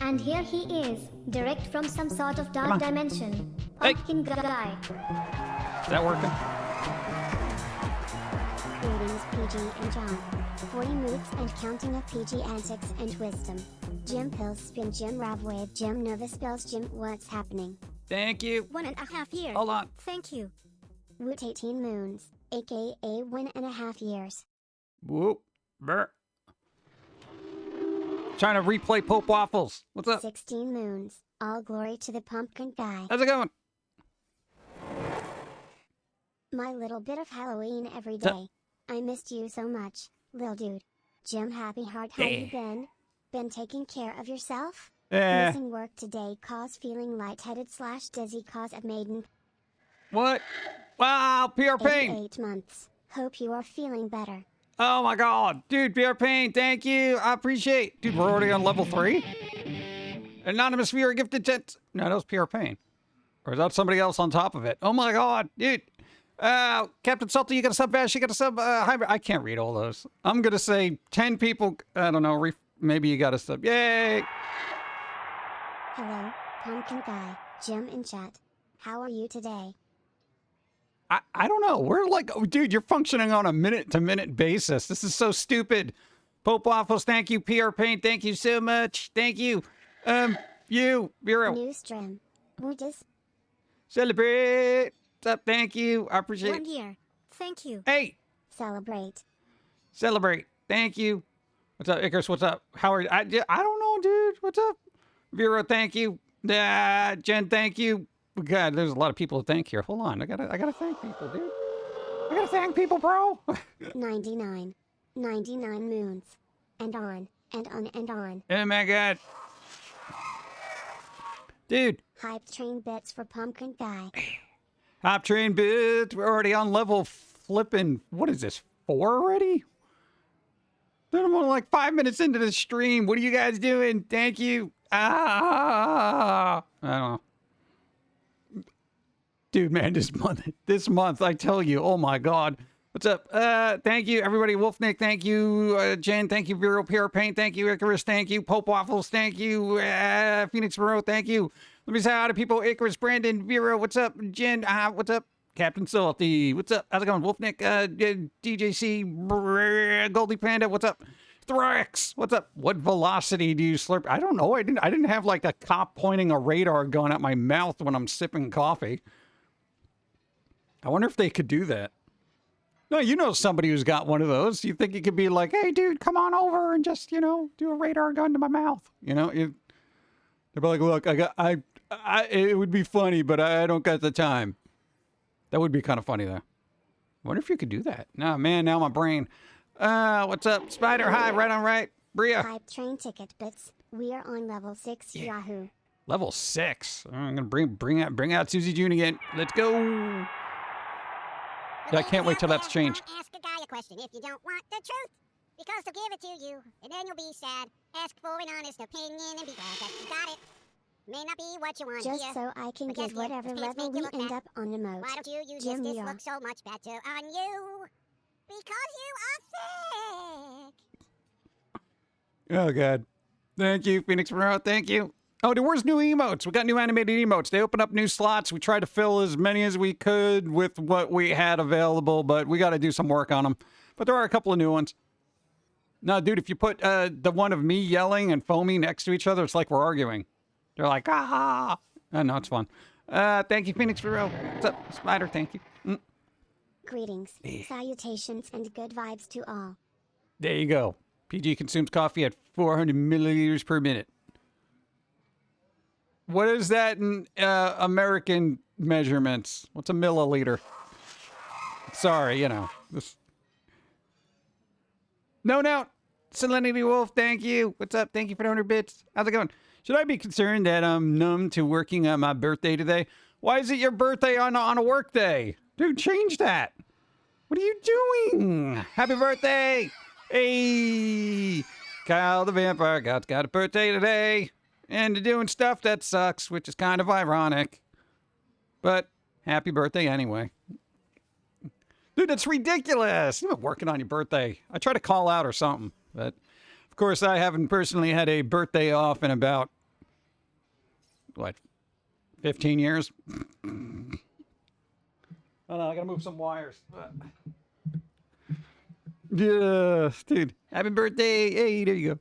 And here he is, direct from some sort of dark dimension. Pum'Kin guy. Is that working? Greetings, PG and John. 40 moves and counting of PG antics and wisdom. Jim Pills Spin Jim Ravwave Jim Nova Spells Jim What's happening? Thank you. 1.5 years. Hold on. Thank you. Woot 18 moons, aka 1.5 years. Whoop. Brr. Trying to replay Pope Waffles. What's up? 16 moons. All glory to the Pum'Kin guy. How's it going? My little bit of Halloween every day. I missed you so much, lil dude. Jim Happy Heart, how you been? Been taking care of yourself? Missing work today cause feeling lightheaded / dizzy cause of maiden. What? Wow, PR Pain. 8 months. Hope you are feeling better. Oh my god. Dude, PR Pain, thank you. I appreciate. Dude, we're already on level 3? Anonymous viewer gifted 10. No, that was PR Pain. Or is that somebody else on top of it? Oh my god, dude. Captain Salty, you got a sub bash, you got a sub hybrid. I can't read all those. I'm gonna say 10 people. I don't know. Maybe you got a sub. Yay! Hello, Pum'Kin guy. Jim in chat. How are you today? I don't know. We're like, oh, dude, you're functioning on a minute-to-minute basis. This is so stupid. Pope Waffles, thank you. PR Paint, thank you so much. Thank you. You, Vero. New stream. What is? Celebrate. What's up? Thank you. I appreciate it. 1 year. Thank you. Hey. Celebrate. Celebrate. Thank you. What's up, Icarus? What's up? How are you? I don't know, dude. What's up? Vero, thank you. Jen, thank you. God, there's a lot of people to thank here. Hold on. I gotta thank people, dude. I gotta thank people, bro. 99. 99 moons. And on. And on and on. Oh my god. Dude. Hype train bits for Pum'Kin guy. Hop train bits. We're already on level flipping. What is this? 4 already? Then I'm only like 5 minutes into the stream. What are you guys doing? Thank you. I don't know. Dude, man, this month, I tell you, oh my god. What's up? Thank you, everybody. Wolfnick, thank you. Jen, thank you. Vero, PR Paint, thank you. Icarus, thank you. Pope Waffles, thank you. Phoenix Moreau, thank you. Let me say hi to people. Icarus, Brandon, Vero, what's up? Jen, what's up? Captain Salty, what's up? How's it going? Wolfnick, DJC, Goldie Panda, what's up? Thrax, what's up? What velocity do you slurp? I don't know. I didn't have like a cop pointing a radar gun at my mouth when I'm sipping coffee. I wonder if they could do that. No, you know somebody who's got one of those. You think it could be like, hey, dude, come on over and just, you know, do a radar gun to my mouth. You know, they'd be like, look, it would be funny, but I don't got the time. That would be kind of funny, though. I wonder if you could do that. No, man, now my brain. What's up? Spider, hi, right on right. Bria. Hype train ticket bits. We are on level 6, Yahoo. Level 6. I'm gonna bring out Susie June again. Let's go. I can't wait till that's changed. Ask a guy a question if you don't want the truth, because they'll give it to you, and then you'll be sad. Ask for an honest opinion and be glad that you got it. May not be what you want Just here, so I can but get guess what? whatever This level make we you look end bad. up on the most. Why don't you use Jim, this yeah. looks so much better on you? Because you are thick. Oh, God. Thank you, Phoenix Monroe. Thank you. Oh, where's new emotes? We got new animated emotes. They open up new slots. We tried to fill as many as we could with what we had available, but we got to do some work on them. But there are a couple of new ones. No, dude, if you put the one of me yelling and Foamy next to each other, it's like we're arguing. They're like, ah. No, it's fun. Thank you, Phoenix Monroe. What's up, Spider? Thank you. Greetings, salutations, and good vibes to all. There you go. PG consumes coffee at 400 milliliters per minute. What is that in American measurements? What's a milliliter? Sorry, you know. No. Salinity Wolf, thank you. What's up? Thank you for the 100 bits. How's it going? Should I be concerned that I'm numb to working on my birthday today? Why is it your birthday on a work day? Dude, change that. What are you doing? Happy birthday. Hey. Kyle the Vampire God's got a birthday today. And doing stuff that sucks, which is kind of ironic. But happy birthday anyway. Dude, that's ridiculous. You've been working on your birthday. I try to call out or something. But, of course, I haven't personally had a birthday off in about what, 15 years? Oh no, I gotta move some wires. Yeah, dude. Happy birthday. Hey, there you go.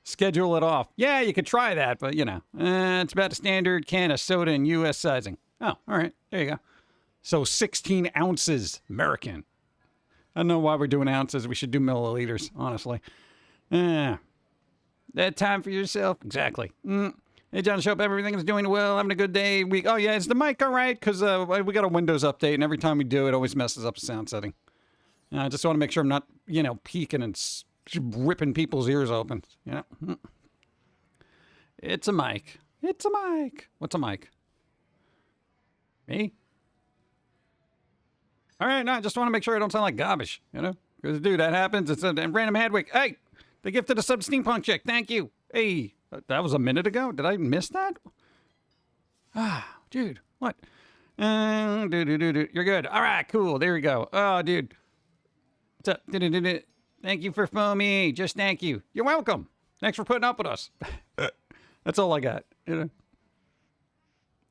Schedule it off. Yeah, you could try that, but you know, it's about a standard can of soda in U.S. sizing. Oh, all right. There you go. So 16 ounces, American. I don't know why we're doing ounces. We should do milliliters, honestly. That time for yourself. Exactly. Hey, John, show up. Everything is doing well. Having a good day. Oh, yeah, is the mic all right? Because we got a Windows update, and every time we do, it always messes up the sound setting. I just want to make sure I'm not, peeking and ripping people's ears open. It's a mic. It's a mic. What's a mic? Me? All right, no, I just want to make sure I don't sound like garbage, Because, dude, that happens. It's a random Hadwick. Hey, the gift of the sub steampunk chick. Thank you. Hey, that was a minute ago? Did I miss that? Ah, dude, what? You're good. All right, cool. There we go. Oh, dude. What's up? Thank you for Foamy. Just thank you. You're welcome. Thanks for putting up with us. That's all I got. I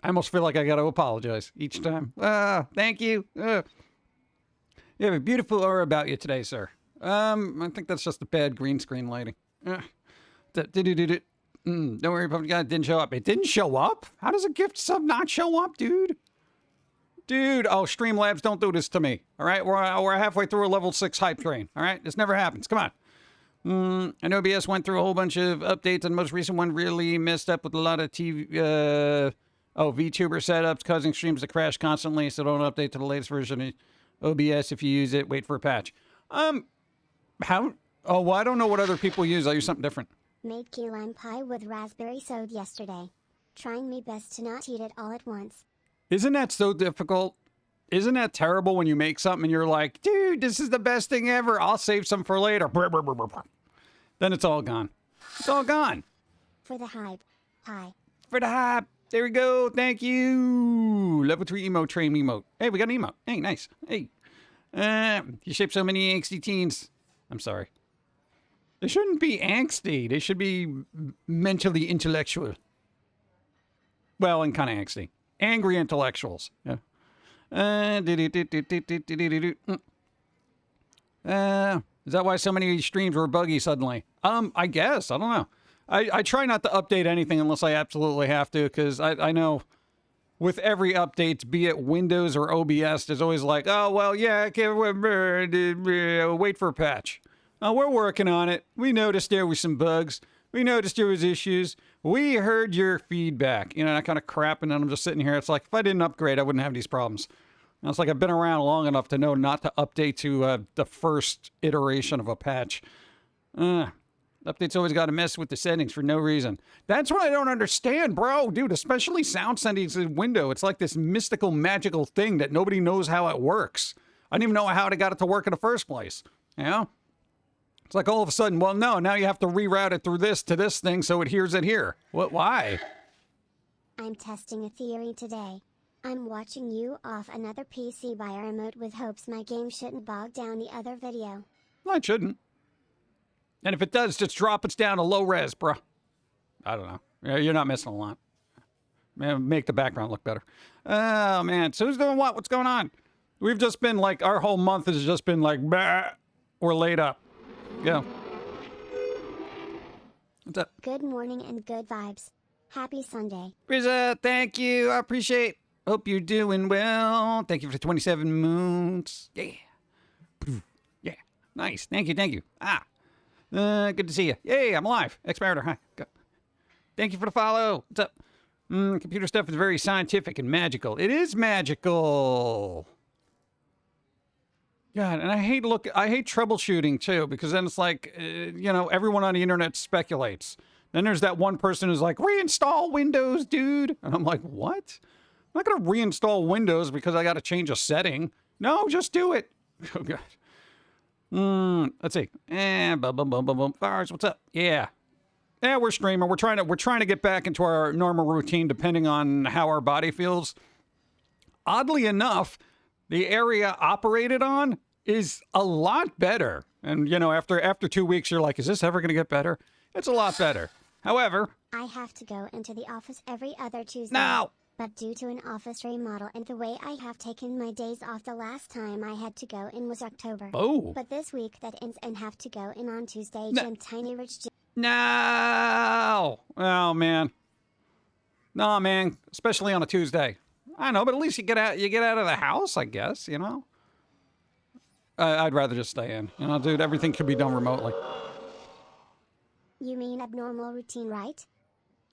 almost feel like I got to apologize each time. Thank you. You have a beautiful aura about you today, sir. I think that's just a bad green screen lighting. Don't worry about it. It didn't show up. It didn't show up? How does a gift sub not show up, dude? Dude, oh, Streamlabs, don't do this to me. All right, we're halfway through a level 6 hype train. All right, this never happens. Come on. I know OBS went through a whole bunch of updates, and the most recent one really messed up with a lot of VTuber setups, causing streams to crash constantly, so don't update to the latest version of OBS. If you use it, wait for a patch. How? Oh, well, I don't know what other people use. I use something different. Made key lime pie with raspberry soda yesterday. Trying me best to not eat it all at once. Isn't that so difficult? Isn't that terrible when you make something and you're like, dude, this is the best thing ever. I'll save some for later. Then it's all gone. It's all gone. For the hype. Pie. For the hype. There we go. Thank you. Level 3 emote, train emote. Hey, we got an emote. Hey, nice. Hey. You shape so many angsty teens. I'm sorry. They shouldn't be angsty. They should be mentally intellectual. Well, and kind of angsty. Angry intellectuals. Yeah. Is that why so many streams were buggy suddenly? I guess. I don't know. I try not to update anything unless I absolutely have to, because I know with every update, be it Windows or OBS, there's always like, oh, well, yeah, wait for a patch. We're working on it. We noticed there was some bugs. We noticed there was issues. We heard your feedback. That kind of crap, and then I'm just sitting here. It's like, if I didn't upgrade, I wouldn't have these problems. And it's like I've been around long enough to know not to update to the first iteration of a patch. Updates always got to mess with the settings for no reason. That's what I don't understand, bro. Dude, especially sound settings in Windows. It's like this mystical, magical thing that nobody knows how it works. I didn't even know how it got it to work in the first place. It's like all of a sudden, well, no, now you have to reroute it through this to this thing so it hears it here. What? Why? I'm testing a theory today. I'm watching you off another PC buyer emote with hopes my game shouldn't bog down the other video. Well, it shouldn't. And if it does, just drop it down to low res, bro. I don't know. You're not missing a lot. Make the background look better. Oh, man. So who's doing what? What's going on? We've just been like, our whole month has just been like, bah, we're laid up. Yeah. What's up? Good morning and good vibes. Happy Sunday. Rizza, thank you. I appreciate. Hope you're doing well. Thank you for the 27 moons. Yeah. Yeah. Nice. Thank you. Thank you. Good to see you. Yay, I'm alive. X-Meritor. Hi. Go. Thank you for the follow. What's up? Computer stuff is very scientific and magical. It is magical. God, and I hate troubleshooting too, because then it's like, everyone on the internet speculates. Then there's that one person who's like, reinstall Windows, dude. And I'm like, what? I'm not going to reinstall Windows because I got to change a setting. No, just do it. Oh, God. Let's see. Fires, what's up? Yeah. Yeah, we're streaming. We're trying to get back into our normal routine depending on how our body feels. Oddly enough, the area operated on is a lot better. And, after 2 weeks, you're like, is this ever going to get better? It's a lot better. However, I have to go into the office every other Tuesday. no. But due to an office remodel and the way I have taken my days off, the last time I had to go in was October. Oh. But this week that ends and have to go in on Tuesday. No. Jim Tiny Rich Jim. No. Oh, man. No, man. Especially on a Tuesday. I know, but at least you get out of the house, I guess, you know? I'd rather just stay in. You know, dude, everything could be done remotely. You mean abnormal routine, right?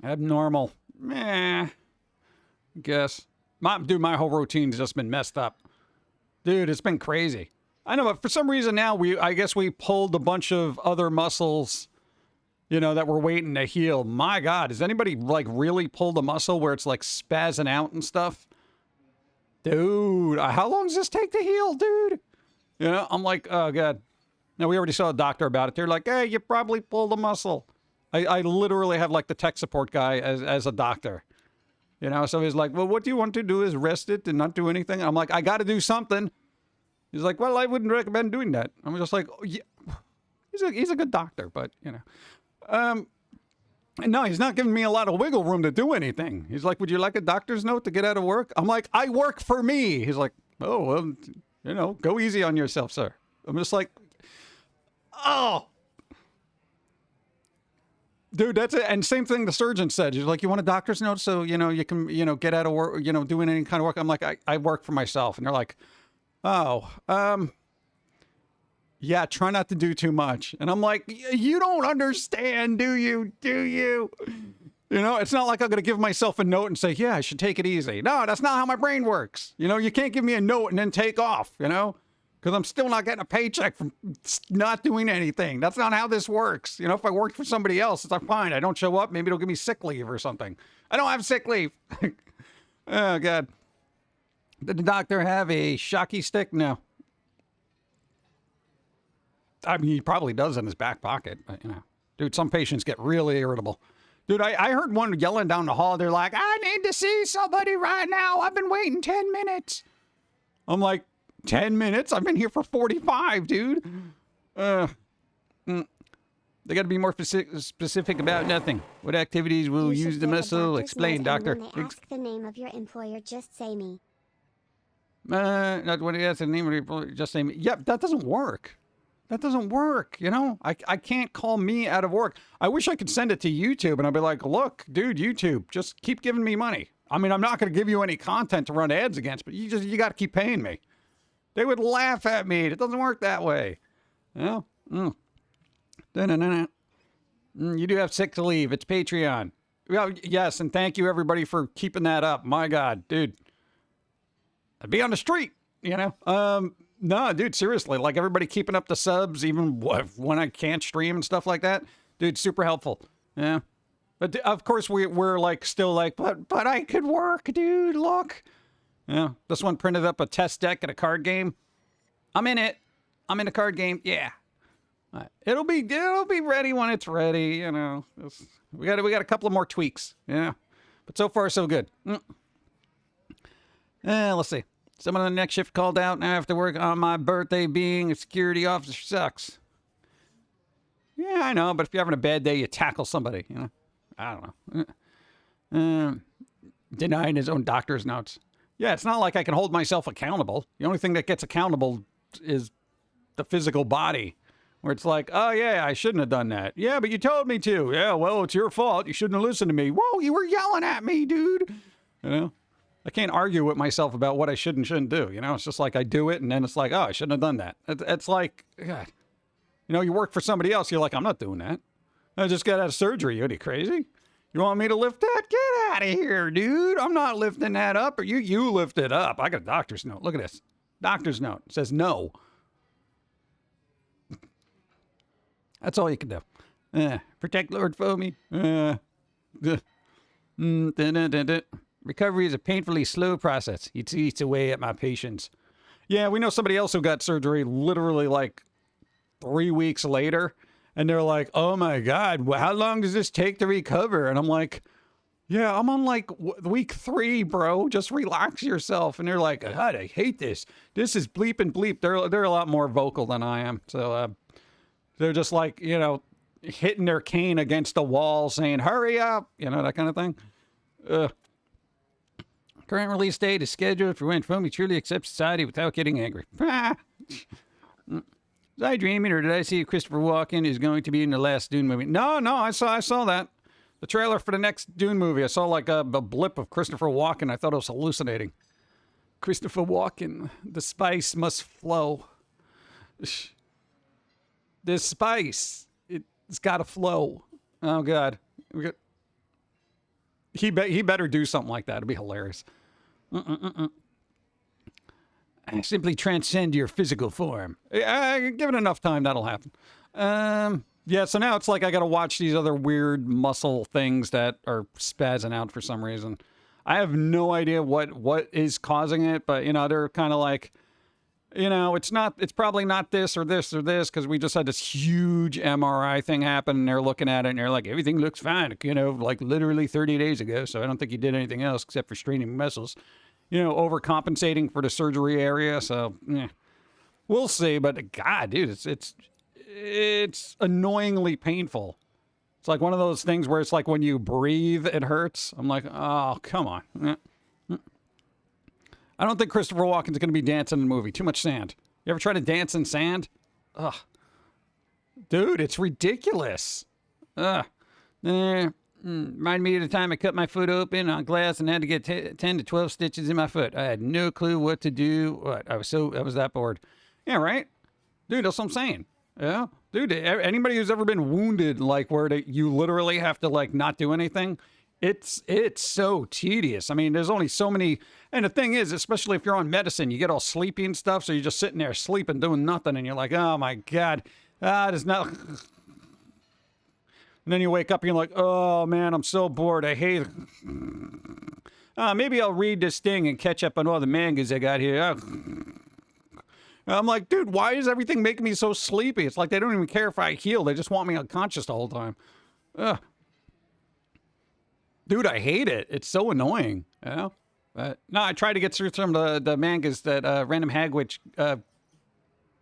Abnormal. Meh. Guess. My whole routine's just been messed up. Dude, it's been crazy. I know, but for some reason now, I guess we pulled a bunch of other muscles, you know, that we're waiting to heal. My God, has anybody, like, really pulled a muscle where it's, like, spazzing out and stuff? Dude, how long does this take to heal, dude? You know, I'm like, oh, God. Now, we already saw a doctor about it. They're like, hey, you probably pulled a muscle. I literally have, like, the tech support guy as a doctor. You know, so he's like, well, what do you want to do is rest it and not do anything? I'm like, I got to do something. He's like, well, I wouldn't recommend doing that. I'm just like, oh, yeah. He's a good doctor, but, you know. No, he's not giving me a lot of wiggle room to do anything. He's like, would you like a doctor's note to get out of work? I'm like, I work for me. He's like, oh, well, you know, go easy on yourself, sir. I'm just like, oh. Dude, that's it. And same thing the surgeon said. He's like, you want a doctor's note so, you know, you can, you know, get out of work, you know, doing any kind of work. I'm like, I work for myself. And they're like, oh, yeah, try not to do too much. And I'm like, you don't understand, do you? Do you? You know, it's not like I'm going to give myself a note and say, yeah, I should take it easy. No, that's not how my brain works. You know, you can't give me a note and then take off, you know? Because I'm still not getting a paycheck from not doing anything. That's not how this works. You know, if I worked for somebody else, it's like, fine, I don't show up. Maybe it'll give me sick leave or something. I don't have sick leave. Oh, God. Did the doctor have a shocky stick? No. I mean, he probably does in his back pocket. But, you know, dude, some patients get really irritable. Dude, I heard one yelling down the hall. They're like, I need to see somebody right now. I've been waiting 10 minutes. I'm like, 10 minutes? I've been here for 45, dude. They got to be more specific about nothing. What activities will use the muscle? Explain, doctor. When they ask the name of your employer, just say me. Not when they ask the name of your employer, just say me. Yep, that doesn't work. That doesn't work, you know? I can't call me out of work. I wish I could send it to YouTube and I'd be like, look, dude, YouTube, just keep giving me money. I mean, I'm not going to give you any content to run ads against, but you got to keep paying me. They would laugh at me. It doesn't work that way. You know? You do have sick leave. It's Patreon. Well, yes, and thank you, everybody, for keeping that up. My God, dude. I'd be on the street, you know? No, dude, seriously. Like, everybody keeping up the subs, even when I can't stream and stuff like that. Dude, super helpful. Yeah. But, of course, we're like, still like, but I could work, dude. Look. Yeah, this one printed up a test deck and a card game. I'm in it. I'm in a card game. Yeah, it'll be ready when it's ready. You know, we got a couple of more tweaks. Yeah, but so far so good. Let's see. Someone on the next shift called out now after work on my birthday. Being a security officer sucks. Yeah, I know, but if you're having a bad day, you tackle somebody. You know, I don't know. Denying his own doctor's notes. Yeah, it's not like I can hold myself accountable. The only thing that gets accountable is the physical body. Where it's like, oh, yeah, I shouldn't have done that. Yeah, but you told me to. Yeah, well, it's your fault. You shouldn't have listened to me. Whoa, you were yelling at me, dude. You know? I can't argue with myself about what I should and shouldn't do. You know? It's just like I do it, and then it's like, oh, I shouldn't have done that. It's like, God. You know, you work for somebody else. You're like, I'm not doing that. I just got out of surgery. Are you crazy? You want me to lift that? Get out of here, dude. I'm not lifting that up. Or you lift it up. I got a doctor's note. Look at this. Doctor's note. It says no. That's all you can do. Protect Lord Foamy. Recovery is a painfully slow process. It eats away at my patience. Yeah, we know somebody else who got surgery literally like 3 weeks later. And they're like, oh my God, how long does this take to recover? And I'm like, yeah, I'm on like week 3, bro. Just relax yourself. And they're like, God, I hate this. This is bleep and bleep. They're a lot more vocal than I am. So they're just like, you know, hitting their cane against the wall saying, hurry up, you know, that kind of thing. Current release date is scheduled for when Foamy truly accepts society without getting angry. Was I dreaming, or did I see Christopher Walken is going to be in the last Dune movie? No, I saw that. The trailer for the next Dune movie. I saw like a blip of Christopher Walken. I thought it was hallucinating. Christopher Walken, the spice must flow. The spice, it's got to flow. Oh God, he better do something like that. It'd be hilarious. Simply transcend your physical form. Give it enough time, that'll happen. Yeah, so now it's like I got to watch these other weird muscle things that are spazzing out for some reason. I have no idea what is causing it, but, you know, they're kind of like, you know, it's probably not this or this or this, because we just had this huge MRI thing happen, and they're looking at it, and they're like, everything looks fine, you know, like literally 30 days ago, so I don't think you did anything else except for straining muscles. You know, overcompensating for the surgery area, so, yeah. We'll see, but, God, dude, it's annoyingly painful. It's like one of those things where it's like when you breathe, it hurts. I'm like, oh, come on. I don't think Christopher Walken's going to be dancing in the movie. Too much sand. You ever try to dance in sand? Ugh. Dude, it's ridiculous. Ugh. Remind me of the time I cut my foot open on glass and had to get 10 to 12 stitches in my foot. I had no clue what to do. I was that bored. Yeah, right? Dude, that's what I'm saying. Yeah? Dude, anybody who's ever been wounded, like where you literally have to like not do anything, it's so tedious. I mean, there's only so many, and the thing is, especially if you're on medicine, you get all sleepy and stuff, so you're just sitting there sleeping, doing nothing, and you're like, oh my God, there's not. And then you wake up and you're like, oh man, I'm so bored, I hate it. Maybe I'll read this thing and catch up on all the mangas I got here. I'm like, dude, why is everything making me so sleepy? It's like they don't even care if I heal. They just want me unconscious the whole time. Ugh. Dude, I hate it. It's so annoying. You know? But, no, I tried to get through some of the mangas that Random Hagwitch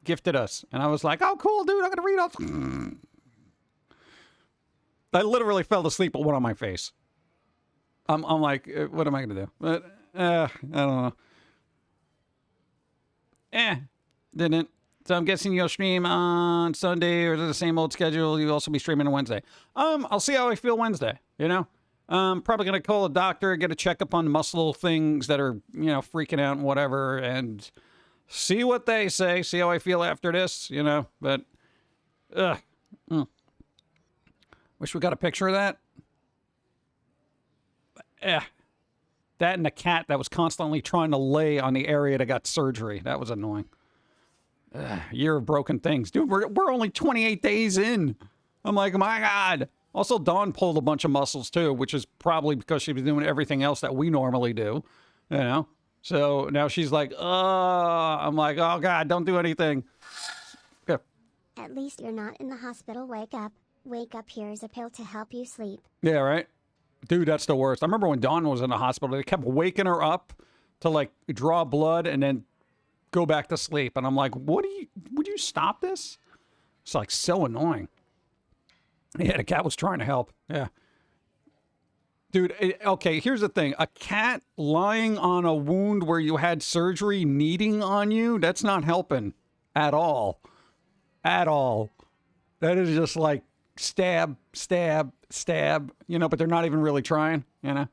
gifted us. And I was like, oh, cool, dude, I'm going to read all. I literally fell asleep with one on my face. I'm like, what am I going to do? But, I don't know. Didn't. So I'm guessing you'll stream on Sunday, or is it the same old schedule? You'll also be streaming on Wednesday. I'll see how I feel Wednesday, you know? Probably going to call a doctor, get a checkup on muscle things that are, you know, freaking out and whatever, and see what they say, see how I feel after this, you know? But, wish we got a picture of that. That and the cat that was constantly trying to lay on the area that got surgery. That was annoying. Year of broken things. Dude, we're only 28 days in. I'm like, my God. Also, Dawn pulled a bunch of muscles, too, which is probably because she was doing everything else that we normally do. You know? So now she's like, I'm like, oh, God, don't do anything. Okay. At least you're not in the hospital. Wake up. Wake up. Here's a pill to help you sleep. Yeah, right? Dude, that's the worst. I remember when Dawn was in the hospital, they kept waking her up to, like, draw blood and then go back to sleep. And I'm like, would you stop this? It's, like, so annoying. Yeah, the cat was trying to help. Yeah. Dude, okay, here's the thing. A cat lying on a wound where you had surgery kneading on you, that's not helping at all. At all. That is just like stab, stab, stab, you know, but they're not even really trying, you know.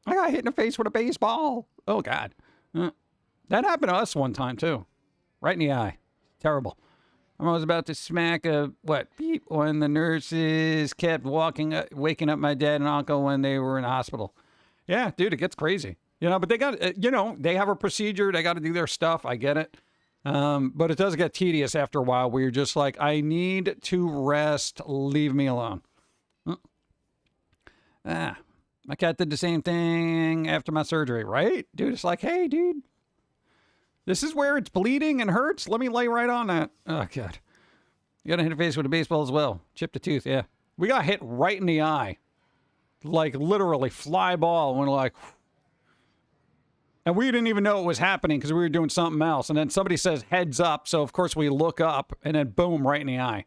I got hit in the face with a baseball. Oh, God. That happened to us one time, too. Right in the eye. Terrible. I was about to smack a, beep, when the nurses kept waking up my dad and uncle when they were in the hospital. Yeah, dude, it gets crazy. You know, but they got, you know, they have a procedure. They got to do their stuff. I get it. But it does get tedious after a while where you're just like, I need to rest. Leave me alone. My cat did the same thing after my surgery, right? Dude, it's like, hey, dude. This is where it's bleeding and hurts. Let me lay right on that. Oh, God. You got to hit the face with a baseball as well. Chipped a tooth, yeah. We got hit right in the eye. Like, literally, fly ball. And we're like... And we didn't even know it was happening because we were doing something else. And then somebody says, heads up. So, of course, we look up. And then, boom, right in the eye.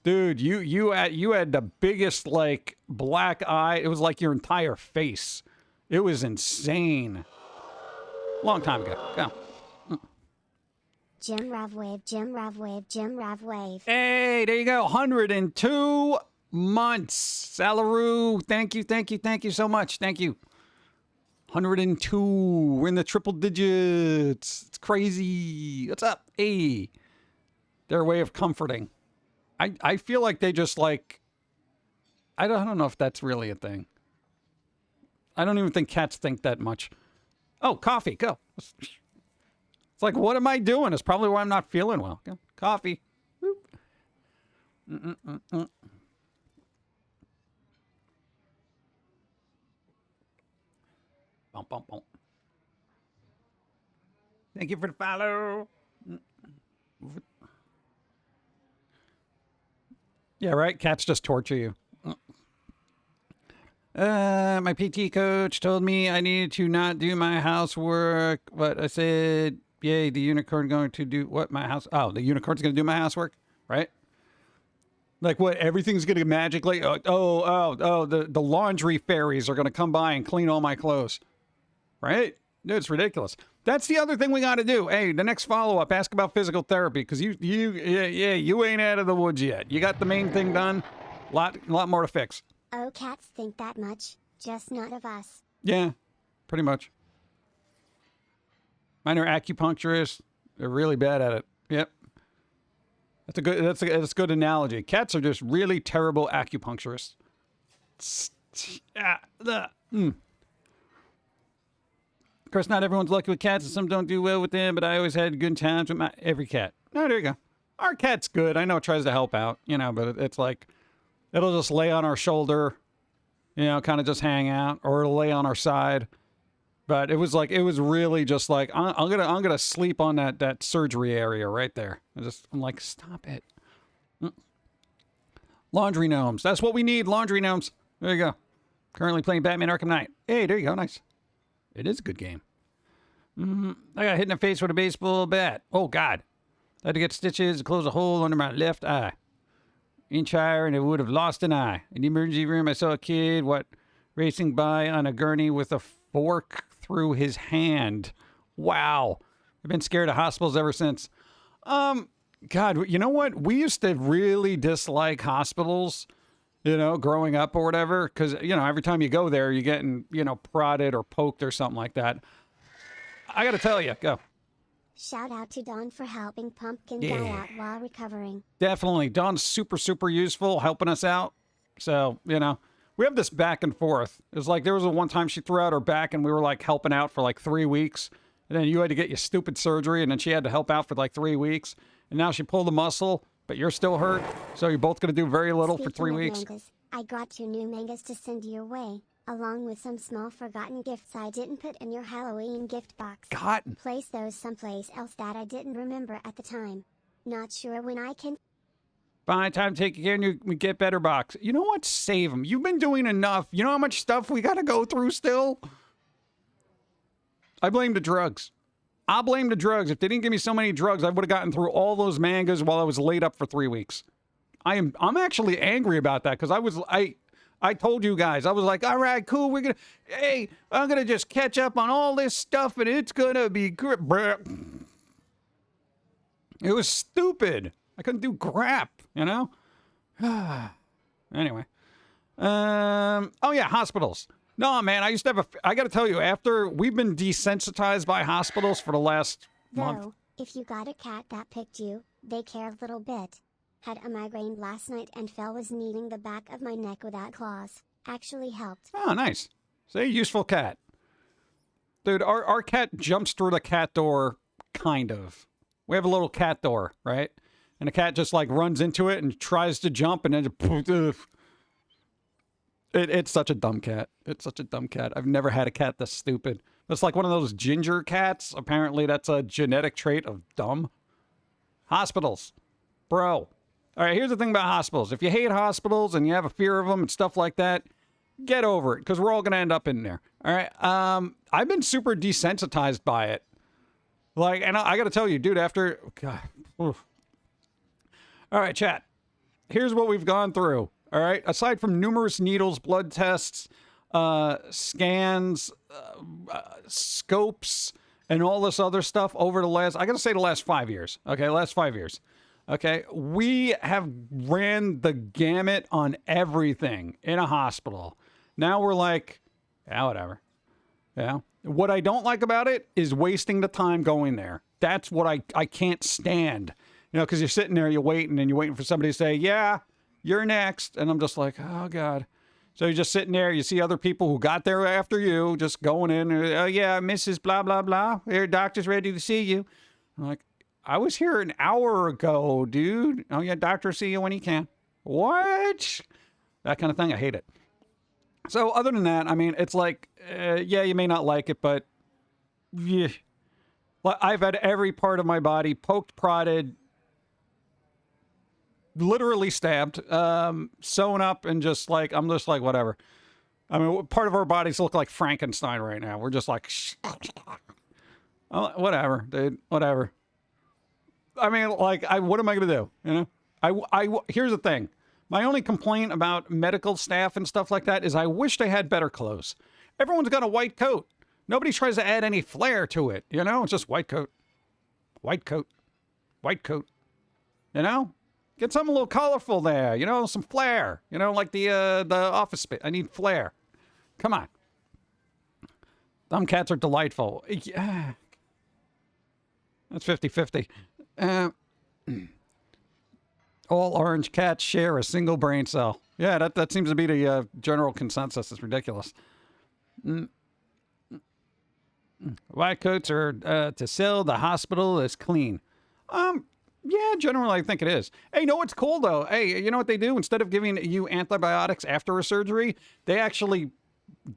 Dude, you had the biggest, like, black eye. It was like your entire face. It was insane. Long time ago. Go. Jim Rav Wave, Jim Rav Wave, Jim Rav Wave. Hey, there you go. 102 months. Salaroo, thank you so much. Thank you. 102. We're in the triple digits. It's crazy. What's up? Hey. Their way of comforting. I feel like they just like... I don't know if that's really a thing. I don't even think cats think that much. Oh, coffee. Go. It's like, what am I doing? It's probably why I'm not feeling well. Go. Coffee. Bum, bum, bum. Thank you for the follow. Yeah, right? Cats just torture you. My PT coach told me I needed to not do my housework, but I said, yay, the unicorn going to do what? My house? Oh, the unicorn's going to do my housework, right? Like what? Everything's going to magically, the laundry fairies are going to come by and clean all my clothes, right? Dude, it's ridiculous. That's the other thing we got to do. Hey, the next follow-up, ask about physical therapy, because you ain't out of the woods yet. You got the main thing done. Lot more to fix. Oh, cats think that much, just not of us. Yeah, pretty much. Mine are acupuncturists. They're really bad at it. Yep. That's a good analogy. Cats are just really terrible acupuncturists. Of course, not everyone's lucky with cats, and some don't do well with them, but I always had good times with every cat. Oh, there you go. Our cat's good. I know it tries to help out, but it's like, it'll just lay on our shoulder, kind of just hang out, or it'll lay on our side. But it was really just like, I'm gonna sleep on that surgery area right there. I'm like, stop it. Laundry gnomes. That's what we need, laundry gnomes. There you go. Currently playing Batman Arkham Knight. Hey, there you go, nice. It is a good game. I got hit in the face with a baseball bat. Oh, God. I had to get stitches to close a hole under my left eye. Inch higher and it would have lost an eye. In the emergency room, I saw a kid, racing by on a gurney with a fork through his hand. Wow. I've been scared of hospitals ever since. God, you know what? We used to really dislike hospitals, growing up or whatever, because, every time you go there, you're getting, prodded or poked or something like that. I got to tell you, go. Shout out to Dawn for helping Pum'Kin die out while recovering. Definitely. Dawn's super, super useful, helping us out. So, we have this back and forth. It was like there was one time she threw out her back and we were like helping out for like 3 weeks. And then you had to get your stupid surgery and then she had to help out for like 3 weeks. And now she pulled the muscle, but you're still hurt. So you're both going to do very little for 3 weeks. Mangas, I got 2 new mangas to send your way, along with some small forgotten gifts I didn't put in your Halloween gift box. God. Place those someplace else that I didn't remember at the time. Not sure when I can. Fine, time to take care and you get better box. You know what? Save them. You've been doing enough. You know how much stuff we got to go through still? I blame the drugs. I'll blame the drugs. If they didn't give me so many drugs, I would have gotten through all those mangas while I was laid up for 3 weeks. I'm actually angry about that because I told you guys, I was like, all right, cool. I'm going to just catch up on all this stuff and it's going to be great. It was stupid. I couldn't do crap, Anyway. Oh yeah, hospitals. No, man, I used to have I got to tell you, after we've been desensitized by hospitals for the last month. Though, if you got a cat that picked you, they care a little bit. Had a migraine last night and was kneading the back of my neck without claws. Actually helped. Oh, nice. Say, useful cat. Dude, our cat jumps through the cat door, kind of. We have a little cat door, right? And the cat just like runs into it and tries to jump and then it's such a dumb cat. It's such a dumb cat. I've never had a cat that's stupid. It's like one of those ginger cats. Apparently that's a genetic trait of dumb. Hospitals. Bro. All right, here's the thing about hospitals. If you hate hospitals and you have a fear of them and stuff like that, get over it, because we're all going to end up in there. All right? I've been super desensitized by it. Like, and I got to tell you, dude, after... God. Oof. All right, chat. here's what we've gone through. All right. Aside from numerous needles, blood tests, scans, scopes, and all this other stuff over the last, I got to say the last 5 years. Okay. Last 5 years. Okay. We have ran the gamut on everything in a hospital. Now we're like, yeah, whatever. Yeah. What I don't like about it is wasting the time going there. That's what I can't stand. You know, because you're sitting there, you're waiting, and you're waiting for somebody to say, yeah, you're next. And I'm just like, oh, God. So you're just sitting there. You see other people who got there after you just going in. Oh, yeah, Mrs. Blah, blah, blah. Your doctor's ready to see you. I'm like, I was here an hour ago, dude. Oh, yeah, doctor see you when he can. What? That kind of thing. I hate it. So other than that, I mean, it's like, yeah, you may not like it, but yeah. I've had every part of my body poked, prodded, literally stabbed, sewn up, and just like, I'm just like, whatever. I mean, part of our bodies look like Frankenstein right now. We're just like, whatever, dude, whatever. I mean, like, what am I going to do? You know, here's the thing. My only complaint about medical staff and stuff like that is I wish they had better clothes. Everyone's got a white coat. Nobody tries to add any flair to it. You know, it's just white coat, white coat, white coat. You know, get something a little colorful there. You know, some flair. You know, like the Office Space. I need flair. Come on. Dumb cats are delightful. Yeah. That's 50-50. All orange cats share a single brain cell. Yeah, that seems to be the general consensus. It's ridiculous. White coats are to sell. The hospital is clean. Yeah, generally I think it is. Hey, you know what's cool though? Hey, you know what they do? Instead of giving you antibiotics after a surgery, they actually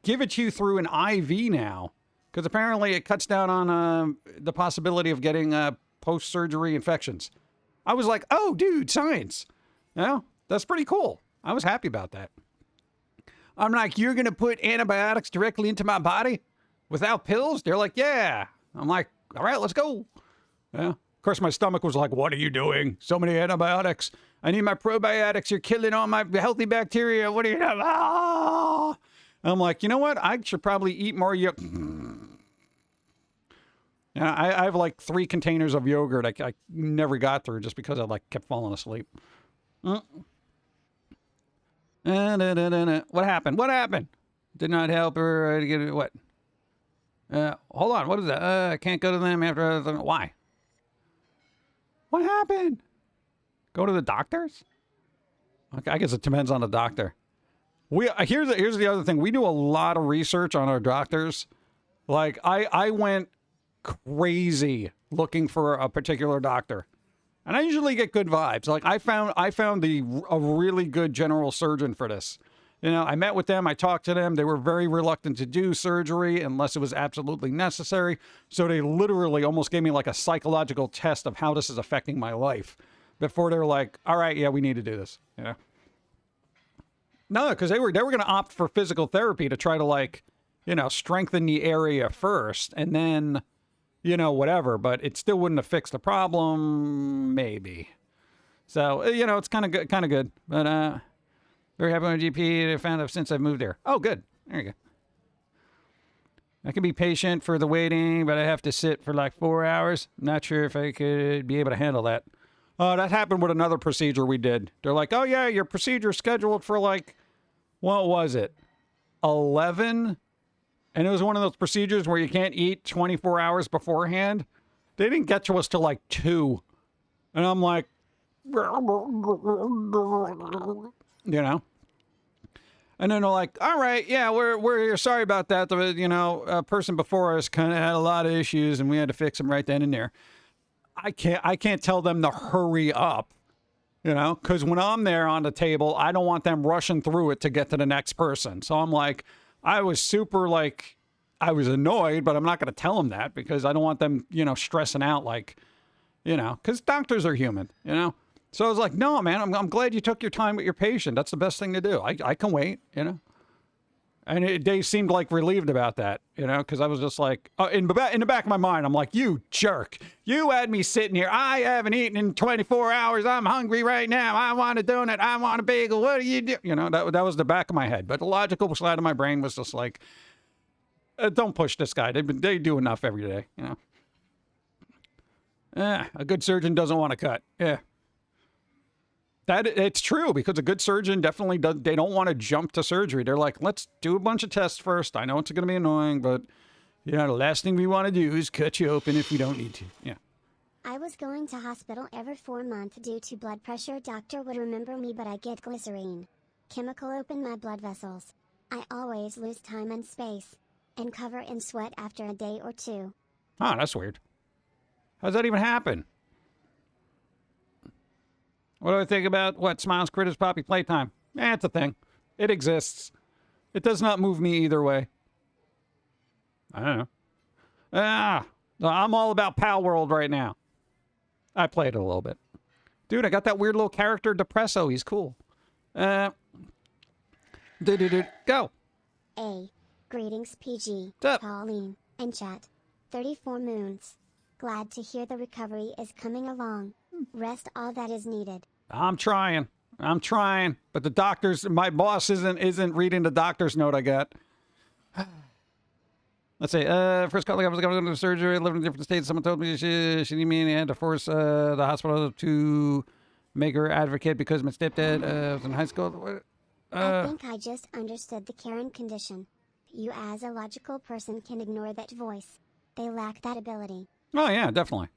give it to you through an IV now. Because apparently it cuts down on the possibility of getting post-surgery infections. I was like, oh, dude, science. You know, that's pretty cool. I was happy about that. I'm like, you're going to put antibiotics directly into my body without pills? They're like, yeah. I'm like, all right, let's go. Yeah. Of course, my stomach was like, what are you doing? So many antibiotics. I need my probiotics. You're killing all my healthy bacteria. What are you doing? Ah! I'm like, you know what? I should probably eat more yogurt. Yeah, I have like 3 containers of yogurt I never got through just because I like kept falling asleep. What happened? What happened? Did not help her to get it. What? Hold on. What is that? I can't go to them after. Why? What happened? Go to the doctors? Okay, I guess it depends on the doctor. Here's the other thing. We do a lot of research on our doctors. Like I went crazy looking for a particular doctor, and I usually get good vibes. Like I found a really good general surgeon for this. You know, I met with them, I talked to them. They were very reluctant to do surgery unless it was absolutely necessary. So they literally almost gave me like a psychological test of how this is affecting my life before they were like, all right, yeah, we need to do this. You know? No, because they were going to opt for physical therapy to try to like, you know, strengthen the area first and then, you know, whatever, but it still wouldn't have fixed the problem, maybe. So, you know, it's kind of good, but very happy with GP. I found out since I've moved there. Oh, good. There you go. I can be patient for the waiting, but I have to sit for like 4 hours. I'm not sure if I could be able to handle that. That happened with another procedure we did. They're like, oh, yeah, your procedure's scheduled for like, what was it? 11? And it was one of those procedures where you can't eat 24 hours beforehand. They didn't get to us till like 2. And I'm like, you know? And then they're like, all right, yeah, we're here. Sorry about that. The, you know, person before us kind of had a lot of issues and we had to fix them right then and there. I can't tell them to hurry up, you know, because when I'm there on the table, I don't want them rushing through it to get to the next person. So I'm like, I was super like, I was annoyed, but I'm not going to tell them that because I don't want them, you know, stressing out like, you know, because doctors are human, you know. So I was like, no, man, I'm glad you took your time with your patient. That's the best thing to do. I can wait, you know. And they seemed like relieved about that, you know, because I was just like, in the back of my mind, I'm like, you jerk. You had me sitting here. I haven't eaten in 24 hours. I'm hungry right now. I want a donut. I want a bagel. What do you do? You know, that was the back of my head. But the logical side of my brain was just like, don't push this guy. They do enough every day, you know. A good surgeon doesn't want to cut. Yeah. It's true, because a good surgeon definitely does. They don't want to jump to surgery. They're like, let's do a bunch of tests first. I know it's going to be annoying, but you know, the last thing we want to do is cut you open if we don't need to. Yeah. I was going to hospital every 4 months due to blood pressure. Doctor would remember me, but I get glycerine. Chemical open my blood vessels. I always lose time and space, and cover in sweat after a day or 2. Oh, that's weird. How's that even happen? What do I think about what Smiles Critters Poppy Playtime? It's a thing. It exists. It does not move me either way. I don't know. I'm all about Palworld right now. I played it a little bit. Dude, I got that weird little character, Depresso. He's cool. Go. A. Greetings PG, What's up? Pauline, and chat. 34 moons. Glad to hear the recovery is coming along. Rest all that is needed. I'm trying. But the doctors, my boss isn't reading the doctor's note I got. Let's see. First call, I was going to go to surgery. I lived in different states. Someone told me she needed me, and I had to force the hospital to make her advocate because my stepdad was in high school. I think I just understood the Karen condition. You as a logical person can ignore that voice. They lack that ability. Oh, yeah, definitely.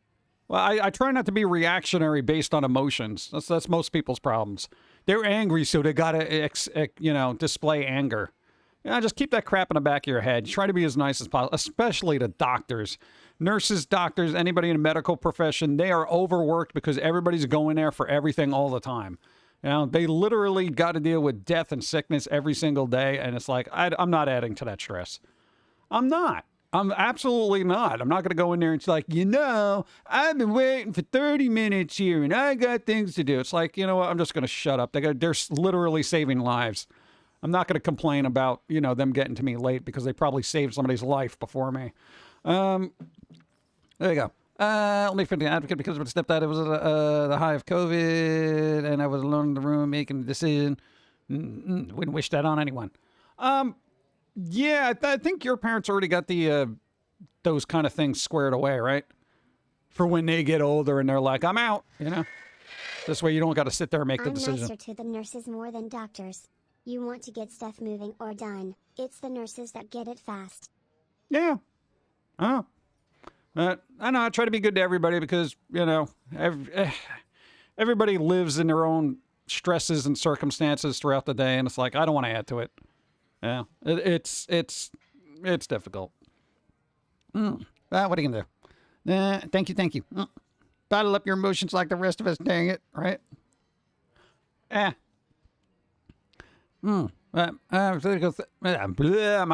Well, I try not to be reactionary based on emotions. That's most people's problems. They're angry, so they gotta, display anger. Just keep that crap in the back of your head. Try to be as nice as possible, especially to doctors. Nurses, doctors, anybody in the medical profession, they are overworked because everybody's going there for everything all the time. You know, they literally got to deal with death and sickness every single day, and it's like, I'm not adding to that stress. I'm not. I'm absolutely not. I'm not going to go in there and it's like, I've been waiting for 30 minutes here and I got things to do. It's like, you know what? I'm just going to shut up. They're literally saving lives. I'm not going to complain about, them getting to me late because they probably saved somebody's life before me. There you go. Only for the advocate because of my stepdad. It was the high of COVID and I was alone in the room making a decision. Wouldn't wish that on anyone. Yeah, I think your parents already got those kind of things squared away, right? For when they get older and they're like, I'm out, This way you don't got to sit there and make the decision. I'm nicer to the nurses more than doctors. You want to get stuff moving or done. It's the nurses that get it fast. Yeah. I know. I try to be good to everybody because, everybody lives in their own stresses and circumstances throughout the day. And it's like, I don't want to add to it. Yeah, it's difficult. What are you going to do? Thank you. Bottle up your emotions like the rest of us, dang it, right? My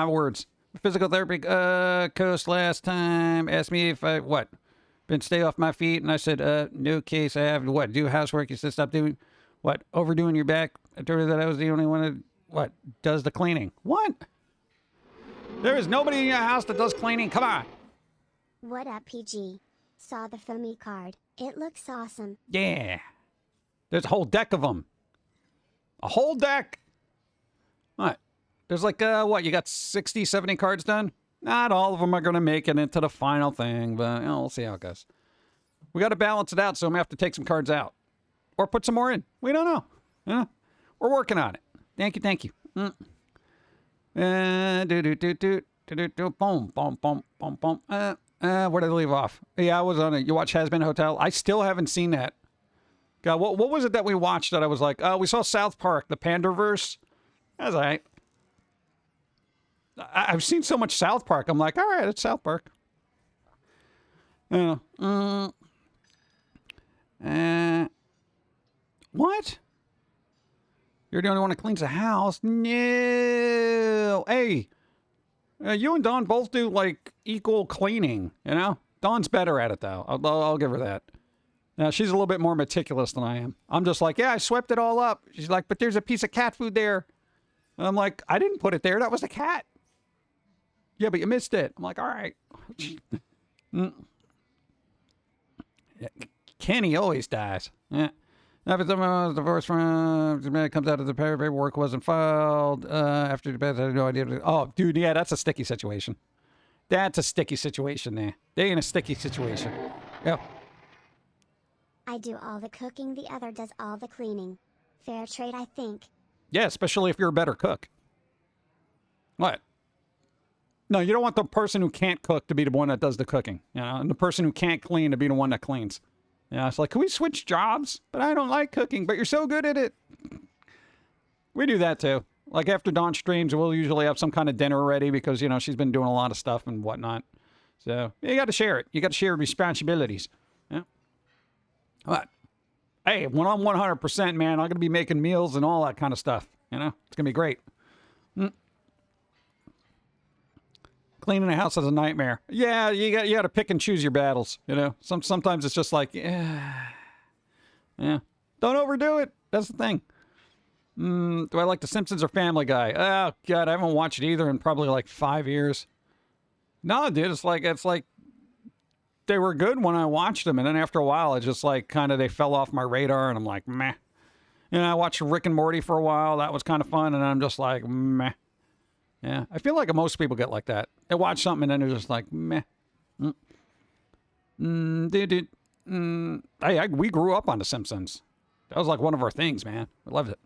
words. Physical therapy coach last time asked me if I, been stay off my feet, and I said, no case, I have, do housework. He said, stop doing, overdoing your back. I told her that I was the only one that, does the cleaning. What? There is nobody in your house that does cleaning. Come on. What up, PG? Saw the Foamy card. It looks awesome. Yeah. There's a whole deck of them. A whole deck. What? There's like, you got 60, 70 cards done? Not all of them are going to make it into the final thing, but we'll see how it goes. We got to balance it out, so I'm going to have to take some cards out. Or put some more in. We don't know. We're working on it. Thank you. Boom. Where did I leave off? Yeah, I was on it. You watch Has Been Hotel? I still haven't seen that. God, what was it that we watched that I was like, we saw South Park, the Panderverse. That's all right. I've seen so much South Park. I'm like, all right, it's South Park. What? You're the only one that cleans the house? No. Hey, you and Dawn both do, equal cleaning, Dawn's better at it, though. I'll give her that. Now, she's a little bit more meticulous than I am. I'm just like, yeah, I swept it all up. She's like, but there's a piece of cat food there. And I'm like, I didn't put it there. That was the cat. Yeah, but you missed it. I'm like, all right. Kenny always dies. Yeah. After the divorce from comes out of the paperwork wasn't filed after the bed. I had no idea. Oh, dude, yeah, that's a sticky situation. That's a sticky situation there. They in a sticky situation. Yeah. I do all the cooking, the other does all the cleaning. Fair trade, I think. Yeah, especially if you're a better cook. What? No, you don't want the person who can't cook to be the one that does the cooking, you know, and the person who can't clean to be the one that cleans. Yeah, it's like, can we switch jobs? But I don't like cooking, but you're so good at it. We do that too. Like after Dawn streams, we'll usually have some kind of dinner ready because, you know, she's been doing a lot of stuff and whatnot. So you got to share it. You got to share responsibilities. Yeah. What? Hey, when I'm 100%, man, I'm going to be making meals and all that kind of stuff. You know, it's going to be great. Cleaning a house is a nightmare. Yeah, you got to pick and choose your battles. You know, sometimes it's just like, yeah. Don't overdo it. That's the thing. Do I like The Simpsons or Family Guy? Oh God, I haven't watched either in probably like 5 years. No, dude, it's like they were good when I watched them, and then after a while, it's just like kind of they fell off my radar, and I'm like, meh. You know, I watched Rick and Morty for a while. That was kind of fun, and I'm just like, meh. Yeah, I feel like most people get like that. They watch something and then they're just like, meh. We grew up on The Simpsons. That was like one of our things, man. I loved it.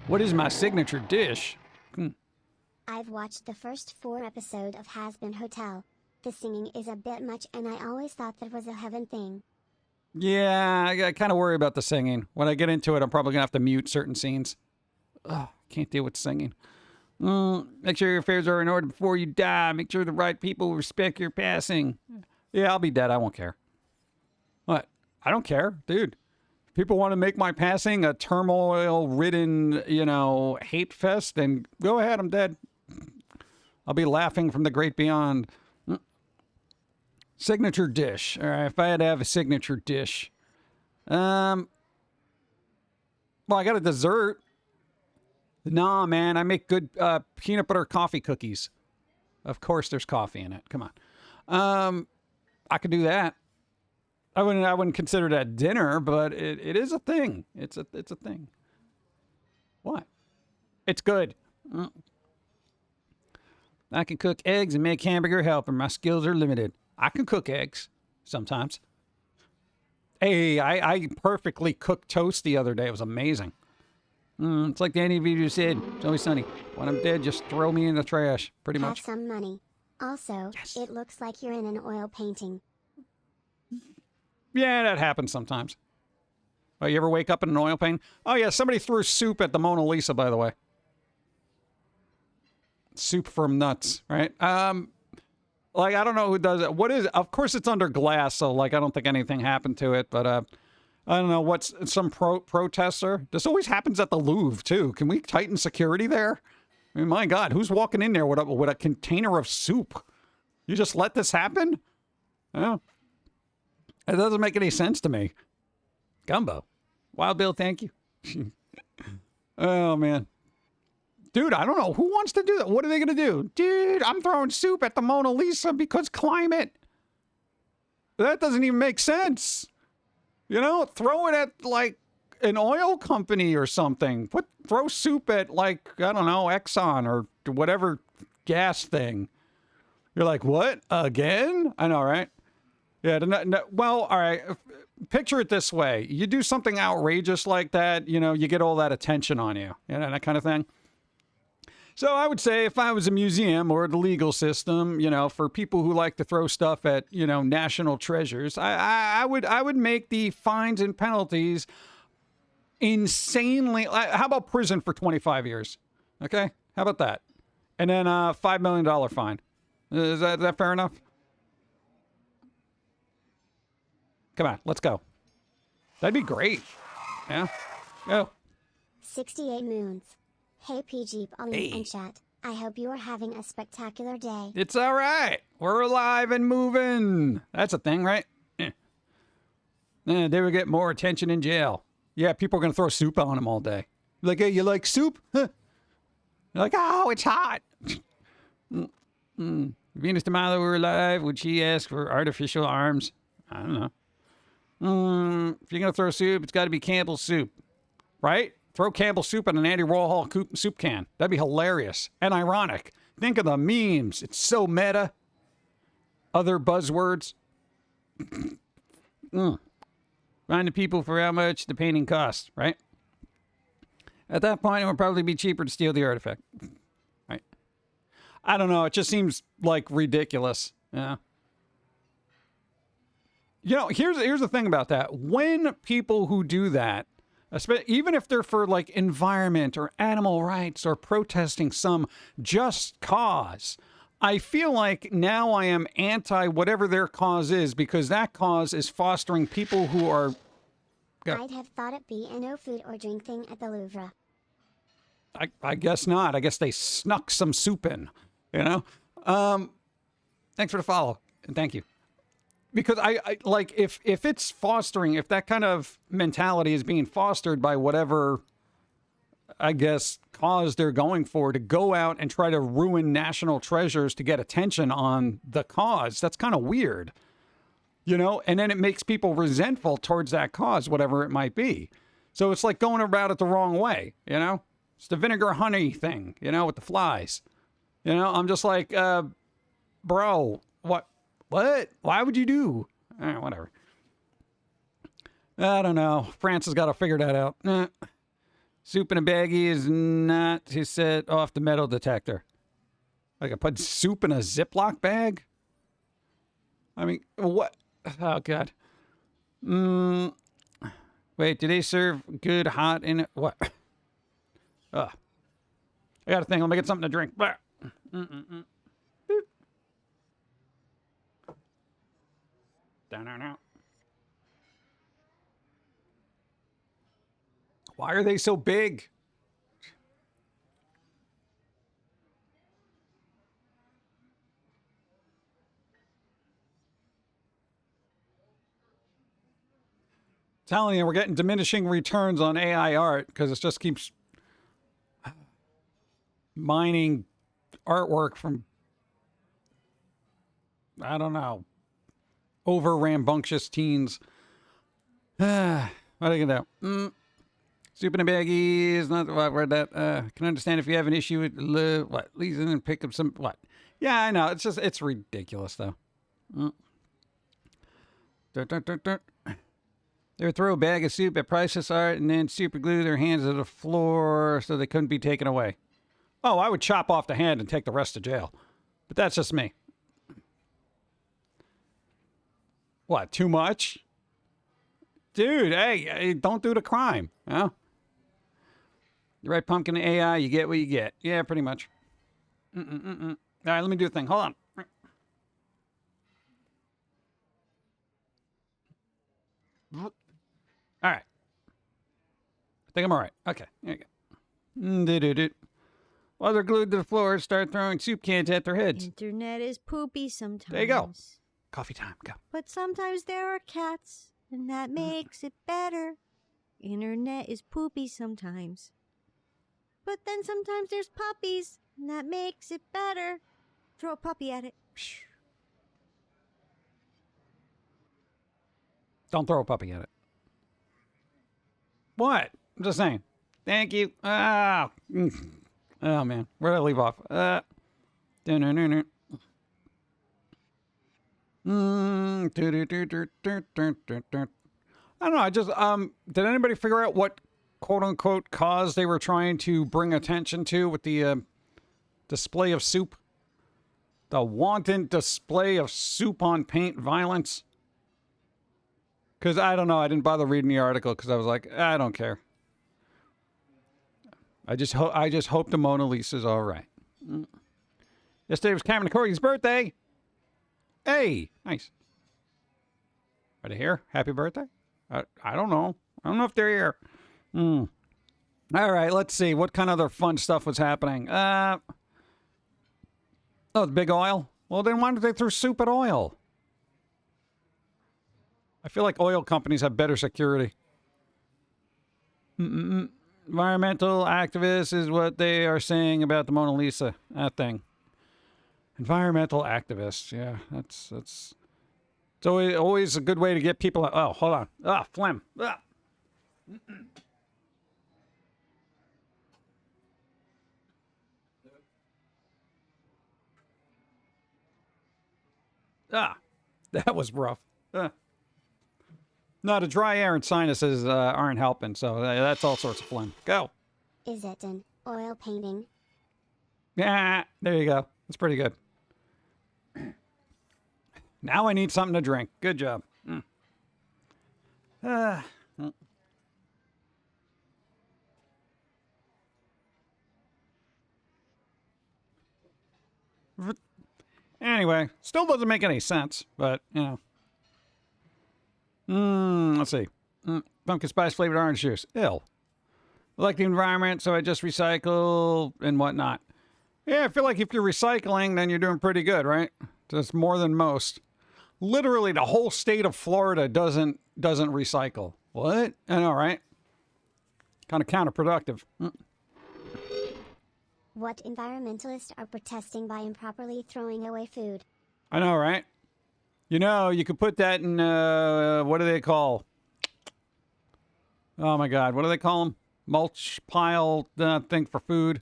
What is my signature dish? I've watched the first 4 episodes of Has Been Hotel. The singing is a bit much and I always thought that was a heaven thing. Yeah, I kind of worry about the singing. When I get into it, I'm probably going to have to mute certain scenes. Ugh, can't deal with singing. Make sure your affairs are in order before you die. Make sure the right people respect your passing. Yeah, I'll be dead. I won't care. What? I don't care, dude. If people want to make my passing a turmoil-ridden, you know, hate fest, then go ahead. I'm dead. I'll be laughing from the great beyond. Signature dish. All right, if I had to have a signature dish. Well, I got a dessert. Nah, man, I make good peanut butter coffee cookies. Of course there's coffee in it. Come on. I could do that. I wouldn't consider that dinner, but it is a thing. It's a thing. What? It's good. I can cook eggs and make hamburger helper. My skills are limited. I can cook eggs sometimes. Hey, I perfectly cooked toast the other day. It was amazing. It's like Danny Vito said. It's always sunny. When I'm dead, just throw me in the trash. Pretty much. Have some money. Also, yes. It looks like you're in an oil painting. Yeah, that happens sometimes. Oh, you ever wake up in an oil painting? Oh, yeah, somebody threw soup at the Mona Lisa, by the way. Soup from nuts, right? Like, I don't know who does it. What is it? Of course, it's under glass, so, like, I don't think anything happened to it, but, I don't know, what's some protester? This always happens at the Louvre, too. Can we tighten security there? I mean, my God, who's walking in there with a container of soup? You just let this happen? Yeah. It doesn't make any sense to me. Gumbo. Wild Bill, thank you. Oh, man. Dude, I don't know. Who wants to do that? What are they going to do? Dude, I'm throwing soup at the Mona Lisa because climate. That doesn't even make sense. You know, throw it at, like, an oil company or something. Throw soup at, like, I don't know, Exxon or whatever gas thing. You're like, what? Again? I know, right? Yeah, well, all right. Picture it this way. You do something outrageous like that, you know, you get all that attention on you. You know, that kind of thing. So I would say if I was a museum or the legal system, you know, for people who like to throw stuff at, you know, national treasures, I would make the fines and penalties insanely. How about prison for 25 years? Okay, how about that? And then a $5 million fine. Is that fair enough? Come on, let's go. That'd be great. Yeah. Go. 68 moons. Hey PG, Pauline and chat. I hope you are having a spectacular day. It's all right. We're alive and moving. That's a thing, right? Yeah. They would get more attention in jail. Yeah, people are going to throw soup on them all day. Like, hey, you like soup? Huh. You're like, oh, it's hot. Venus de Milo were alive, would she ask for artificial arms? I don't know. If you're going to throw soup, it's got to be Campbell's soup. Right? Throw Campbell's soup in an Andy Warhol soup can. That'd be hilarious and ironic. Think of the memes. It's so meta. Other buzzwords. Find the people for how much the painting costs, right? At that point, it would probably be cheaper to steal the artifact. Right? I don't know. It just seems like ridiculous. Yeah. You know, here's the thing about that. When people who do that, even if they're for like environment or animal rights or protesting some just cause, I feel like now I am anti whatever their cause is, because that cause is fostering people who are... I'd have thought it be a no food or drink thing at the Louvre. I guess not. I guess they snuck some soup in, you know? Thanks for the follow, and thank you. Because I like, if it's fostering, if that kind of mentality is being fostered by whatever, I guess, cause they're going for, to go out and try to ruin national treasures to get attention on the cause, that's kind of weird, you know? And then it makes people resentful towards that cause, whatever it might be. So it's like going about it the wrong way, you know? It's the vinegar honey thing, you know, with the flies. You know, I'm just like, bro, what? Why would you do? Whatever. I don't know. France has got to figure that out. Soup in a baggie is not to set off the metal detector. Like, I put soup in a Ziploc bag? I mean, what? Oh, God. Wait, do they serve good hot in it? What? I got a thing. Let me get something to drink. Why are they so big? Telling you, we're getting diminishing returns on AI art because it just keeps mining artwork from, I don't know, over rambunctious teens. What are you gonna do? Soup in a baggie is not what word that. Can understand if you have an issue with what leasing and pick up some what. Yeah, I know. It's just, it's ridiculous though. They would throw a bag of soup at Priceless Art and then super glue their hands to the floor so they couldn't be taken away. Oh, I would chop off the hand and take the rest to jail. But that's just me. What, too much? Dude, hey, don't do the crime. You know? You write Pum'Kin AI, you get what you get. Yeah, pretty much. All right, let me do a thing. Hold on. All right. I think I'm all right. Okay, there you go. While they're glued to the floor, start throwing soup cans at their heads. Internet is poopy sometimes. There you go. Coffee time, go. But sometimes there are cats, and that makes it better. Internet is poopy sometimes. But then sometimes there's puppies, and that makes it better. Throw a puppy at it. Don't throw a puppy at it. What? I'm just saying. Thank you. Oh, man. Where did I leave off? I don't know. I just, did anybody figure out what quote unquote cause they were trying to bring attention to with the display of soup? The wanton display of soup on paint violence? Because I don't know. I didn't bother reading the article because I was like, I don't care. I just hope the Mona Lisa's all right. Yesterday was Cameron Corey's birthday. Hey, nice. Are they here? Happy birthday? I don't know. I don't know if they're here. All right, let's see. What kind of other fun stuff was happening? Oh, the big oil? Well, then why don't they throw soup at oil? I feel like oil companies have better security. Environmental activists is what they are saying about the Mona Lisa thing. Environmental activists. Yeah, that's it's always a good way to get people. Oh, hold on. Phlegm. That was rough. No, the dry air and sinuses aren't helping, so that's all sorts of phlegm. Go. Is it an oil painting? Yeah, there you go. That's pretty good. Now I need something to drink. Good job. Anyway, still doesn't make any sense, but, you know. Let's see. Pumpkin spice flavored orange juice. Ill. I like the environment, so I just recycle and whatnot. Yeah, I feel like if you're recycling, then you're doing pretty good, right? That's more than most. Literally, the whole state of Florida doesn't recycle. What? I know, right? Kind of counterproductive. What environmentalists are protesting by improperly throwing away food? I know, right? You know, you could put that in, what do they call? Oh my God, what do they call them? Mulch pile thing for food.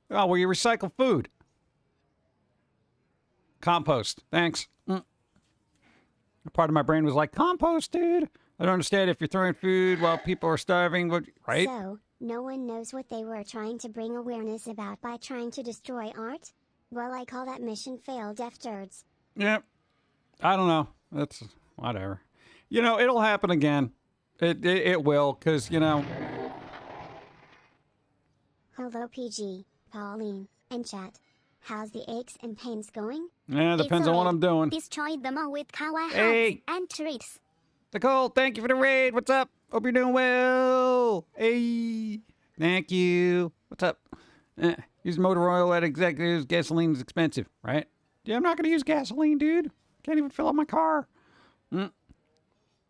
Oh, where you recycle food. Compost. Thanks. Part of my brain was like, compost, dude. I don't understand if you're throwing food while people are starving, right? So, no one knows what they were trying to bring awareness about by trying to destroy art? Well, I call that mission failed, F turds. Yep. I don't know. That's whatever. You know, it'll happen again. It will, because, you know. Hello, PG, Pauline, and chat. How's the aches and pains going? Yeah, depends on what I'm doing. Destroy them all with kawaii Hey. and treats. Nicole, thank you for the raid. What's up? Hope you're doing well. Hey. Thank you. What's up? Use motor oil at executives. Gasoline is expensive, right? Yeah, I'm not going to use gasoline, dude. Can't even fill up my car. Well,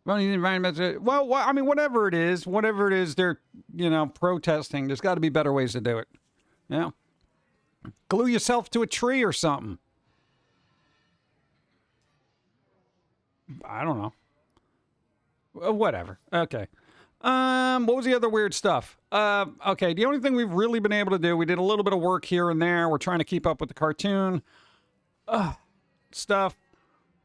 I mean, whatever it is they're, you know, protesting, there's got to be better ways to do it. Yeah. Glue yourself to a tree or something. I don't know. Whatever. Okay. What was the other weird stuff? Okay, the only thing we've really been able to do, we did a little bit of work here and there. We're trying to keep up with the cartoon stuff.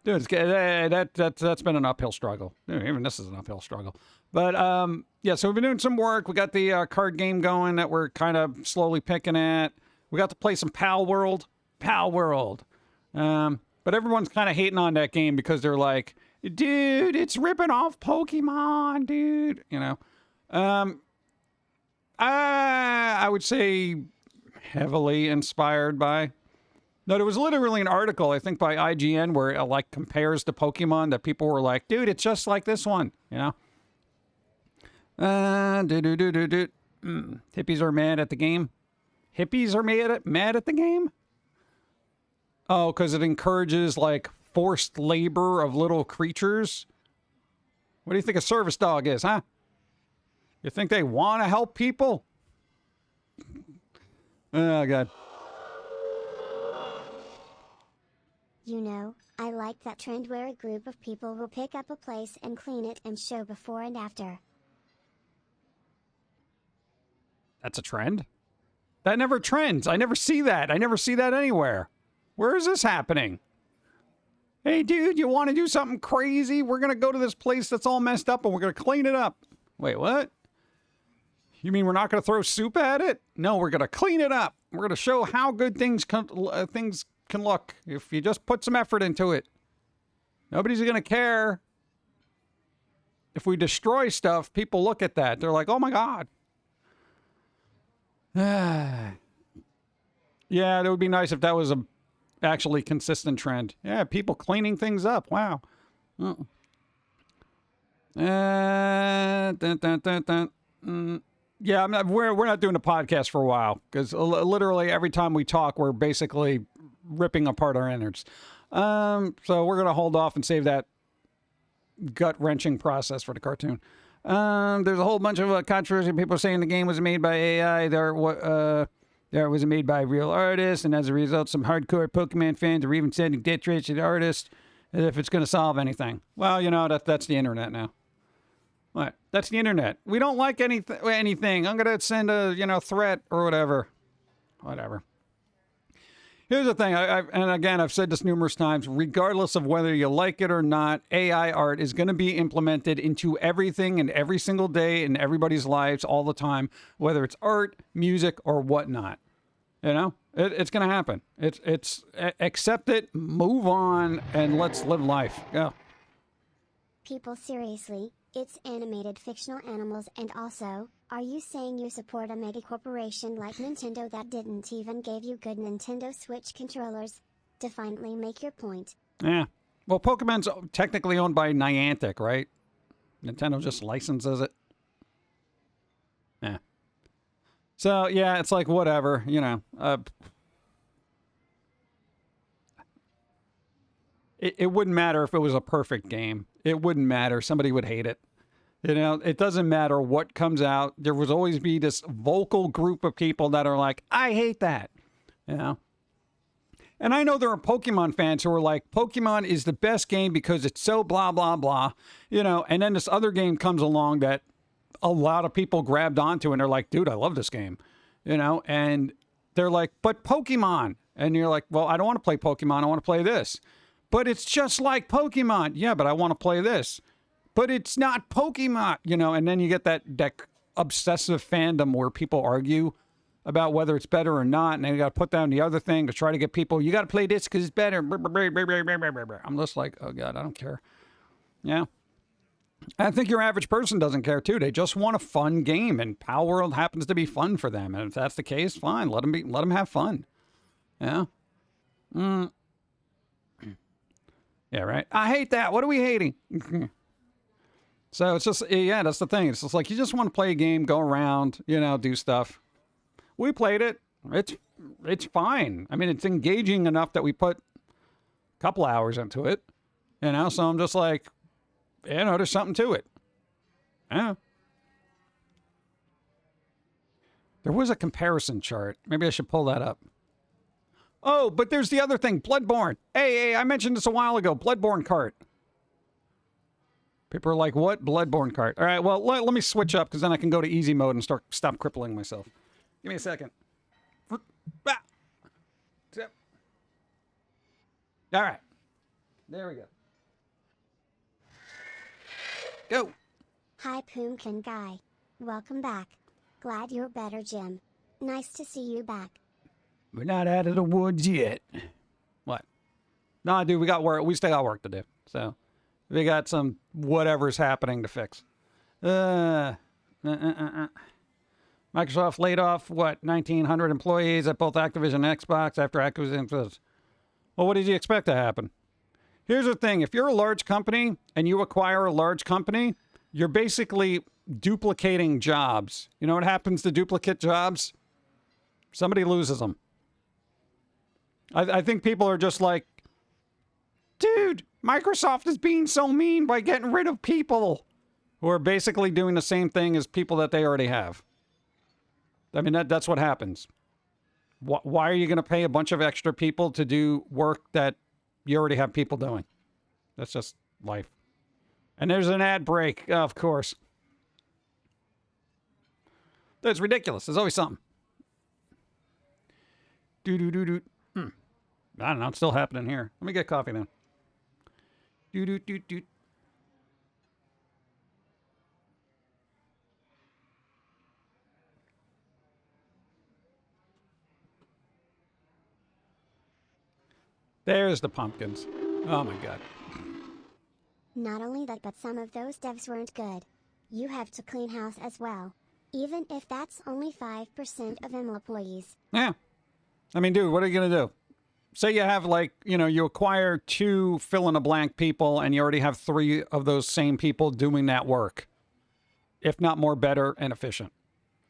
Dude, that's been an uphill struggle. Dude, even this is an uphill struggle. But, yeah, so we've been doing some work. We got the card game going that we're kind of slowly picking at. We got to play some Palworld. But everyone's kind of hating on that game because they're like, dude, it's ripping off Pokemon, dude. You know, I would say heavily inspired by. No, there was literally an article, I think, by IGN where it like compares the Pokemon that people were like, dude, it's just like this one. You know. Hippies are mad at the game. Hippies are mad at the game. Oh, because it encourages like forced labor of little creatures. What do you think a service dog is, huh? You think they want to help people? Oh, God. You know, I like that trend where a group of people will pick up a place and clean it and show before and after. That's a trend? That never trends. I never see that. I never see that anywhere. Where is this happening? Hey, dude, you want to do something crazy? We're going to go to this place that's all messed up and we're going to clean it up. Wait, what? You mean we're not going to throw soup at it? No, we're going to clean it up. We're going to show how good things can look if you just put some effort into it. Nobody's going to care. If we destroy stuff, people look at that. They're like, oh, my God. Yeah, it would be nice if that was a actually consistent trend. Yeah, people cleaning things up. Wow. Yeah, we're not doing a podcast for a while because literally every time we talk, we're basically ripping apart our innards. So we're gonna hold off and save that. gut-wrenching process for the cartoon. There's a whole bunch of controversy. People saying the game was made by AI. There was made by real artists, and as a result, some hardcore Pokemon fans are even sending death threats to the artist as if it's going to solve anything. Well, you know, that's the internet now. What? That's the internet. We don't like anything. I'm going to send a, threat or whatever. Whatever. Here's the thing, and again, I've said this numerous times, regardless of whether you like it or not, AI art is going to be implemented into everything and every single day in everybody's lives all the time, whether it's art, music, or whatnot. You know, it's going to happen. It's accept it, move on, and let's live life. Yeah. People, seriously, it's animated fictional animals, and also, are you saying you support a mega corporation like Nintendo that didn't even give you good Nintendo Switch controllers? To finally make your point. Yeah. Well, Pokemon's technically owned by Niantic, right? Nintendo just licenses it. Yeah. So, yeah, it's like, whatever, It wouldn't matter if it was a perfect game. It wouldn't matter. Somebody would hate it. It doesn't matter what comes out. There would always be this vocal group of people that are like, I hate that. And I know there are Pokemon fans who are like, Pokemon is the best game because it's so blah, blah, blah. And then this other game comes along that a lot of people grabbed onto and they're like, dude, I love this game. And they're like, but Pokemon. And you're like, well, I don't want to play Pokemon. I want to play this. But it's just like Pokemon. Yeah, but I want to play this. But it's not Pokemon, and then you get that obsessive fandom where people argue about whether it's better or not, and then you got to put down the other thing to try to get people, you got to play this because it's better. I'm just like, oh, God, I don't care. Yeah. I think your average person doesn't care, too. They just want a fun game, and Palworld happens to be fun for them. And if that's the case, fine. Let them have fun. Yeah. Yeah, right. I hate that. What are we hating? So it's just, yeah, that's the thing. It's just like, you just want to play a game, go around, do stuff. We played it. It's fine. I mean, it's engaging enough that we put a couple hours into it, so I'm just like, there's something to it. Yeah. There was a comparison chart. Maybe I should pull that up. Oh, but there's the other thing, Bloodborne. Hey, I mentioned this a while ago, Bloodborne cart. People are like, what? Bloodborne cart. All right, well, let me switch up because then I can go to easy mode and stop crippling myself. Give me a second. All right. There we go. Go. Hi, Pum'Kin guy. Welcome back. Glad you're better, Jim. Nice to see you back. We're not out of the woods yet. What? No, dude, we still got work to do. So we got some whatever's happening to fix. Microsoft laid off, 1,900 employees at both Activision and Xbox after acquisition. Well, what did you expect to happen? Here's the thing. If you're a large company and you acquire a large company, you're basically duplicating jobs. You know what happens to duplicate jobs? Somebody loses them. I think people are just like, dude, Microsoft is being so mean by getting rid of people who are basically doing the same thing as people that they already have. I mean, that's what happens. Why are you going to pay a bunch of extra people to do work that you already have people doing? That's just life. And there's an ad break, of course. That's ridiculous. There's always something. Do. I don't know. It's still happening here. Let me get coffee then. Do. There's the pumpkins. Oh my God. Not only that, but some of those devs weren't good. You have to clean house as well. Even if that's only 5% of employees. Yeah. I mean, dude, what are you going to do? Say you have you acquire 2 fill-in-the-blank people and you already have 3 of those same people doing that work. If not more better and efficient.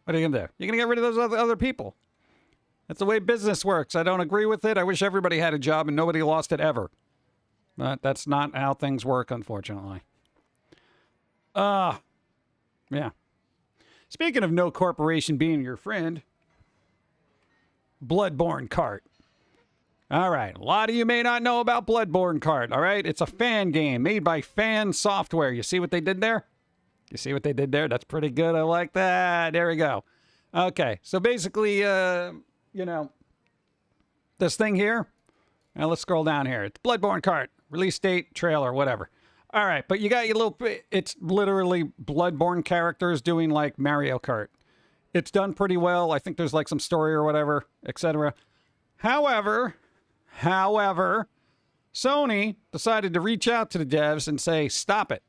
What are you going to do? You're going to get rid of those other people. That's the way business works. I don't agree with it. I wish everybody had a job and nobody lost it ever. But that's not how things work, unfortunately. Yeah. Speaking of no corporation being your friend, Bloodborne cart. All right, a lot of you may not know about Bloodborne cart, all right? It's a fan game made by Fan Software. You see what they did there? You see what they did there? That's pretty good. I like that. There we go. Okay, so basically, you know, this thing here. Now let's scroll down here. It's Bloodborne cart. Release date, trailer, whatever. All right, but you got your little... It's literally Bloodborne characters doing, like, Mario Kart. It's done pretty well. I think there's, like, some story or whatever, etc. However, Sony decided to reach out to the devs and say, stop it.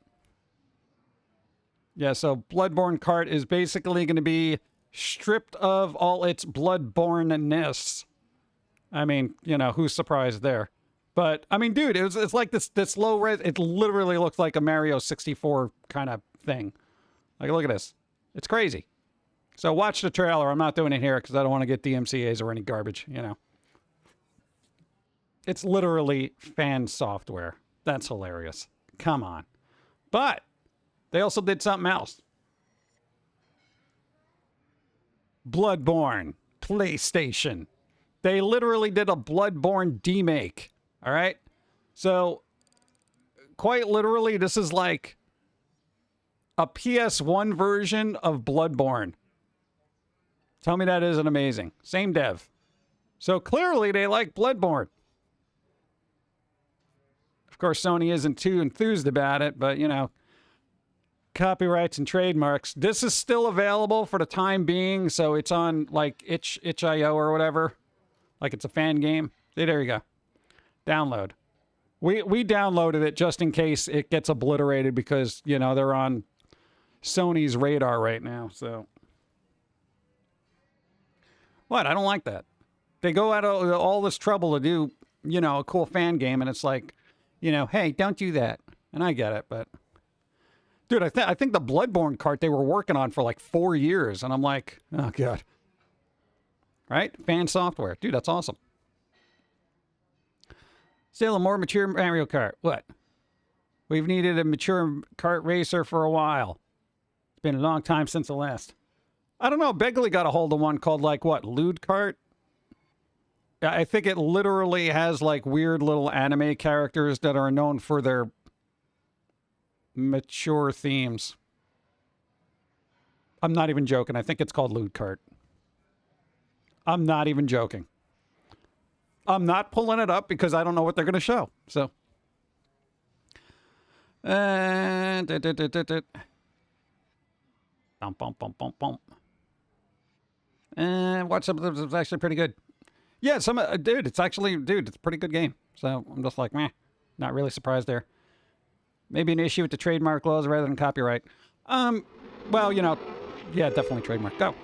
Yeah, so Bloodborne cart is basically going to be stripped of all its Bloodborne-ness. I mean, you know, who's surprised there? But, I mean, dude, it's like this low res. It literally looks like a Mario 64 kind of thing. Like, look at this. It's crazy. So watch the trailer. I'm not doing it here because I don't want to get DMCAs or any garbage, you know. It's literally Fan Software. That's hilarious. Come on. But they also did something else. Bloodborne PlayStation. They literally did a Bloodborne demake. All right? So, quite literally, this is like a PS1 version of Bloodborne. Tell me that isn't amazing. Same dev. So, clearly, they like Bloodborne. Of course, Sony isn't too enthused about it, but, you know, copyrights and trademarks. This is still available for the time being, so it's on, like, itch.io or whatever. Like, it's a fan game. See, there you go. Download. We downloaded it just in case it gets obliterated because, you know, they're on Sony's radar right now, so. What? I don't like that. They go out of all this trouble to do, you know, a cool fan game, and it's like, you know, hey, don't do that. And I get it, but... Dude, I think the Bloodborne cart they were working on for like 4 years, and I'm like, oh, God. Right? Fan Software. Dude, that's awesome. Still a more mature Mario Kart. What? We've needed a mature kart racer for a while. It's been a long time since the last. I don't know. Begley got a hold of one called, like, what? Lewd Kart? I think it literally has, like, weird little anime characters that are known for their mature themes. I'm not even joking. I think it's called Lewd Kart. I'm not even joking. I'm not pulling it up because I don't know what they're going to show. So. Bum, bum, bum, bum, bum. And watch some of them. It's actually pretty good. Yeah, dude, it's actually, it's a pretty good game. So I'm just like, meh. Not really surprised there. Maybe an issue with the trademark laws rather than copyright. Well, you know, yeah, definitely trademark. Go.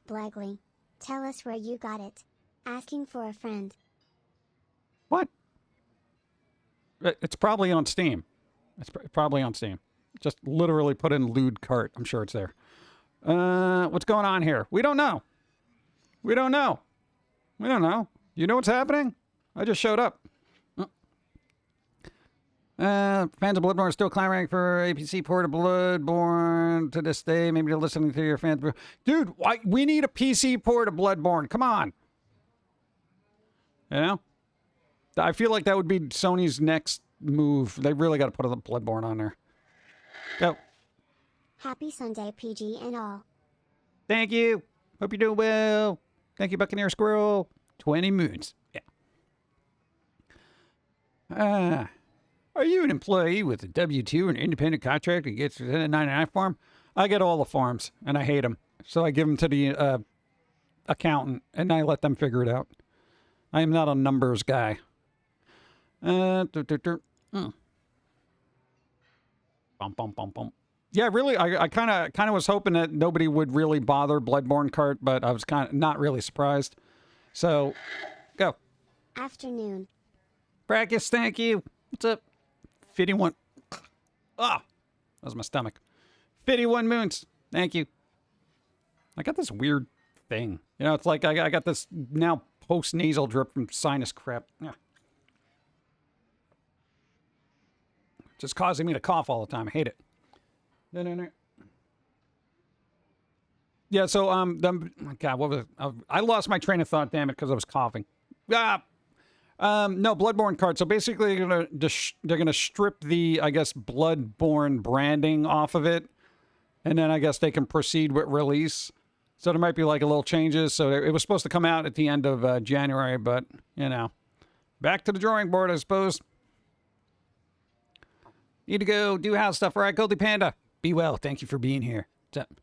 Blagley, tell us where you got it. Asking for a friend. What? It's probably on Steam. It's probably on Steam. Just literally put in lewd cart. I'm sure it's there. What's going on here? We don't know. We don't know. We don't know. You know what's happening? I just showed up. Fans of Bloodborne are still clamoring for a PC port of Bloodborne to this day. Maybe they're listening to your fans. Dude, we need a PC port of Bloodborne. Come on. You know? I feel like that would be Sony's next move. They really got to put a Bloodborne on there. Go. Happy Sunday, PG and all. Thank you. Hope you're doing well. Thank you, Buccaneer Squirrel. 20 moons. Yeah. Are you an employee with a W-2 or an independent contractor who gets a 1099 form? I get all the forms, and I hate them. So I give them to the accountant, and I let them figure it out. I am not a numbers guy. Bum, bum, bum, bum. Yeah, really, I kind of was hoping that nobody would really bother Bloodborne cart, but I was kind of not really surprised. So, go. Afternoon. Practice, thank you. What's up? 51. Ah, that was my stomach. 51 moons. Thank you. I got this weird thing. You know, it's like I got this now post-nasal drip from sinus crap. Yeah. Just causing me to cough all the time. I hate it. Yeah, so God, what was it? I lost my train of thought, damn it, because I was coughing. No, Bloodborne card. So basically, they're gonna strip the, I guess, Bloodborne branding off of it, and then I guess they can proceed with release. So there might be like a little changes. So it was supposed to come out at the end of January, but you know, back to the drawing board, I suppose. Need to go do house stuff. All right, Goldie Panda. Be well. Thank you for being here. What's up?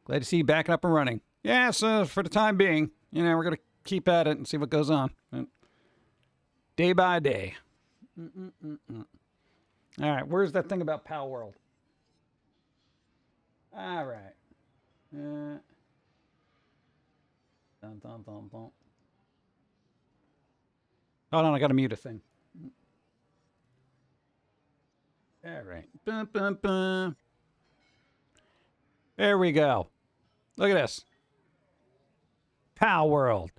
Glad to see you back up and running. Yeah, so for the time being, you know, we're going to keep at it and see what goes on. Day by day. All right, where's that thing about Palworld? All right. Dun, dun, dun, dun. Hold on, I got to mute a thing. All right. Bum, bum, bum. There we go. Look at this. Palworld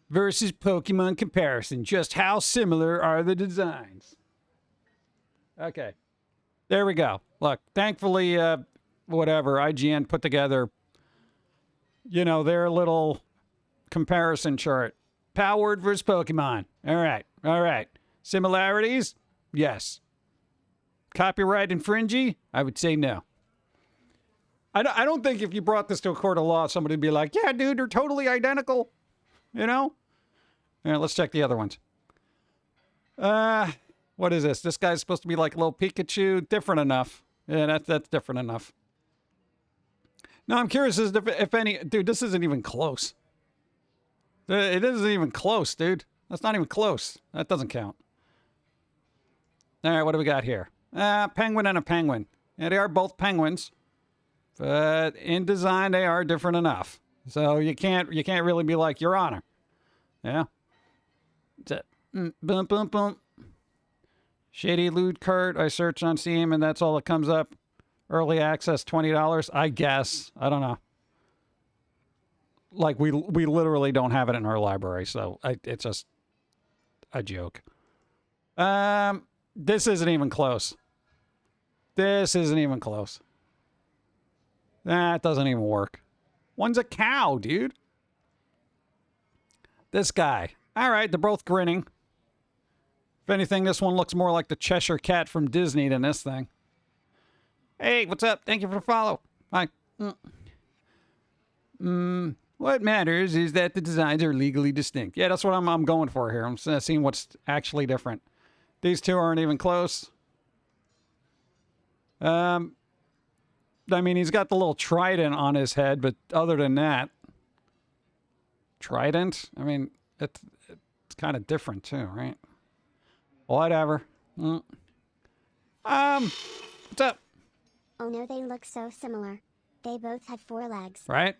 versus Pokemon comparison. Just how similar are the designs? Okay. There we go. Look, thankfully, whatever, IGN put together, you know, their little comparison chart. Palworld versus Pokemon. All right. All right. Similarities? Yes. Copyright infringy? I would say no. I don't think if you brought this to a court of law, somebody would be like, yeah, dude, they're totally identical. You know? All right, let's check the other ones. What is this? This guy's supposed to be like a little Pikachu. Different enough. Yeah, that's different enough. No, I'm curious if any... Dude, this isn't even close. It isn't even close, dude. That's not even close. That doesn't count. All right, what do we got here? Penguin and a penguin. Yeah, they are both penguins. But in design, they are different enough. So you can't really be like, Your Honor. Yeah. Boom, boom, boom. Shady Loot Cart. I searched on Steam, and that's all that comes up. Early access, $20. I guess. I don't know. Like, we literally don't have it in our library, so it's just a joke. This isn't even close. This isn't even close. That doesn't even work. One's a cow, dude. This guy. All right, they're both grinning. If anything, this one looks more like the Cheshire Cat from Disney than this thing. Hey, what's up? Thank you for the follow. Hi. What matters is that the designs are legally distinct. Yeah, that's what I'm going for here. I'm seeing what's actually different. These two aren't even close. I mean, he's got the little trident on his head, but other than that... Trident? I mean, it's kind of different too, right? Whatever. What's up? Oh no, they look so similar. They both had 4 legs. Right?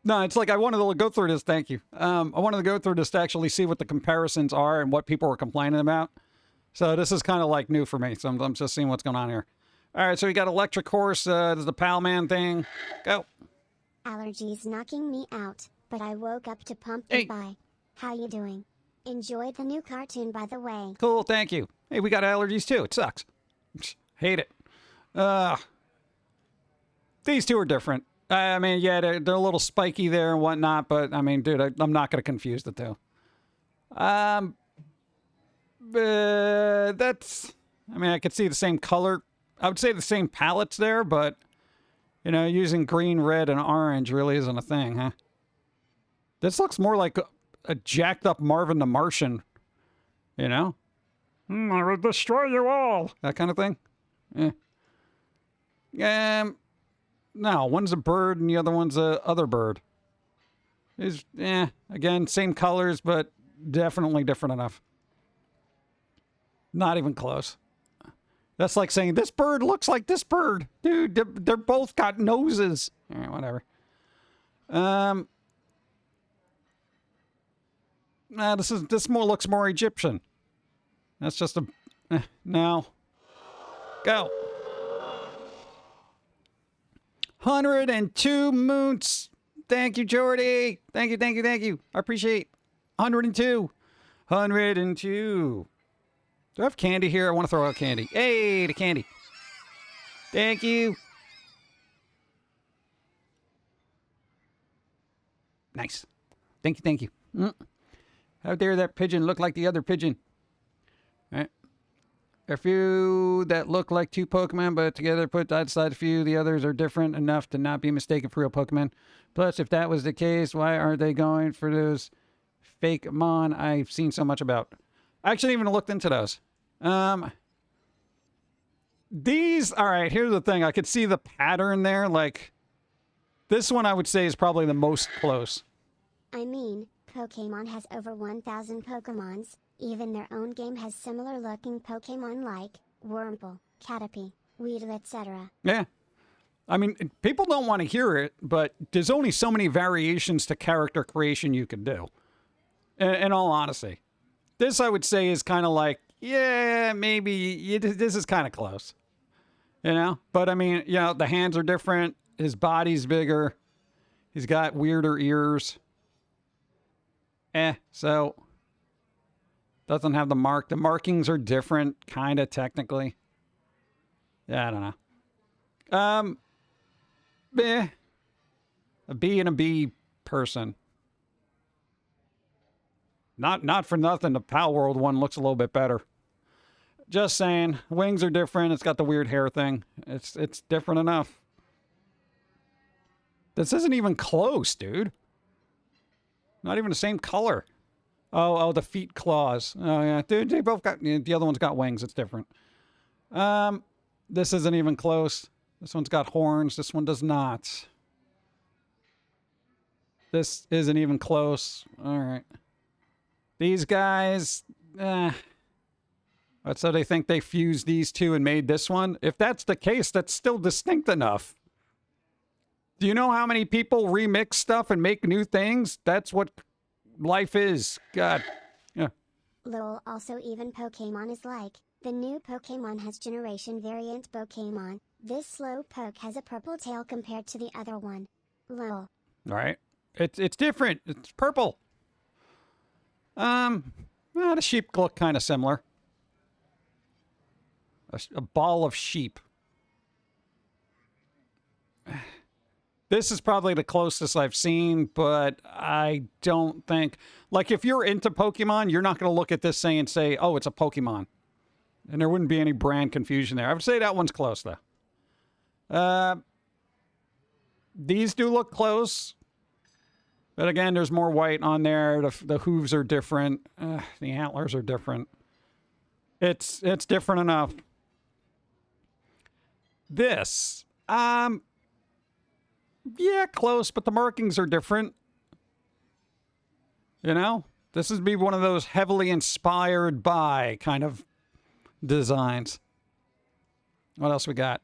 No, it's like I wanted to go through this. Thank you. I wanted to go through this to actually see what the comparisons are and what people were complaining about. So this is kind of like new for me. So I'm just seeing what's going on here. All right, so we got Electric Horse. There's the Pal Man thing. Go. Allergies knocking me out, but I woke up to Pum'Kin Pie. How you doing? Enjoyed the new cartoon, by the way. Cool, thank you. Hey, we got allergies too. It sucks. Hate it. These two are different. I mean, yeah, they're a little spiky there and whatnot, but I mean, dude, I'm not going to confuse the two. That's, I mean, I could see the same color. I would say the same palettes there, but, you know, using green, red, and orange really isn't a thing, huh? This looks more like a jacked up Marvin the Martian, you know? I will destroy you all. That kind of thing. No, one's a bird and the other one's a other bird. Again, same colors, but definitely different enough. Not even close. That's like saying, this bird looks like this bird. Dude, they're both got noses. All right, whatever. This more looks more Egyptian. That's just a... no. Go. 102 moons. Thank you, Jordy. Thank you, thank you, thank you. I appreciate 102. 102. Do I have candy here? I want to throw out candy. Hey, the candy. Thank you. Nice. Thank you, thank you. How dare that pigeon look like the other pigeon? All right. A few that look like two Pokemon, but together put outside a few, the others are different enough to not be mistaken for real Pokemon. Plus, if that was the case, why aren't they going for those fake Mon I've seen so much about? I actually even looked into those. These, all right, here's the thing. I could see the pattern there. Like, this one I would say is probably the most close. I mean, Pokemon has over 1,000 Pokemons. Even their own game has similar looking Pokemon like Wurmple, Caterpie, Weedle, etc. Yeah. I mean, people don't want to hear it, but there's only so many variations to character creation you can do. In all honesty. This, I would say, is kind of like, yeah, maybe this is kind of close. You know? But, I mean, you know, the hands are different. His body's bigger. He's got weirder ears. So... doesn't have the mark. The markings are different, kind of, technically. Yeah, I don't know. A B and a B person. Not for nothing, the Palworld one looks a little bit better. Just saying. Wings are different. It's got the weird hair thing. It's different enough. This isn't even close, dude. Not even the same color. Oh, the feet claws. Oh, yeah. Dude, they both got... The other one's got wings. It's different. This isn't even close. This one's got horns. This one does not. This isn't even close. All right. These guys... So they think they fused these two and made this one? If that's the case, that's still distinct enough. Do you know how many people remix stuff and make new things? That's what... life is. God. Yeah. Lol, also even Pokemon is like, the new Pokemon has generation variant Pokemon. This Slowpoke has a purple tail compared to the other one. Lol. Alright. It's different. It's purple. Well, the sheep look kind of similar. A ball of sheep. This is probably the closest I've seen, but I don't think... Like, if you're into Pokemon, you're not going to look at this and say, oh, it's a Pokemon. And there wouldn't be any brand confusion there. I would say that one's close, though. These do look close. But again, there's more white on there. The hooves are different. The antlers are different. It's different enough. This... yeah, close, but the markings are different. You know? This would be one of those heavily inspired by kind of designs. What else we got?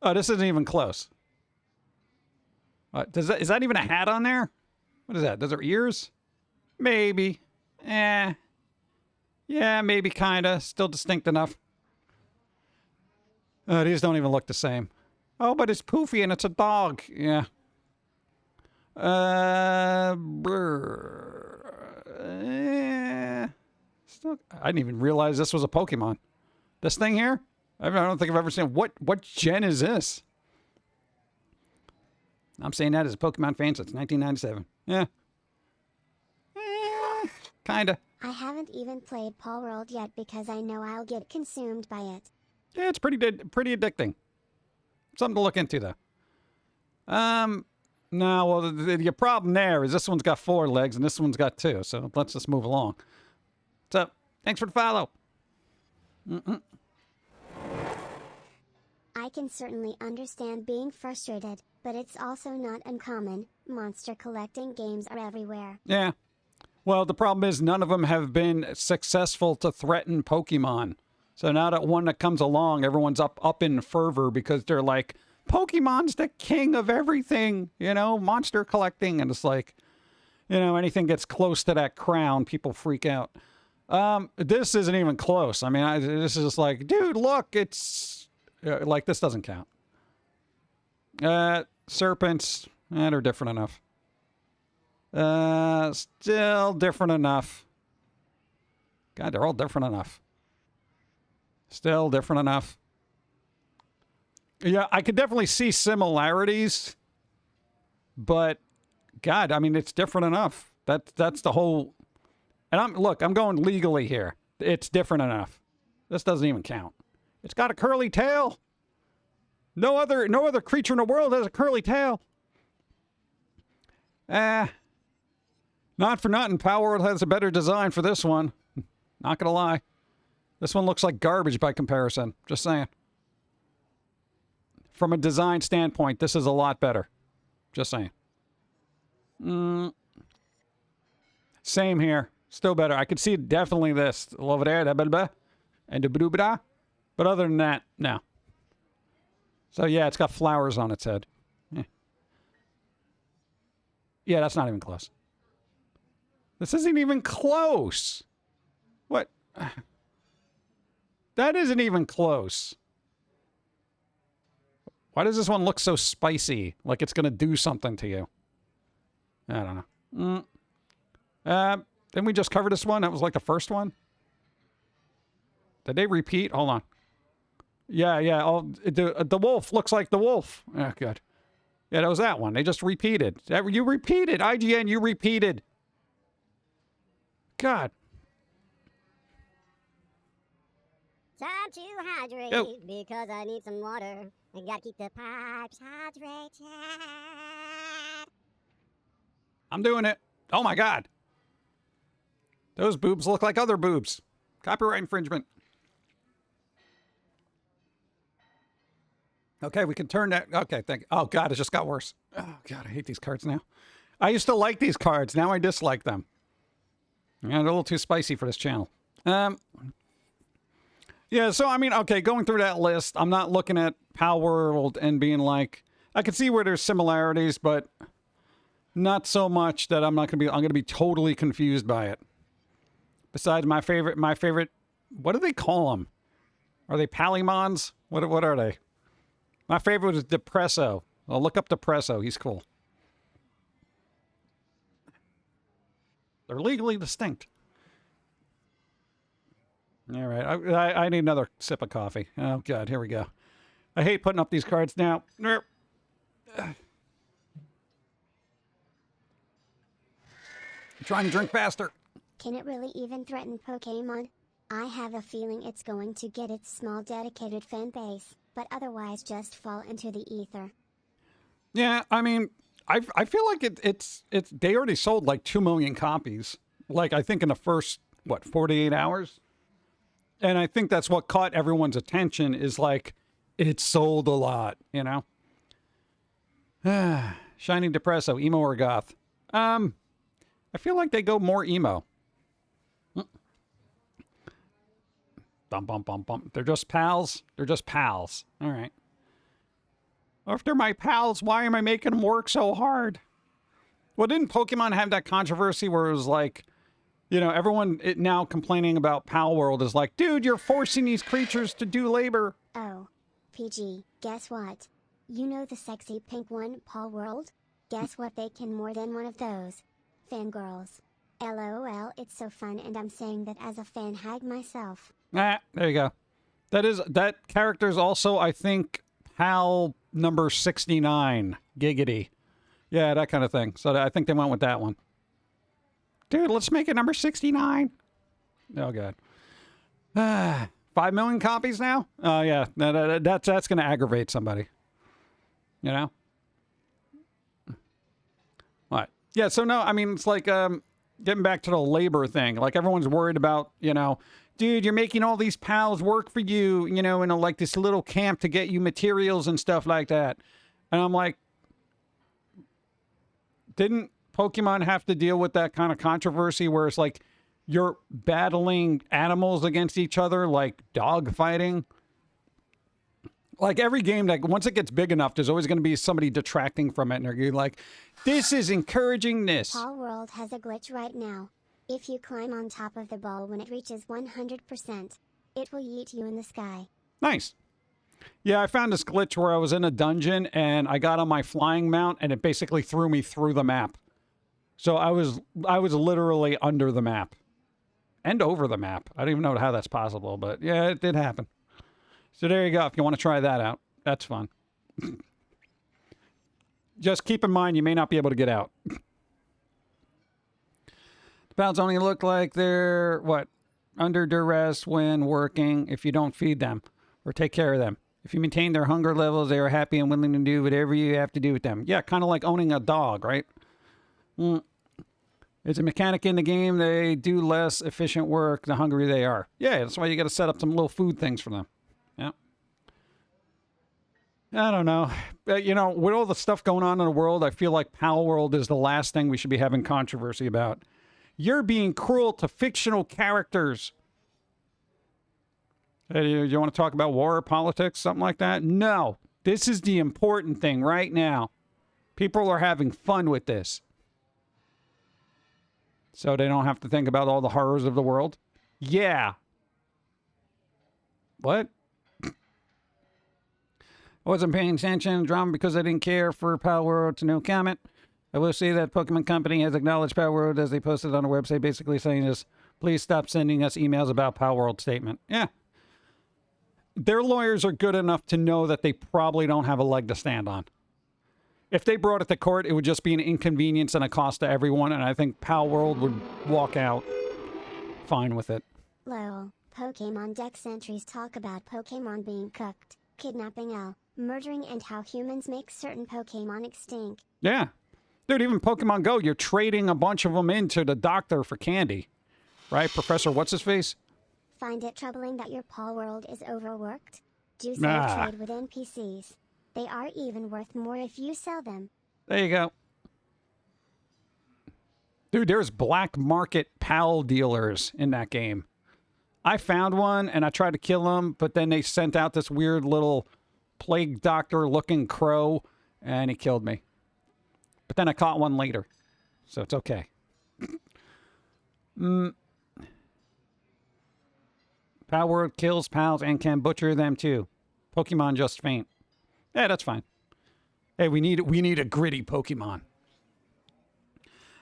Oh, this isn't even close. Is that even a hat on there? What is that? Those are ears? Maybe. Yeah, maybe, kinda. Still distinct enough. These don't even look the same. Oh, but it's poofy and it's a dog. Yeah. Still, I didn't even realize this was a Pokemon. This thing here? I don't think I've ever seen. What gen is this? I'm saying that as a Pokemon fan since 1997. Yeah. Kinda. I haven't even played Palworld yet because I know I'll get consumed by it. Yeah, it's pretty addicting. Something to look into, though. No, well, the problem there is this one's got 4 legs and this one's got 2, so let's just move along. What's up? Thanks for the follow. I can certainly understand being frustrated, but it's also not uncommon. Monster collecting games are everywhere. Yeah. Well, the problem is none of them have been successful to threaten Pokemon. So now that one that comes along, everyone's up in fervor because they're like, Pokemon's the king of everything, you know, monster collecting. And it's like, you know, anything gets close to that crown, people freak out. This isn't even close. I mean, this is just like, dude, look, it's like, this doesn't count. Serpents, they're different enough. Still different enough. God, they're all different enough. Still different enough. Yeah, I could definitely see similarities, but God, I mean, it's different enough. That's the whole. And I'm going legally here. It's different enough. This doesn't even count. It's got a curly tail. No other creature in the world has a curly tail. Not for nothing. Palworld has a better design for this one. Not gonna lie. This one looks like garbage by comparison. Just saying. From a design standpoint, this is a lot better. Just saying. Same here. Still better. I could see definitely this. Over there. And the but other than that, no. So yeah, it's got flowers on its head. Yeah, that's not even close. This isn't even close. What? That isn't even close. Why does this one look so spicy? Like it's going to do something to you. I don't know. Didn't we just cover this one? That was like the first one? Did they repeat? Hold on. Yeah. Oh, the wolf looks like the wolf. Oh, good. Yeah, that was that one. They just repeated. You repeated. IGN, you repeated. God. Time to hydrate because I need some water. I gotta keep the pipes hydrated. I'm doing it. Oh my God. Those boobs look like other boobs. Copyright infringement. Okay, we can turn that. Okay, thank you. Oh God, it just got worse. Oh God, I hate these cards now. I used to like these cards. Now I dislike them. Yeah, they're a little too spicy for this channel. Yeah, so I mean, okay, going through that list, I'm not looking at Palworld and being like, I can see where there's similarities, but not so much that I'm gonna be totally confused by it. Besides my favorite, what do they call them? Are they Palymons? What are they? My favorite was Depresso. I'll look up Depresso. He's cool. They're legally distinct. All right. I need another sip of coffee. Oh, God. Here we go. I hate putting up these cards now. I'm trying to drink faster. Can it really even threaten Pokemon? I have a feeling it's going to get its small dedicated fan base, but otherwise just fall into the ether. Yeah, I mean, I feel like it's they already sold like 2 million copies. Like I think in the first 48 hours. And I think that's what caught everyone's attention is like it sold a lot, you know. Shining Depresso, emo or goth. I feel like they go more emo. Bum, bum, bum, bum. They're just pals. They're just pals. All right. Or if they're my pals, why am I making them work so hard? Well, didn't Pokemon have that controversy where it was like, you know, everyone now complaining about Palworld is like, dude, you're forcing these creatures to do labor. Oh, PG, guess what? You know the sexy pink one, Palworld? Guess what? They can more than one of those. Fangirls. LOL, it's so fun, and I'm saying that as a fan hag myself. There you go. That character's also, I think, Pal number 69. Giggity. Yeah, that kind of thing. So I think they went with that one. Dude, let's make it number 69. Oh, God. 5 million copies now? Oh, yeah. That's going to aggravate somebody. You know? What? Yeah, so no, I mean, it's like getting back to the labor thing. Like, everyone's worried about, you know, dude, you're making all these pals work for you, you know, in like this little camp to get you materials and stuff like that. And I'm like, didn't Pokemon have to deal with that kind of controversy where it's like you're battling animals against each other, like dog fighting? Like every game, that once it gets big enough, there's always going to be somebody detracting from it. And they're like, this is encouraging this. Palworld has a glitch right now. If you climb on top of the ball when it reaches 100%, it will yeet you in the sky. Nice. Yeah, I found this glitch where I was in a dungeon and I got on my flying mount and it basically threw me through the map. So I was literally under the map. And over the map. I don't even know how that's possible, but yeah, it did happen. So there you go, if you want to try that out. That's fun. Just keep in mind, you may not be able to get out. The pals only look like they're, what, under duress when working if you don't feed them or take care of them. If you maintain their hunger levels, they are happy and willing to do whatever you have to do with them. Yeah, kind of like owning a dog, right? It's a mechanic in the game. They do less efficient work the hungrier they are. Yeah, that's why you got to set up some little food things for them. Yeah. I don't know. You know, with all the stuff going on in the world, I feel like Palworld is the last thing we should be having controversy about. You're being cruel to fictional characters. Hey, you want to talk about war or politics, something like that? No. This is the important thing right now. People are having fun with this. So they don't have to think about all the horrors of the world? Yeah. What? I wasn't paying attention to drama because I didn't care for Palworld to no comment. I will say that Pokemon Company has acknowledged Palworld as they posted on the website, basically saying this, please stop sending us emails about Palworld statement. Yeah. Their lawyers are good enough to know that they probably don't have a leg to stand on. If they brought it to court, it would just be an inconvenience and a cost to everyone, and I think Palworld would walk out fine with it. Lol. Pokemon Dex entries talk about Pokemon being cooked, kidnapping L, murdering, and how humans make certain Pokemon extinct. Yeah. Dude, even Pokemon Go, you're trading a bunch of them into the doctor for candy. Right, Professor What's-His-Face? Find it troubling that your Palworld is overworked? Do so trade with NPCs. They are even worth more if you sell them. There you go. Dude, there's black market PAL dealers in that game. I found one and I tried to kill him, but then they sent out this weird little plague doctor looking crow and he killed me. But then I caught one later. So it's okay. Palworld kills pals and can butcher them too. Pokemon just faint. Yeah, that's fine. Hey, we need a gritty Pokemon.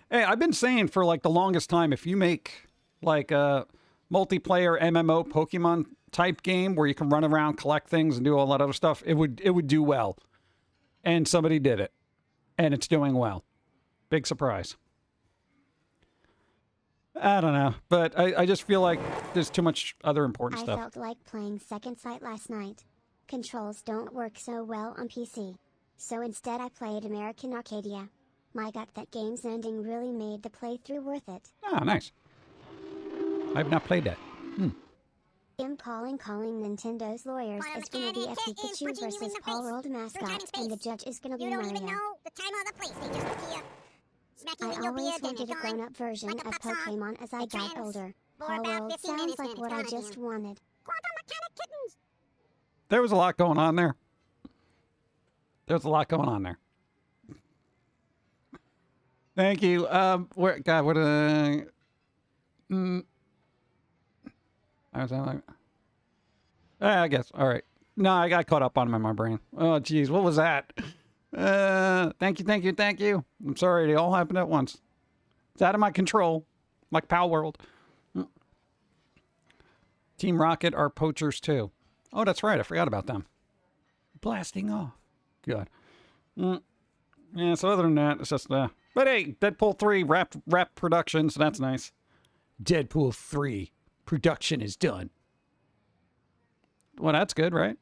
Hey, I've been saying for like the longest time, if you make like a multiplayer MMO Pokemon type game where you can run around, collect things, and do all that other stuff, it would do well. And somebody did it. And it's doing well. Big surprise. I don't know, but I just feel like there's too much other important stuff. I felt like playing Second Sight last night. Controls don't work so well on PC. So instead I played American Arcadia. My god, that game's ending really made the playthrough worth it. Oh, nice. I've not played that. I'm calling Nintendo's lawyers. It's gonna be a Pikachu versus Palworld mascot, and the judge is gonna be Mario. You don't even know the time or the place. They just appear. I always wanted a grown-up version of Pokemon as I got older. Palworld sounds like what I just wanted. There was a lot going on there. There's a lot going on there. Thank you. Where, God, what I was like, I guess. All right. No, I got caught up on him in my brain. Oh, geez, what was that? Thank you. I'm sorry, they all happened at once. It's out of my control, like Palworld. Team Rocket are poachers too. Oh, that's right. I forgot about them. Blasting off. Good. Yeah, so other than that, it's just, but hey, Deadpool 3 wrap production, so that's nice. Deadpool 3 production is done. Well, that's good, right?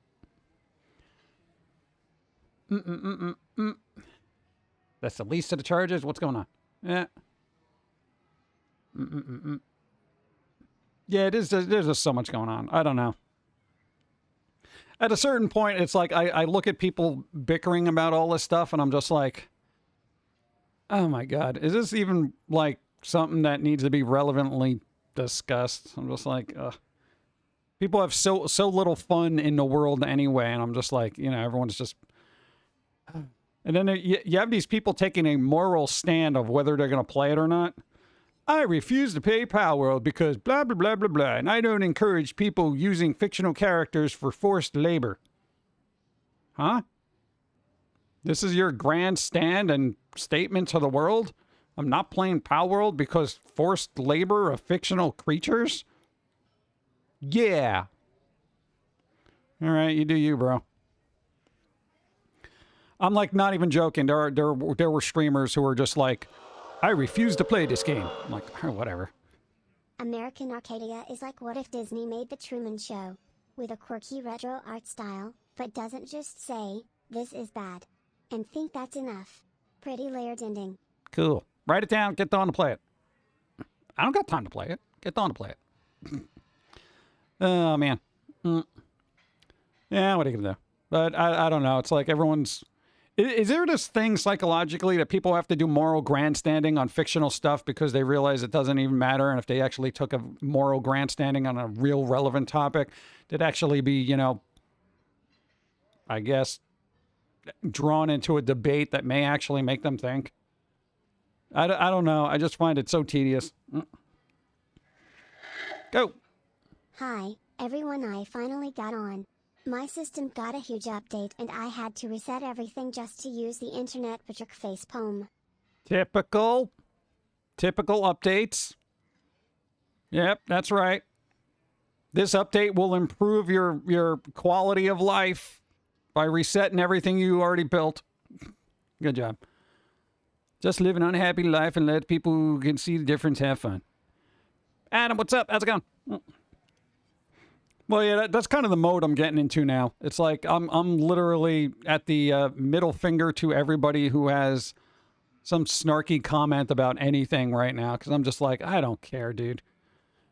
That's the least of the charges? What's going on? Yeah. Yeah, it is. There's just so much going on. I don't know. At a certain point, it's like I look at people bickering about all this stuff, and I'm just like, oh my God, is this even like something that needs to be relevantly discussed? I'm just like, people have so little fun in the world anyway, and I'm just like, you know, everyone's just. And then you have these people taking a moral stand of whether they're going to play it or not. I refuse to pay Palworld because blah, blah, blah, blah, blah, and I don't encourage people using fictional characters for forced labor. Huh? This is your grand stand and statement to the world? I'm not playing Palworld because forced labor of fictional creatures? Yeah. All right, you do you, bro. I'm like not even joking. There were streamers who were just like, I refuse to play this game. I'm like, whatever. American Arcadia is like what if Disney made the Truman Show, with a quirky retro art style, but doesn't just say, this is bad. And think that's enough. Pretty layered ending. Cool. Write it down, get Dawn to play it. I don't got time to play it. Get Dawn to play it. Oh, man. Yeah, what are you going to do? But I don't know. It's like everyone's... Is there this thing psychologically that people have to do moral grandstanding on fictional stuff because they realize it doesn't even matter? And if they actually took a moral grandstanding on a real relevant topic, it'd actually be, you know, I guess, drawn into a debate that may actually make them think. I don't know. I just find it so tedious. Go. Hi, everyone. I finally got on. My system got a huge update and I had to reset everything just to use the internet face pome. Typical updates. Yep, that's right. This update will improve your quality of life by resetting everything you already built. Good job. Just live an unhappy life and let people who can see the difference have fun. Adam, what's up? How's it going? Well, yeah, that's kind of the mode I'm getting into now. It's like I'm literally at the middle finger to everybody who has some snarky comment about anything right now, because I'm just like, I don't care, dude.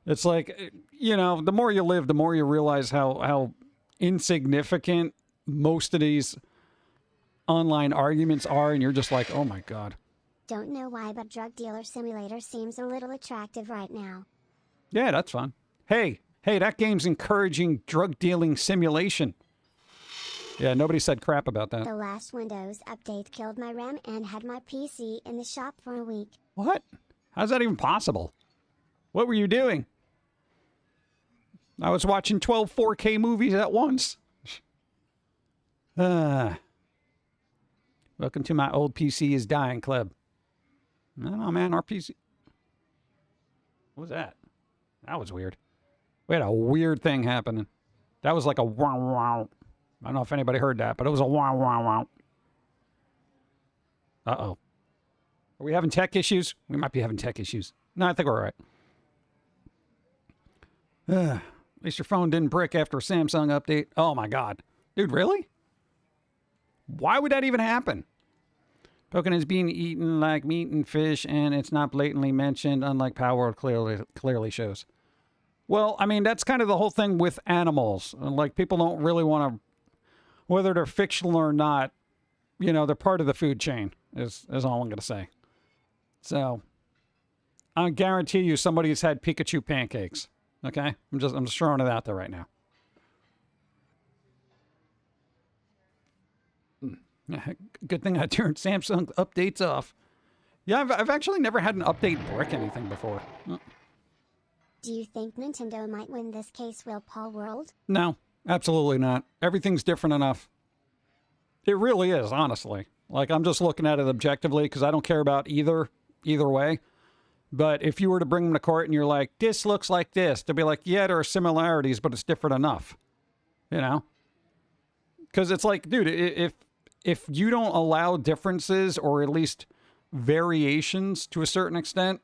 It's like, you know, the more you live, the more you realize how insignificant most of these online arguments are, and you're just like, oh my God. Don't know why, but Drug Dealer Simulator seems a little attractive right now. Yeah, that's fun. Hey, that game's encouraging drug dealing simulation. Yeah, nobody said crap about that. The last Windows update killed my RAM and had my PC in the shop for a week. What? How's that even possible? What were you doing? I was watching 12 4K movies at once. Welcome to my old PC is dying club. No, man, our PC... What was that? That was weird. We had a weird thing happening. That was like a wow wow. I don't know if anybody heard that, but it was a wow wow wow. Uh-oh. Are we having tech issues? We might be having tech issues. No, I think we're all right. At least your phone didn't brick after a Samsung update. Oh my God. Dude, really? Why would that even happen? Pokemon is being eaten like meat and fish, and it's not blatantly mentioned, unlike Palworld clearly shows. Well, I mean, that's kind of the whole thing with animals. Like, people don't really want to, whether they're fictional or not, you know, they're part of the food chain, is all I'm going to say. So, I guarantee you somebody's had Pikachu pancakes, okay? I'm just throwing it out there right now. Good thing I turned Samsung updates off. Yeah, I've actually never had an update brick anything before. Do you think Nintendo might win this case, will Palworld? No, absolutely not. Everything's different enough. It really is, honestly. Like, I'm just looking at it objectively because I don't care about either way. But if you were to bring them to court and you're like, this looks like this, they'll be like, yeah, there are similarities, but it's different enough. You know? Because it's like, dude, if you don't allow differences or at least variations to a certain extent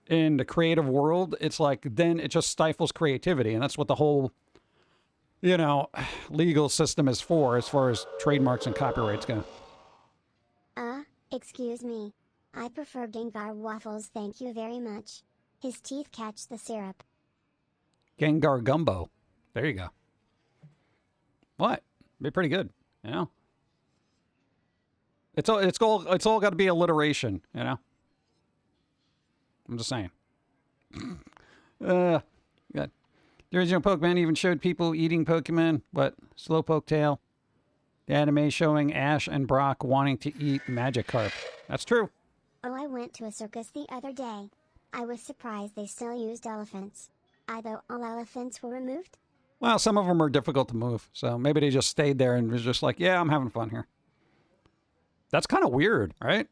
in the creative world, it's like, then it just stifles creativity. And that's what the whole, you know, legal system is for, as far as trademarks and copyrights go. Excuse me. I prefer Gengar waffles, thank you very much. His teeth catch the syrup. Gengar gumbo. There you go. What? Be pretty good, you know? It's all got to be alliteration, you know? I'm just saying. Good. The original Pokemon even showed people eating Pokemon. What? Slowpoke tail. The anime showing Ash and Brock wanting to eat Magikarp. That's true. Oh, I went to a circus the other day. I was surprised they still used elephants. I thought all elephants were removed? Well, some of them are difficult to move, so maybe they just stayed there and was just like, yeah, I'm having fun here. That's kind of weird, right?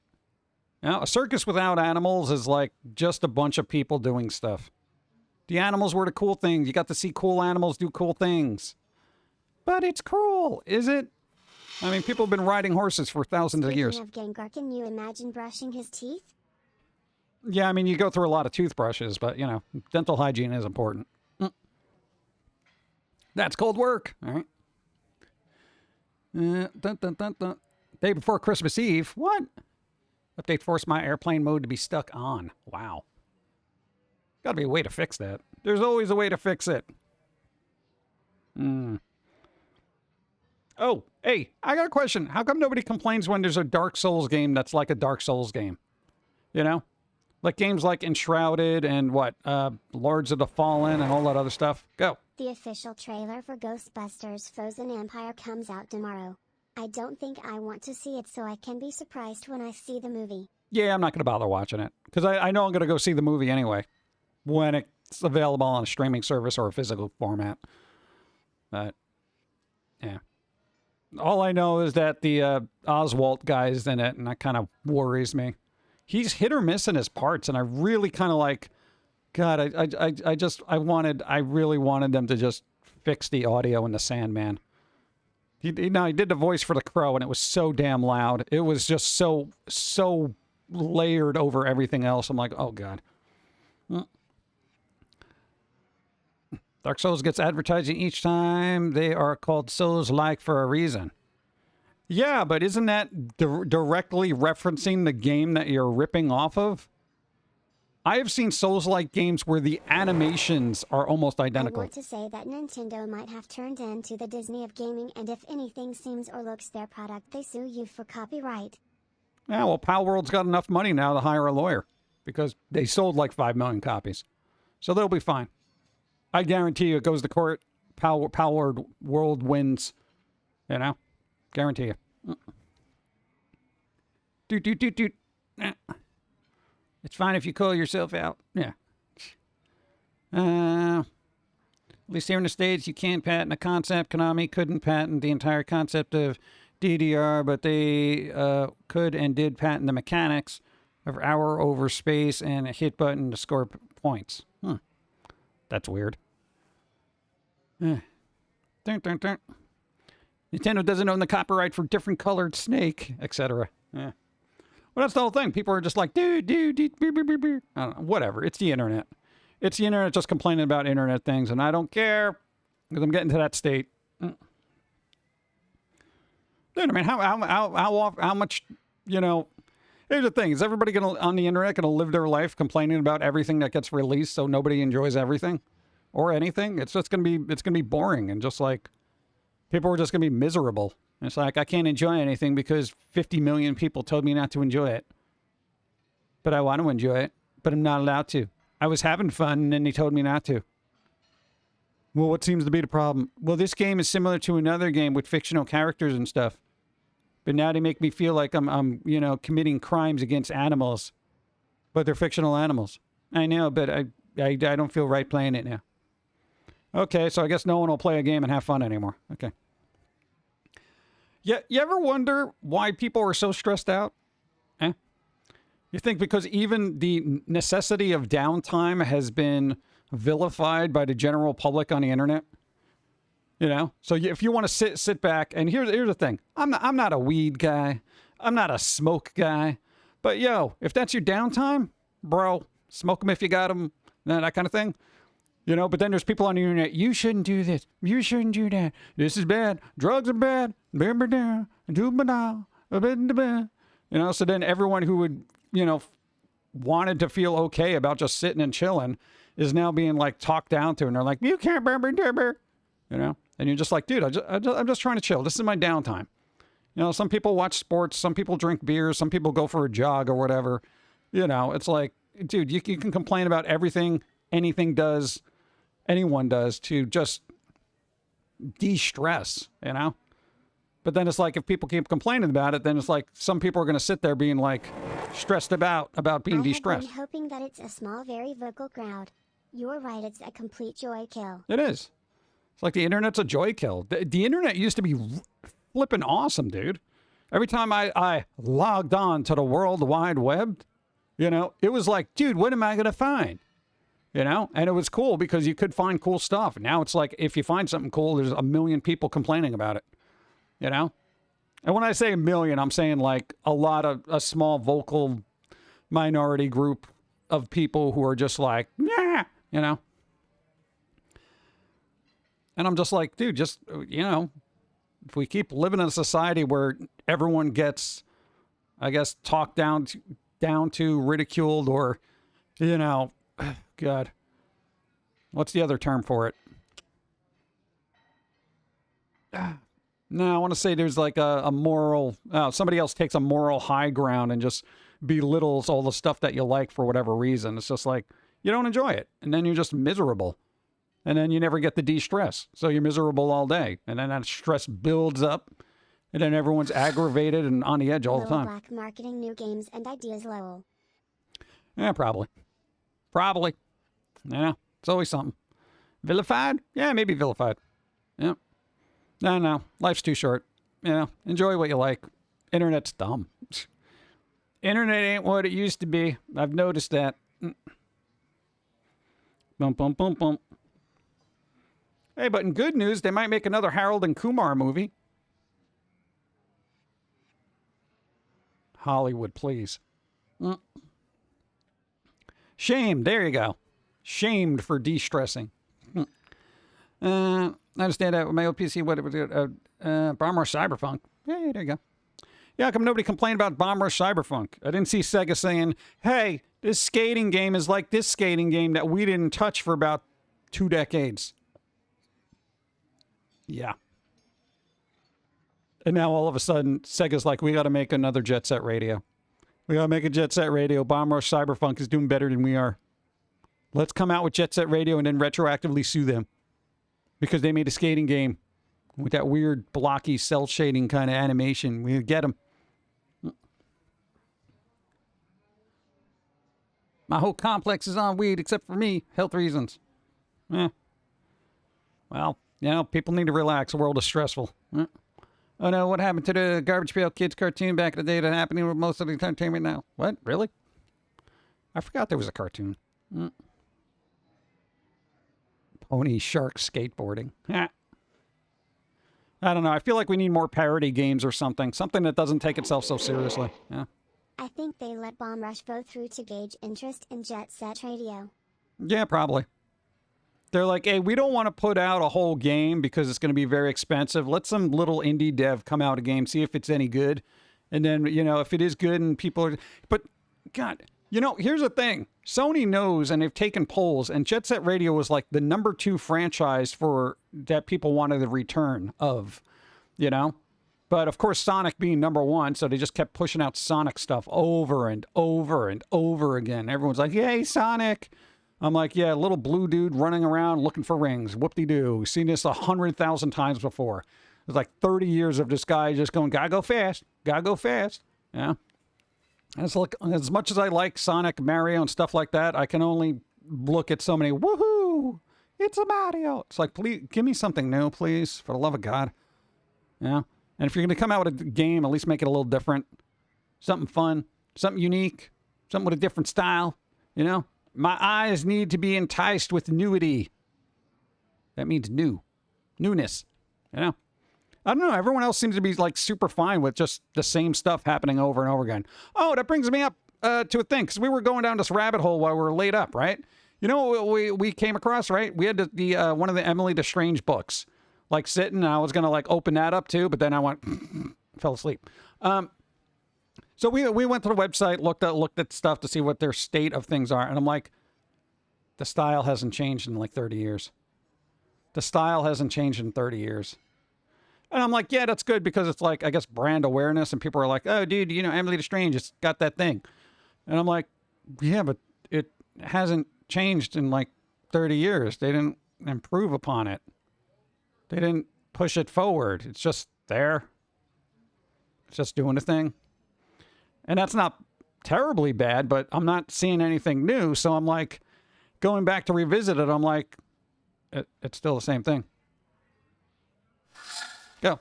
You know, a circus without animals is like just a bunch of people doing stuff. The animals were the cool thing. You got to see cool animals do cool things. But it's cruel, is it? I mean, people have been riding horses for thousands of years. Speaking of Gengar, can you imagine brushing his teeth? Yeah, I mean, you go through a lot of toothbrushes, but, you know, dental hygiene is important. That's cold work. All right. Dun, dun, dun, dun. Day before Christmas Eve. What? Update forced my airplane mode to be stuck on. Wow. Gotta be a way to fix that. There's always a way to fix it. Oh, hey, I got a question. How come nobody complains when there's a Dark Souls game that's like a Dark Souls game? You know? Like games like Enshrouded and what? Lords of the Fallen and all that other stuff. Go. The official trailer for Ghostbusters Frozen Empire comes out tomorrow. I don't think I want to see it, so I can be surprised when I see the movie. Yeah, I'm not going to bother watching it. Because I know I'm going to go see the movie anyway. When it's available on a streaming service or a physical format. But, yeah. All I know is that the Oswald guy's in it, and that kind of worries me. He's hit or miss in his parts, and I really kind of like... God, I really wanted them to just fix the audio in the Sandman. He did the voice for the Crow, and it was so damn loud. It was just so layered over everything else. I'm like, oh, God. Dark Souls gets advertising each time. They are called Souls-like for a reason. Yeah, but isn't that directly referencing the game that you're ripping off of? I have seen Souls-like games where the animations are almost identical. I want to say that Nintendo might have turned into the Disney of gaming, and if anything seems or looks their product, they sue you for copyright. Yeah, well, Palworld's got enough money now to hire a lawyer because they sold like 5 million copies. So they'll be fine. I guarantee you it goes to court. Palworld wins. You know? Guarantee you. Doot. It's fine if you call yourself out. Yeah. At least here in the States, you can't patent a concept. Konami couldn't patent the entire concept of DDR, but they could and did patent the mechanics of hour over space and a hit button to score points. That's weird. Dun. Nintendo doesn't own the copyright for different colored snake, etc. Yeah. Well, that's the whole thing. People are just like, dude, I don't know, whatever. It's the internet. It's the internet just complaining about internet things, and I don't care because I'm getting to that state. Dude, I mean, how much, you know? Here's the thing: is everybody on the internet gonna live their life complaining about everything that gets released, so nobody enjoys everything or anything? It's just gonna be boring, and just like people are just gonna be miserable. It's like, I can't enjoy anything because 50 million people told me not to enjoy it. But I want to enjoy it, but I'm not allowed to. I was having fun, and then they told me not to. Well, what seems to be the problem? Well, this game is similar to another game with fictional characters and stuff. But now they make me feel like I'm you know, committing crimes against animals. But they're fictional animals. I know, but I don't feel right playing it now. Okay, so I guess no one will play a game and have fun anymore. Okay. Yeah, you ever wonder why people are so stressed out? You think because even the necessity of downtime has been vilified by the general public on the internet? You know? So if you want to sit back, and here's the thing. I'm not a weed guy. I'm not a smoke guy. But yo, if that's your downtime, bro, smoke them if you got them, that kind of thing. You know, but then there's people on the internet, you shouldn't do this. You shouldn't do that. This is bad. Drugs are bad. You know, so then everyone who would, you know, wanted to feel okay about just sitting and chilling is now being like talked down to. And they're like, you can't, you know, and you're just like, dude, I'm just trying to chill. This is my downtime. You know, some people watch sports. Some people drink beers. Some people go for a jog or whatever. You know, it's like, dude, you can complain about everything anyone does to just de-stress, you know? But then it's like, if people keep complaining about it, then it's like some people are going to sit there being like stressed about being de-stressed. I'm hoping that it's a small, very vocal crowd. You're right, it's a complete joy kill. It is. It's like the internet's a joy kill. The internet used to be flipping awesome, dude. Every time I logged on to the World Wide Web, you know, it was like, dude, what am I going to find? You know, and it was cool because you could find cool stuff. Now it's like, if you find something cool, there's a million people complaining about it. You know, And when I say a million, I'm saying like a small vocal minority group of people who are just like, yeah, you know. And I'm just like, dude, just, you know, if we keep living in a society where everyone gets, I guess, talked down to ridiculed, or, you know, God, what's the other term for it? No, I want to say there's like a moral, somebody else takes a moral high ground and just belittles all the stuff that you like for whatever reason. It's just like, you don't enjoy it. And then you're just miserable. And then you never get the de-stress. So you're miserable all day. And then that stress builds up. And then everyone's aggravated and on the edge all the time. Black marketing new games and ideas, lol. Yeah, probably. Probably. Yeah, it's always something. Vilified? Yeah, maybe vilified. Yeah. No. Life's too short. You know, enjoy what you like. Internet's dumb. Internet ain't what it used to be. I've noticed that. Bum, bum, bum, bum. Hey, but in good news, they might make another Harold and Kumar movie. Hollywood, please. Shamed. There you go. Shamed for de-stressing. I understand that with my old PC, what it was, Bomb Rush Cyberpunk. Yeah, there you go. Yeah, how come nobody complained about Bomb Rush Cyberpunk? I didn't see Sega saying, hey, this skating game is like this skating game that we didn't touch for about 2 decades. Yeah. And now all of a sudden, Sega's like, we got to make another Jet Set Radio. We got to make a Jet Set Radio. Bomb Rush Cyberpunk is doing better than we are. Let's come out with Jet Set Radio and then retroactively sue them. Because they made a skating game with that weird blocky cell shading kind of animation. We get them. My whole complex is on weed except for me. Health reasons. Well, you know, people need to relax. The world is stressful. Oh no, what happened to the Garbage Pail Kids cartoon back in the day that happening with most of the entertainment now? What? Really? I forgot there was a cartoon. Pony shark skateboarding. I don't know. I feel like we need more parody games or something. Something that doesn't take itself so seriously. Yeah. I think they let Bomb Rush go through to gauge interest in Jet Set Radio. Yeah, probably. They're like, hey, we don't want to put out a whole game because it's going to be very expensive. Let some little indie dev come out a game, see if it's any good. And then, you know, if it is good and people are... But, God, you know, here's the thing. Sony knows, and they've taken polls, and Jet Set Radio was like the #2 franchise for that people wanted the return of, you know? But, of course, Sonic being #1, so they just kept pushing out Sonic stuff over and over and over again. Everyone's like, yay, Sonic! I'm like, yeah, little blue dude running around looking for rings. Whoop-de-doo. We've seen this 100,000 times before. There's like 30 years of this guy just going, gotta go fast. Gotta go fast. Yeah. As much as I like Sonic, Mario, and stuff like that, I can only look at so many, woohoo, it's a Mario. It's like, please, give me something new, please, for the love of God. Yeah. And if you're going to come out with a game, at least make it a little different. Something fun. Something unique. Something with a different style. You know? My eyes need to be enticed with newity. That means new. Newness. You know? I don't know. Everyone else seems to be like super fine with just the same stuff happening over and over again. Oh, that brings me up to a thing. Because we were going down this rabbit hole while we were laid up, right? You know what we came across, right? We had the one of the Emily Destrange books. Like sitting, and I was going to like open that up too. But then I went, fell asleep. So we went to the website, looked at stuff to see what their state of things are. And I'm like, the style hasn't changed in like 30 years. The style hasn't changed in 30 years. And I'm like, yeah, that's good because it's like, I guess, brand awareness. And people are like, oh, dude, you know, Emily Destrange has got that thing. And I'm like, yeah, but it hasn't changed in like 30 years. They didn't improve upon it. They didn't push it forward. It's just there. It's just doing a thing. And that's not terribly bad, but I'm not seeing anything new. So I'm like, going back to revisit it, I'm like, it's still the same thing. Go.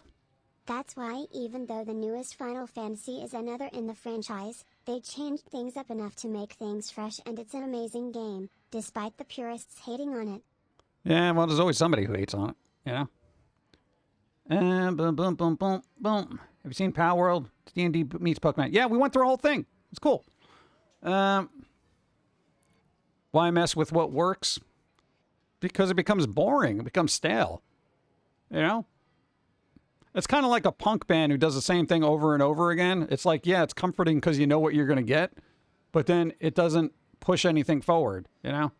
That's why, even though the newest Final Fantasy is another in the franchise, they changed things up enough to make things fresh, and it's an amazing game, despite the purists hating on it. Yeah, well, there's always somebody who hates on it, you know? And boom, boom, boom, boom, boom. Have you seen Palworld? It's D&D meets Pokemon. Yeah, we went through the whole thing. It's cool. Why mess with what works? Because it becomes boring. It becomes stale. You know? It's kind of like a punk band who does the same thing over and over again. It's like, yeah, it's comforting because you know what you're going to get, but then it doesn't push anything forward, you know?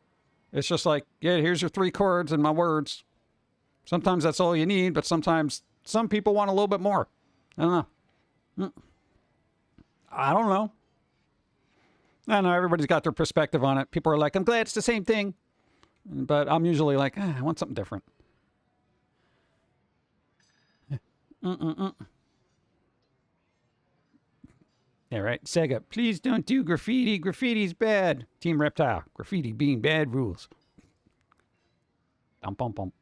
It's just like, yeah, here's your 3 chords and my words. Sometimes that's all you need, but sometimes some people want a little bit more. I don't know. I don't know. I know everybody's got their perspective on it. People are like, I'm glad it's the same thing. But I'm usually like, I want something different. Yeah, right. Sega, please don't do graffiti. Graffiti's bad. Team Reptile, graffiti being bad rules. Bum, bum, bum.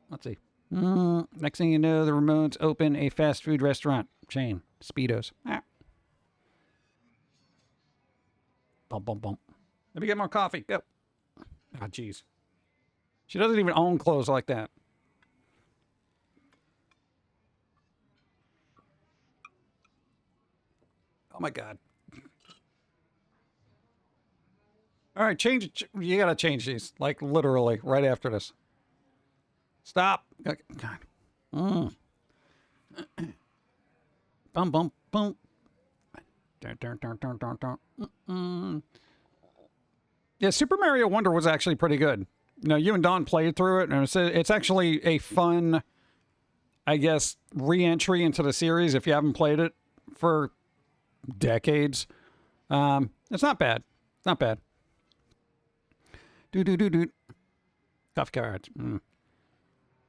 Let's see. Next thing you know, the Ramones open a fast food restaurant chain. Speedos. Bum, bum, bum. Let me get more coffee. Go. Ah, jeez. She doesn't even own clothes like that. Oh my God. All right, change it. You gotta change these, like literally right after this. Stop. God. Bum bum bum. Yeah, Super Mario Wonder was actually pretty good. You know, you and Don played through it, and it's actually a fun, I guess, re-entry into the series if you haven't played it for decades. It's not bad. It's not bad. Do. Tough cards.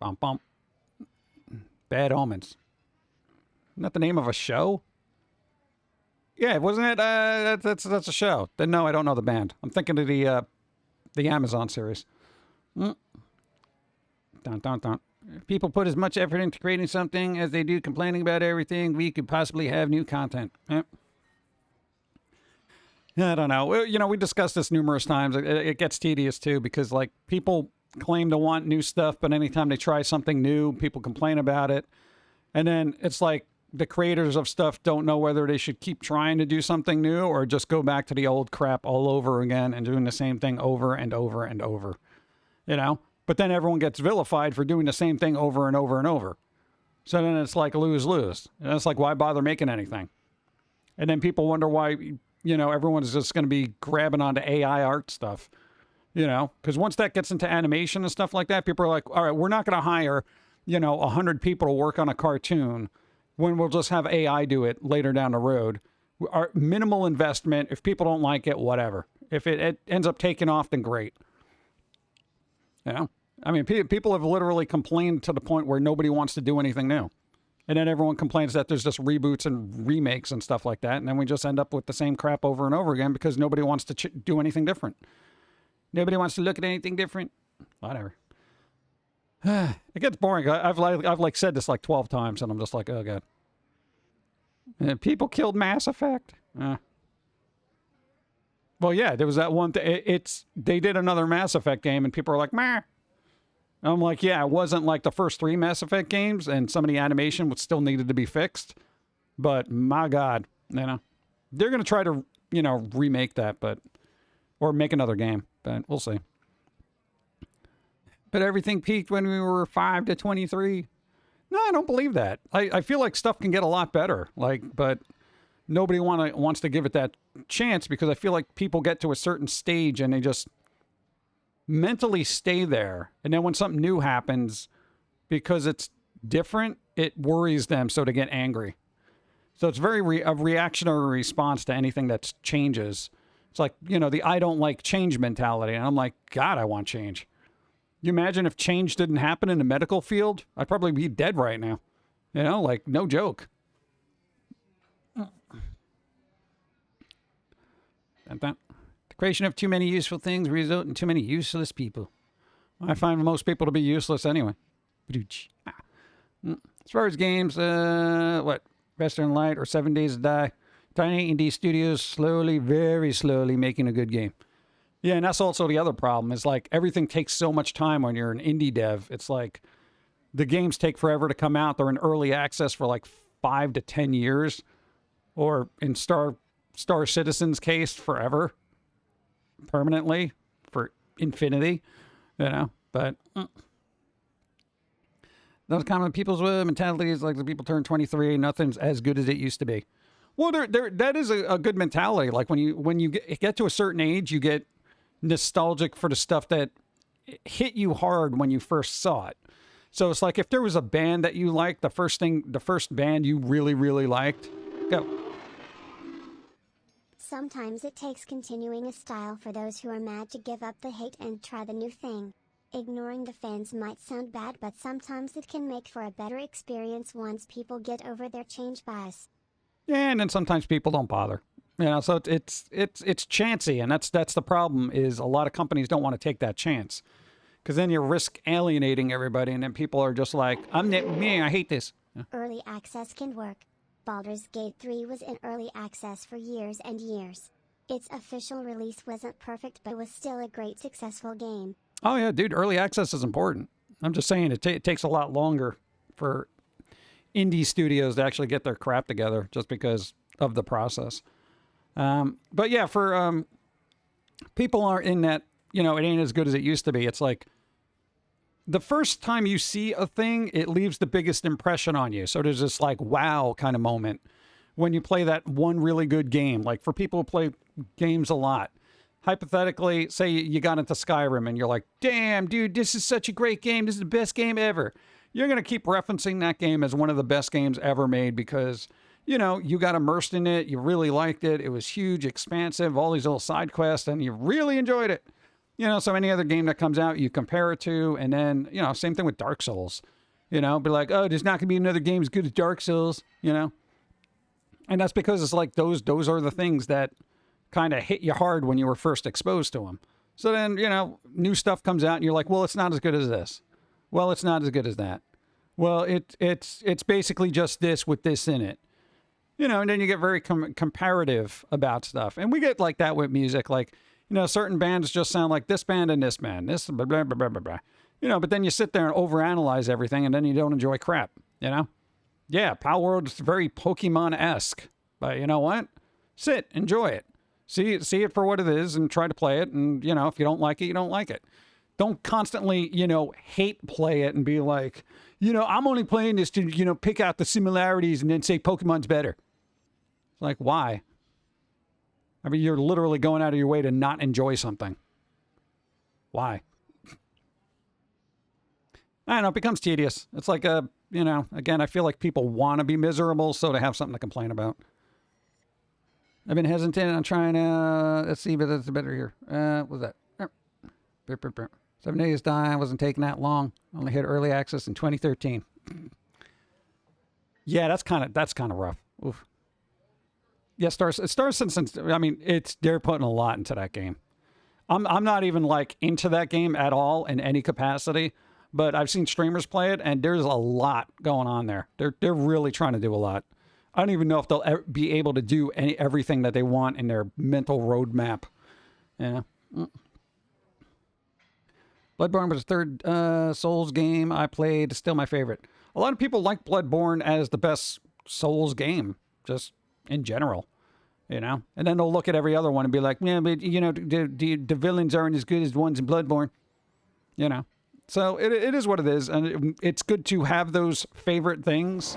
Bum bum. Bad Omens. Isn't that the name of a show? Yeah, wasn't it? That's a show. Then no, I don't know the band. I'm thinking of the Amazon series. Dun, dun, dun. If people put as much effort into creating something as they do complaining about everything, we could possibly have new content. I don't know. You know, we discussed this numerous times. It gets tedious too because like people claim to want new stuff, but anytime they try something new, people complain about it. And then it's like the creators of stuff don't know whether they should keep trying to do something new or just go back to the old crap all over again and doing the same thing over and over and over. You know? But then everyone gets vilified for doing the same thing over and over and over. So then it's like lose-lose. And it's like, why bother making anything? And then people wonder why, you know, everyone's just going to be grabbing onto AI art stuff. You know, because once that gets into animation and stuff like that, people are like, all right, we're not going to hire, you know, 100 people to work on a cartoon when we'll just have AI do it later down the road. Our minimal investment. If people don't like it, whatever. If it ends up taking off, then great. You know, I mean, people have literally complained to the point where nobody wants to do anything new. And then everyone complains that there's just reboots and remakes and stuff like that. And then we just end up with the same crap over and over again because nobody wants to do anything different. Nobody wants to look at anything different. Whatever. It gets boring. I've like said this like 12 times, and I'm just like, oh god. And people killed Mass Effect. Well, yeah, there was that one. They did another Mass Effect game, and people are like, meh. I'm like, yeah, it wasn't like the first 3 Mass Effect games, and some of the animation was still needed to be fixed. But my god, you know, they're gonna try to, you know, remake that, or make another game. But we'll see. But everything peaked when we were 5 to 23. No, I don't believe that. I feel like stuff can get a lot better. But nobody wants to give it that chance because I feel like people get to a certain stage and they just mentally stay there. And then when something new happens, because it's different, it worries them, so they get angry. So it's very a reactionary response to anything that changes. It's like, you know, the I don't like change mentality. And I'm like, God, I want change. You imagine if change didn't happen in the medical field? I'd probably be dead right now. You know, like, no joke. The creation of too many useful things result in too many useless people. I find most people to be useless anyway. As far as games, Western Light or 7 Days to Die. Tiny indie studios slowly, very slowly making a good game. Yeah, and that's also the other problem is like everything takes so much time when you're an indie dev. It's like the games take forever to come out. They're in early access for like 5 to 10 years, or in Star Citizen's case, forever, permanently, for infinity, you know. But those kind of people's mentalities, like the people turn 23, nothing's as good as it used to be. Well, that is a good mentality. Like when you get to a certain age, you get nostalgic for the stuff that hit you hard when you first saw it. So it's like if there was a band that you liked, the first band you really, really liked, go. Sometimes it takes continuing a style for those who are mad to give up the hate and try the new thing. Ignoring the fans might sound bad, but sometimes it can make for a better experience once people get over their change bias. Yeah, and then sometimes people don't bother. You know, so it's chancy, and that's the problem. Is a lot of companies don't want to take that chance, because then you risk alienating everybody, and then people are just like, I hate this. Early access can work. Baldur's Gate 3 was in early access for years and years. Its official release wasn't perfect, but was still a great successful game. Oh yeah, dude, early access is important. I'm just saying it takes a lot longer for indie studios to actually get their crap together, just because of the process. But yeah, for people aren't in that, you know, it ain't as good as it used to be. It's like the first time you see a thing, it leaves the biggest impression on you. So there's this like wow kind of moment when you play that one really good game. Like for people who play games a lot, hypothetically, say you got into Skyrim and you're like, damn, dude, this is such a great game. This is the best game ever. You're going to keep referencing that game as one of the best games ever made because, you know, you got immersed in it. You really liked it. It was huge, expansive, all these little side quests, and you really enjoyed it. You know, so any other game that comes out, you compare it to, and then, you know, same thing with Dark Souls. You know, be like, oh, there's not going to be another game as good as Dark Souls, you know? And that's because it's like those are the things that kind of hit you hard when you were first exposed to them. So then, you know, new stuff comes out, and you're like, well, it's not as good as this. Well, it's not as good as that. Well, it's basically just this with this in it. You know, and then you get very comparative about stuff. And we get like that with music. Like, you know, certain bands just sound like this band and this band. This blah, blah, blah, blah, blah. You know, but then you sit there and overanalyze everything, and then you don't enjoy crap, you know? Yeah, Palworld is very Pokemon-esque. But you know what? Sit, enjoy it. See it for what it is and try to play it. And, you know, if you don't like it, you don't like it. Don't constantly, you know, hate play it and be like, you know, I'm only playing this to, you know, pick out the similarities and then say Pokemon's better. It's like, why? I mean, you're literally going out of your way to not enjoy something. Why? I don't know, it becomes tedious. It's like, you know, again, I feel like people want to be miserable, so they have something to complain about. I've been hesitant on trying to, let's see, but that's better here. What was that? 7 days die, wasn't taking that long. Only hit early access in 2013. Yeah, that's kind of rough. Oof. Yeah, Star Citizen. I mean, they're putting a lot into that game. I'm not even like into that game at all in any capacity, but I've seen streamers play it, and there's a lot going on there. They're really trying to do a lot. I don't even know if they'll ever be able to do everything that they want in their mental roadmap. Yeah. Bloodborne was the third Souls game I played. Still my favorite. A lot of people like Bloodborne as the best Souls game, just in general, you know? And then they'll look at every other one and be like, yeah, but, you know, the villains aren't as good as the ones in Bloodborne, you know? So it is what it is, and it's good to have those favorite things,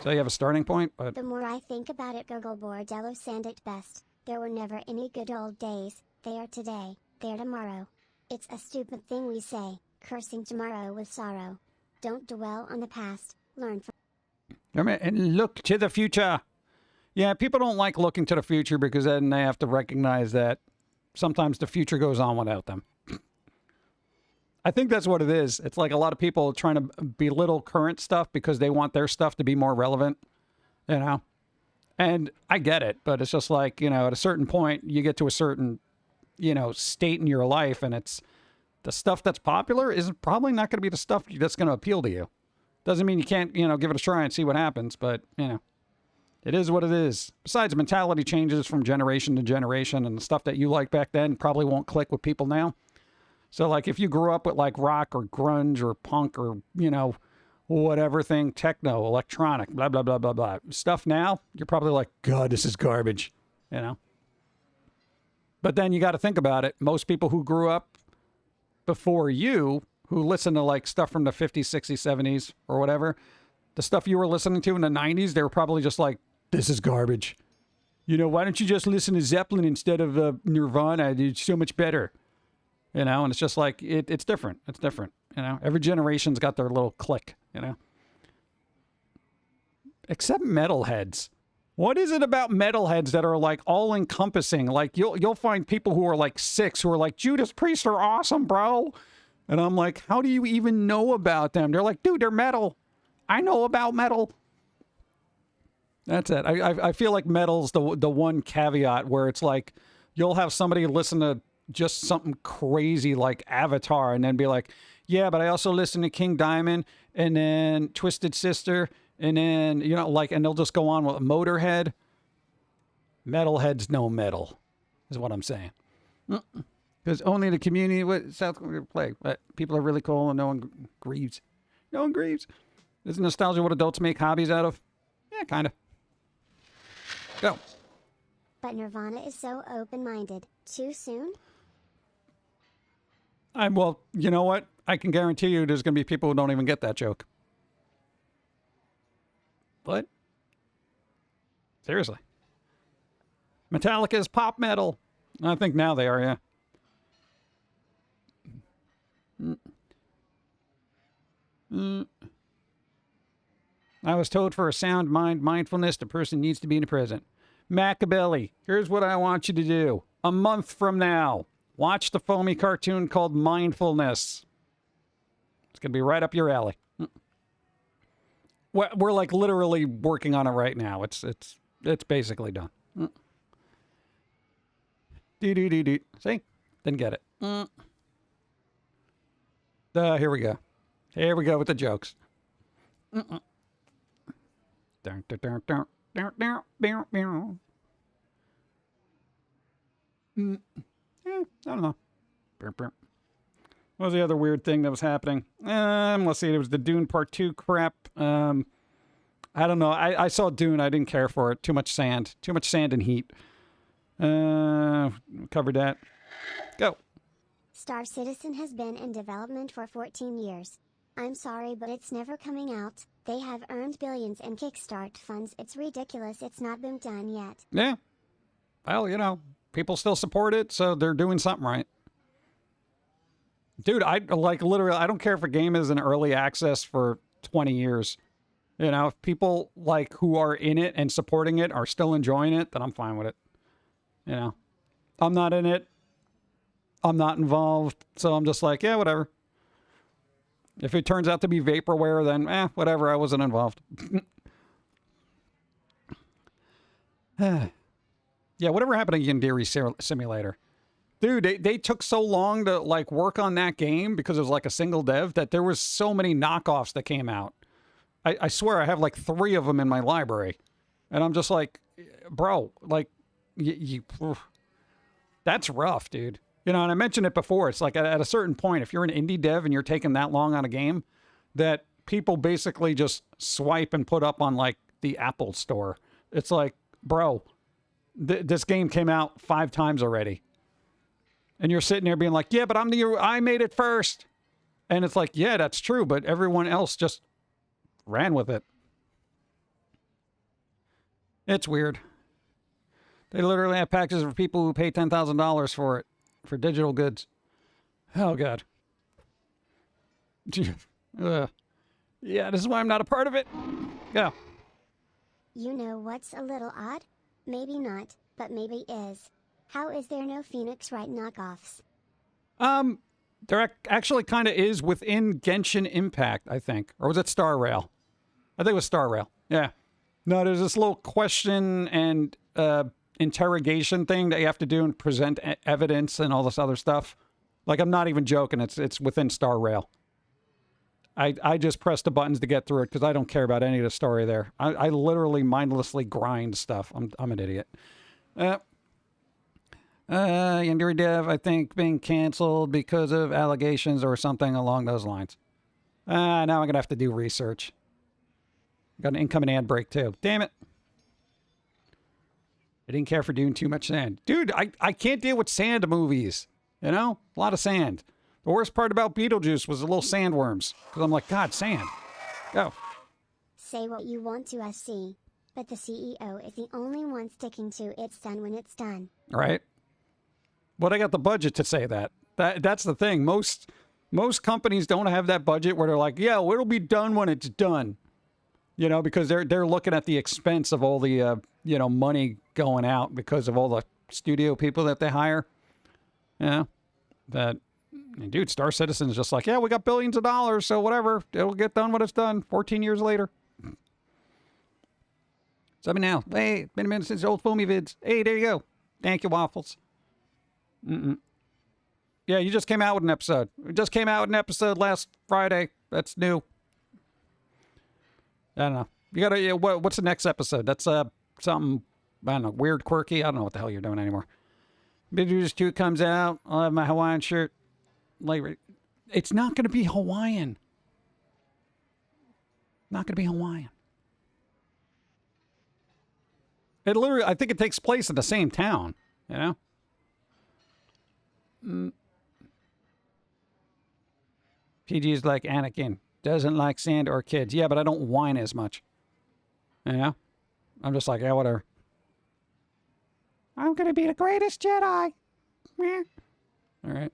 so you have a starting point. But the more I think about it, Google Bordello said it best. There were never any good old days. They are today. They are tomorrow. It's a stupid thing we say, cursing tomorrow with sorrow. Don't dwell on the past, learn from and look to the future. Yeah, people don't like looking to the future because then they have to recognize that sometimes the future goes on without them. I think that's what it is. It's like a lot of people trying to belittle current stuff because they want their stuff to be more relevant, you know? And I get it, but it's just like, you know, at a certain point, you get to a certain, you know, state in your life, and it's the stuff that's popular is probably not going to be the stuff that's going to appeal to you. Doesn't mean you can't, you know, give it a try and see what happens, but, you know, it is what it is. Besides, mentality changes from generation to generation, and the stuff that you liked back then probably won't click with people now. So, like, if you grew up with, like, rock or grunge or punk or, you know, whatever thing, techno, electronic, blah, blah, blah, blah, blah. Stuff now, you're probably like, God, this is garbage, you know? But then you got to think about it. Most people who grew up before you, who listen to like stuff from the 50s, 60s, 70s, or whatever, the stuff you were listening to in the 90s, they were probably just like, this is garbage. You know, why don't you just listen to Zeppelin instead of Nirvana? It's so much better. You know, and it's just like, it's different. It's different. You know, every generation's got their little clique, you know? Except metalheads. What is it about metalheads that are like all encompassing? Like you'll find people who are like 6 who are like, Judas Priest are awesome, bro. And I'm like, how do you even know about them? They're like, dude, they're metal. I know about metal. That's it. I feel like metal's the one caveat where it's like, you'll have somebody listen to just something crazy like Avatar and then be like, yeah, but I also listen to King Diamond and then Twisted Sister and then, you know, like, and they'll just go on with Motorhead. Metalheads know metal, is what I'm saying. Because only the community with South Korea play. But people are really cool and no one grieves. No one grieves. Isn't nostalgia what adults make hobbies out of? Yeah, kind of. Go. But Nirvana is so open-minded. Too soon? Well, you know what? I can guarantee you there's going to be people who don't even get that joke. What? Seriously. Metallica is pop metal. I think now they are, yeah. I was told for a sound mind mindfulness, the person needs to be in the present. Machiavelli, here's what I want you to do. A month from now, watch the Foamy cartoon called Mindfulness. It's going to be right up your alley. We're like literally working on it right now. It's basically done. See? Didn't get it. Here we go. Here we go with the jokes. I don't know. What was the other weird thing that was happening? Let's see. It was the Dune Part 2 crap. I don't know. I saw Dune. I didn't care for it. Too much sand. Too much sand and heat. Covered that. Go. Star Citizen has been in development for 14 years. I'm sorry, but it's never coming out. They have earned billions in Kickstart funds. It's ridiculous it's not been done yet. Yeah. Well, you know, people still support it, so they're doing something right. Dude, I like literally, I don't care if a game is in early access for 20 years. You know, if people like who are in it and supporting it are still enjoying it, then I'm fine with it. You know, I'm not in it. I'm not involved. So I'm just like, yeah, whatever. If it turns out to be vaporware, then whatever. I wasn't involved. Yeah, whatever happened to Yandere Simulator? Dude, they took so long to like work on that game because it was like a single dev that there was so many knockoffs that came out. I swear I have like 3 of them in my library. And I'm just like, bro, like, that's rough, dude. You know, and I mentioned it before. It's like at a certain point, if you're an indie dev and you're taking that long on a game, that people basically just swipe and put up on like the Apple store. It's like, bro, this game came out 5 times already. And you're sitting there being like, yeah, but I made it first. And it's like, yeah, that's true. But everyone else just ran with it. It's weird. They literally have packages for people who pay $10,000 for it, for digital goods. Oh, God. Yeah, this is why I'm not a part of it. Go. You know what's a little odd? Maybe not, but maybe is. How is there no Phoenix Wright knockoffs? There actually kind of is within Genshin Impact, I think. Or was it Star Rail? I think it was Star Rail. Yeah. No, there's this little question and interrogation thing that you have to do and present evidence and all this other stuff. Like, I'm not even joking. It's within Star Rail. I just press the buttons to get through it because I don't care about any of the story there. I literally mindlessly grind stuff. I'm an idiot. Yandere Dev, I think, being canceled because of allegations or something along those lines. Now I'm going to have to do research. Got an incoming ad break, too. Damn it. I didn't care for doing too much sand. Dude, I can't deal with sand movies. You know? A lot of sand. The worst part about Beetlejuice was the little sandworms. Because I'm like, God, sand. Go. Say what you want to SC, but the CEO is the only one sticking to it's done when it's done. Right? But I got the budget to say that. That's the thing. Most companies don't have that budget where they're like, yeah, well, it'll be done when it's done. You know, because they're looking at the expense of all the money going out because of all the studio people that they hire. Yeah. Dude, Star Citizen is just like, yeah, we got billions of dollars, so whatever. It'll get done when it's done. 14 years later. Sub me now. Hey, it's been a minute since the old Foamy vids. Hey, there you go. Thank you, Waffles. Yeah, you just came out with an episode. We just came out with an episode last Friday. That's new. I don't know. You gotta. What's the next episode? That's something. I don't know. Weird, quirky. I don't know what the hell you're doing anymore. Beetlejuice 2 comes out. I'll have my Hawaiian shirt. Like, it's not gonna be Hawaiian. Not gonna be Hawaiian. It literally. I think it takes place in the same town. You know. PG is like Anakin. Doesn't like sand or kids. Yeah, but I don't whine as much. Yeah? I'm just like, yeah, whatever. I'm going to be the greatest Jedi. Yeah. All right.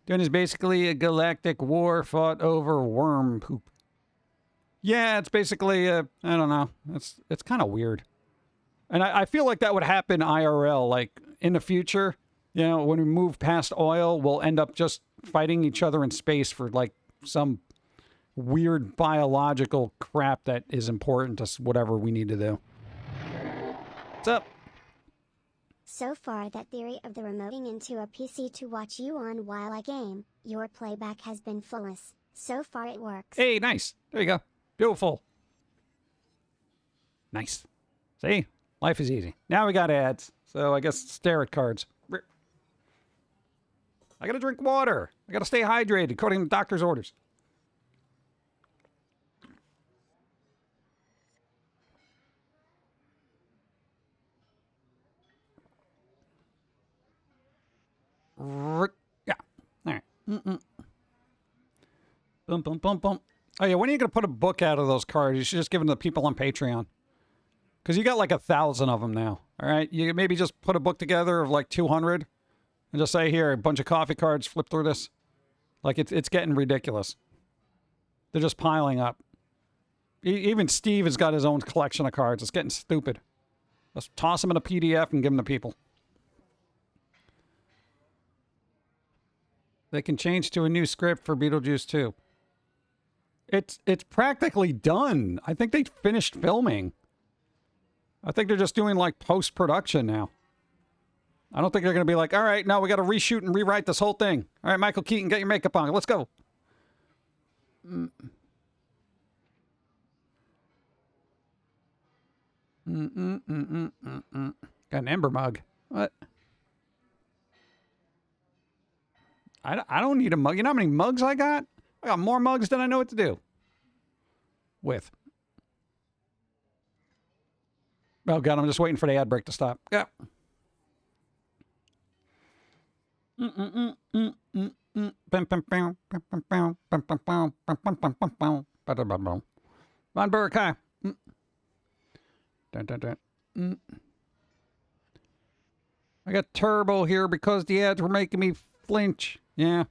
Dune is basically a galactic war fought over worm poop. Yeah, it's basically, I don't know. It's kind of weird. And I feel like that would happen IRL. Like, in the future, you know, when we move past oil, we'll end up just fighting each other in space for, like, some weird biological crap that is important to whatever we need to do. What's up? So far, that theory of the remoting into a PC to watch you on while I game, your playback has been flawless. So far it works. Hey, nice. There you go. Beautiful. Nice. See? Life is easy. Now we got ads. So I guess stare at cards. I gotta drink water. I gotta stay hydrated according to doctor's orders. Yeah. All right. Boom, boom, boom, boom. Oh, yeah. When are you going to put a book out of those cards? You should just give them to people on Patreon. Because you got like 1,000 of them now. All right. You maybe just put a book together of like 200 and just say, here, a bunch of coffee cards, flip through this. Like, it's getting ridiculous. They're just piling up. Even Steve has got his own collection of cards. It's getting stupid. Let's toss them in a PDF and give them to people. They can change to a new script for Beetlejuice 2. It's practically done. I think they finished filming. I think they're just doing like post-production now. I don't think they're going to be like, all right, now we got to reshoot and rewrite this whole thing. All right, Michael Keaton, get your makeup on. Let's go. Got an ember mug. What? I don't need a mug. You know how many mugs I got? I got more mugs than I know what to do with. Oh, God, I'm just waiting for the ad break to stop. Yeah. Von Burke, hi. I got turbo here because the ads were making me flinch. Yeah.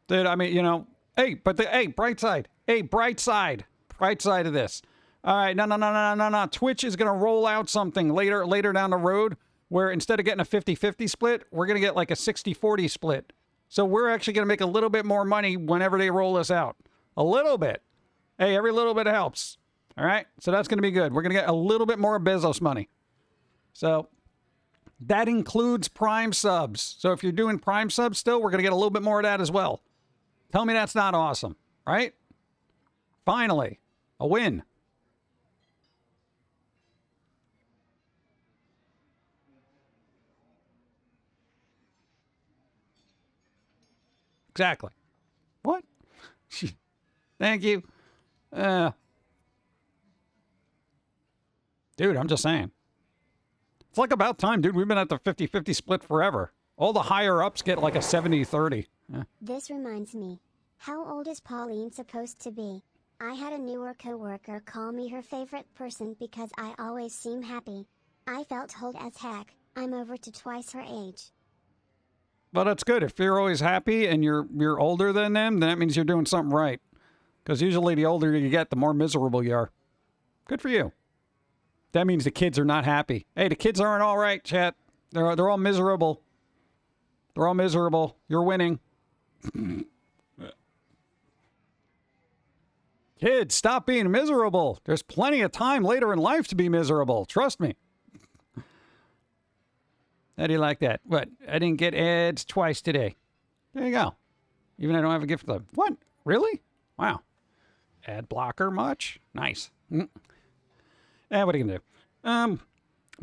Dude, I mean, you know, hey, bright side. Hey, bright side. Bright side of this. All right, no. Twitch is going to roll out something later down the road where instead of getting a 50-50 split, we're going to get like a 60-40 split. So we're actually going to make a little bit more money whenever they roll this out. A little bit. Hey, every little bit helps. All right? So that's going to be good. We're going to get a little bit more Bezos money. So that includes Prime subs. So if you're doing Prime subs still, we're going to get a little bit more of that as well. Tell me that's not awesome, right? Finally, a win. Exactly. What? Thank you. Dude, I'm just saying. It's like about time, dude. We've been at the 50-50 split forever. All the higher ups get like a 70-30. Yeah. This reminds me. How old is Pauline supposed to be? I had a newer coworker call me her favorite person because I always seem happy. I felt old as heck. I'm over to twice her age. Well, that's good. If you're always happy and you're older than them, then that means you're doing something right. Because usually the older you get, the more miserable you are. Good for you. That means the kids are not happy. Hey, the kids aren't all right, chat. They're all miserable. They're all miserable. You're winning. Kids, stop being miserable. There's plenty of time later in life to be miserable. Trust me. How do you like that? What? I didn't get ads twice today. There you go. Even I don't have a gift club. What? Really? Wow. Ad blocker much? Nice. What are you gonna do? I'm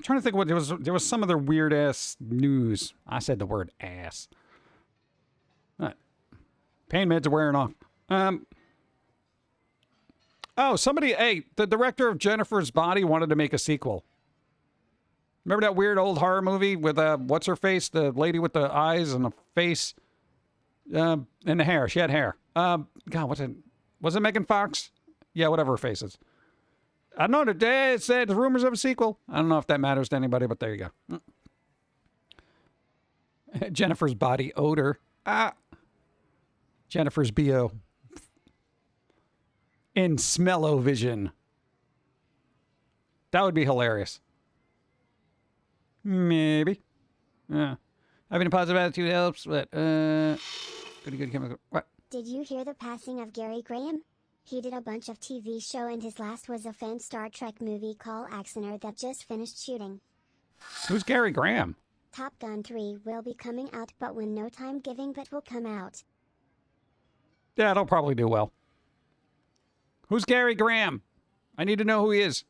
trying to think what there was some other weird ass news. I said the word ass. What? Pain meds are wearing off. Oh, the director of Jennifer's Body wanted to make a sequel. Remember that weird old horror movie with what's her face, the lady with the eyes and the face, and the hair. She had hair. God, was it Megan Fox? Yeah, whatever her face is. I know today it said rumors of a sequel. I don't know if that matters to anybody, but there you go. Jennifer's Body odor. Jennifer's BO. In smell-o-vision. That would be hilarious. Maybe. Having a positive attitude helps, but good chemical. What? Did you hear the passing of Gary Graham? He did a bunch of TV show and his last was a fan Star Trek movie called Axonar that just finished shooting. Who's Gary Graham? Top Gun 3 will be coming out, but when no time giving but will come out. Yeah, it'll probably do well. Who's Gary Graham? I need to know who he is.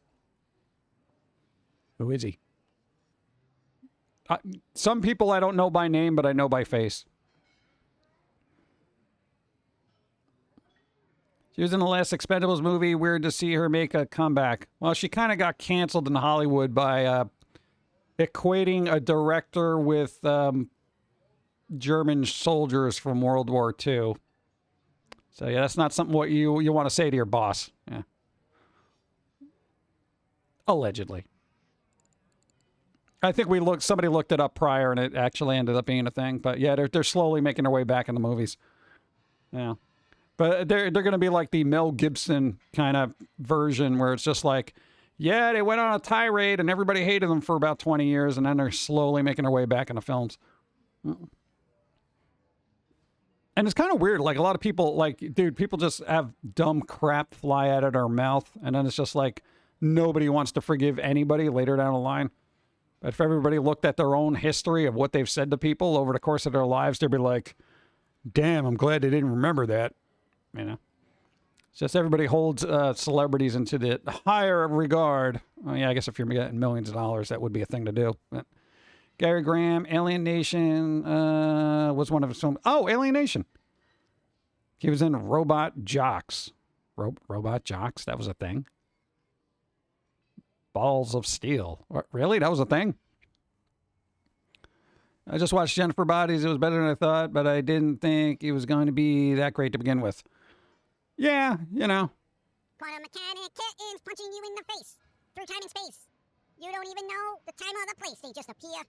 Who is he? Some people I don't know by name, but I know by face. She was in the last Expendables movie. Weird to see her make a comeback. Well, she kind of got canceled in Hollywood by equating a director with German soldiers from World War II. So, yeah, that's not something what you want to say to your boss. Yeah. Allegedly. I think somebody looked it up prior and it actually ended up being a thing. But, yeah, they're slowly making their way back in the movies. Yeah. But they're going to be like the Mel Gibson kind of version where it's just like, yeah, they went on a tirade and everybody hated them for about 20 years and then they're slowly making their way back into films. And it's kind of weird. Like, a lot of people, like, dude, people just have dumb crap fly out of their mouth. And then it's just like, nobody wants to forgive anybody later down the line. But if everybody looked at their own history of what they've said to people over the course of their lives, they'd be like, damn, I'm glad they didn't remember that. You know? It's just everybody holds celebrities into the higher regard. Well, yeah, I guess if you're getting millions of dollars, that would be a thing to do. But Gary Graham, Alien Nation was one of his films. Oh, Alien Nation. He was in Robot Jocks. Robot Jocks? That was a thing? Balls of Steel. What, really? That was a thing? I just watched Jennifer Bodies. It was better than I thought, but I didn't think it was going to be that great to begin with. Yeah, you know. Quantum mechanic kittens punching you in the face. Through time and space. You don't even know the time or the place. They just appear.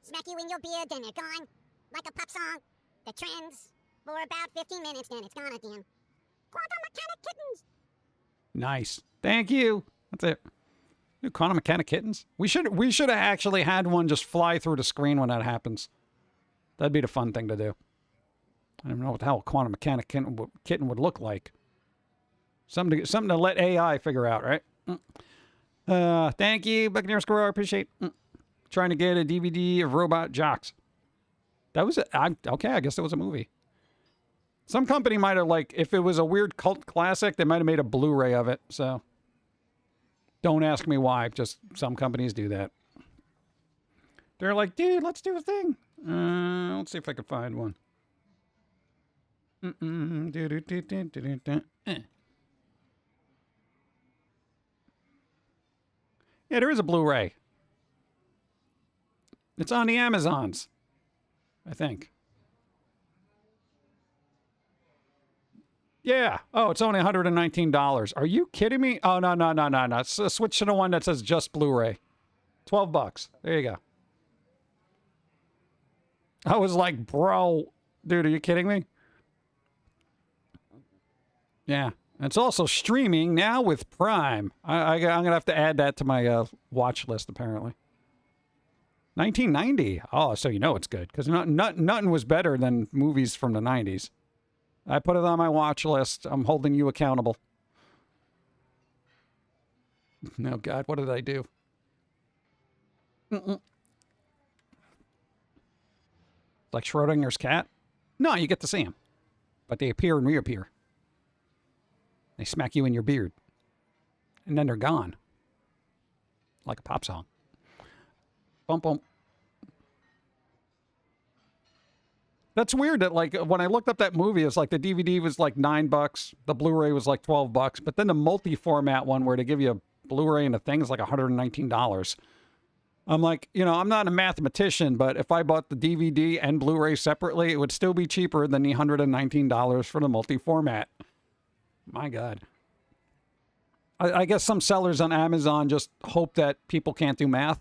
Smack you in your beard, then they're gone. Like a pop song that trends for about 15 minutes, then it's gone again. Quantum mechanic kittens. Nice. Thank you. That's it. New quantum mechanic kittens? We should have actually had one just fly through the screen when that happens. That'd be the fun thing to do. I don't know what the hell a quantum mechanic kitten would look like. Something to let AI figure out, right? Thank you, Buccaneer Squirrel. I appreciate trying to get a DVD of Robot Jocks. That was okay. I guess it was a movie. Some company might have, like, if it was a weird cult classic, they might have made a Blu-ray of it. So don't ask me why. Just some companies do that. They're like, dude, let's do a thing. Let's see if I can find one. Yeah, there is a Blu-ray. It's on the Amazons, I think. Yeah. Oh, it's only $119. Are you kidding me? Oh, no. Switch to the one that says just Blu-ray. $12. There you go. I was like, bro, dude, are you kidding me? Yeah. It's also streaming now with Prime. I'm going to have to add that to my watch list, apparently. 1990. Oh, so you know it's good. Because nothing was better than movies from the 90s. I put it on my watch list. I'm holding you accountable. Oh, God, what did I do? Like Schrodinger's cat? No, you get to see them. But they appear and reappear. They smack you in your beard. And then they're gone. Like a pop song. Bum, bum. That's weird that, like, when I looked up that movie, it's like the DVD was like $9. The Blu-ray was like $12. But then the multi-format one where they give you a Blu-ray and a thing is like $119. I'm like, you know, I'm not a mathematician, but if I bought the DVD and Blu-ray separately, it would still be cheaper than the $119 for the multi-format. My God. I guess some sellers on Amazon just hope that people can't do math.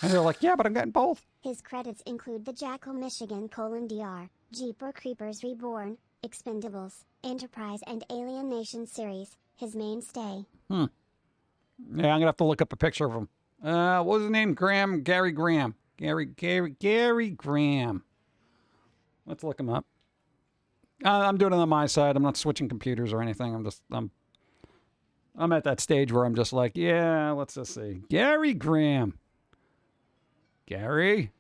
And they're like, yeah, but I'm getting both. His credits include the Jackal Michigan: DR, Jeepers Creepers Reborn, Expendables, Enterprise, and Alien Nation series, his mainstay. Yeah, I'm going to have to look up a picture of him. What was his name? Gary Graham. Gary Graham. Let's look him up. I'm doing it on my side. I'm not switching computers or anything. I'm at that stage where I'm just like, yeah, let's just see. Gary Graham. Gary.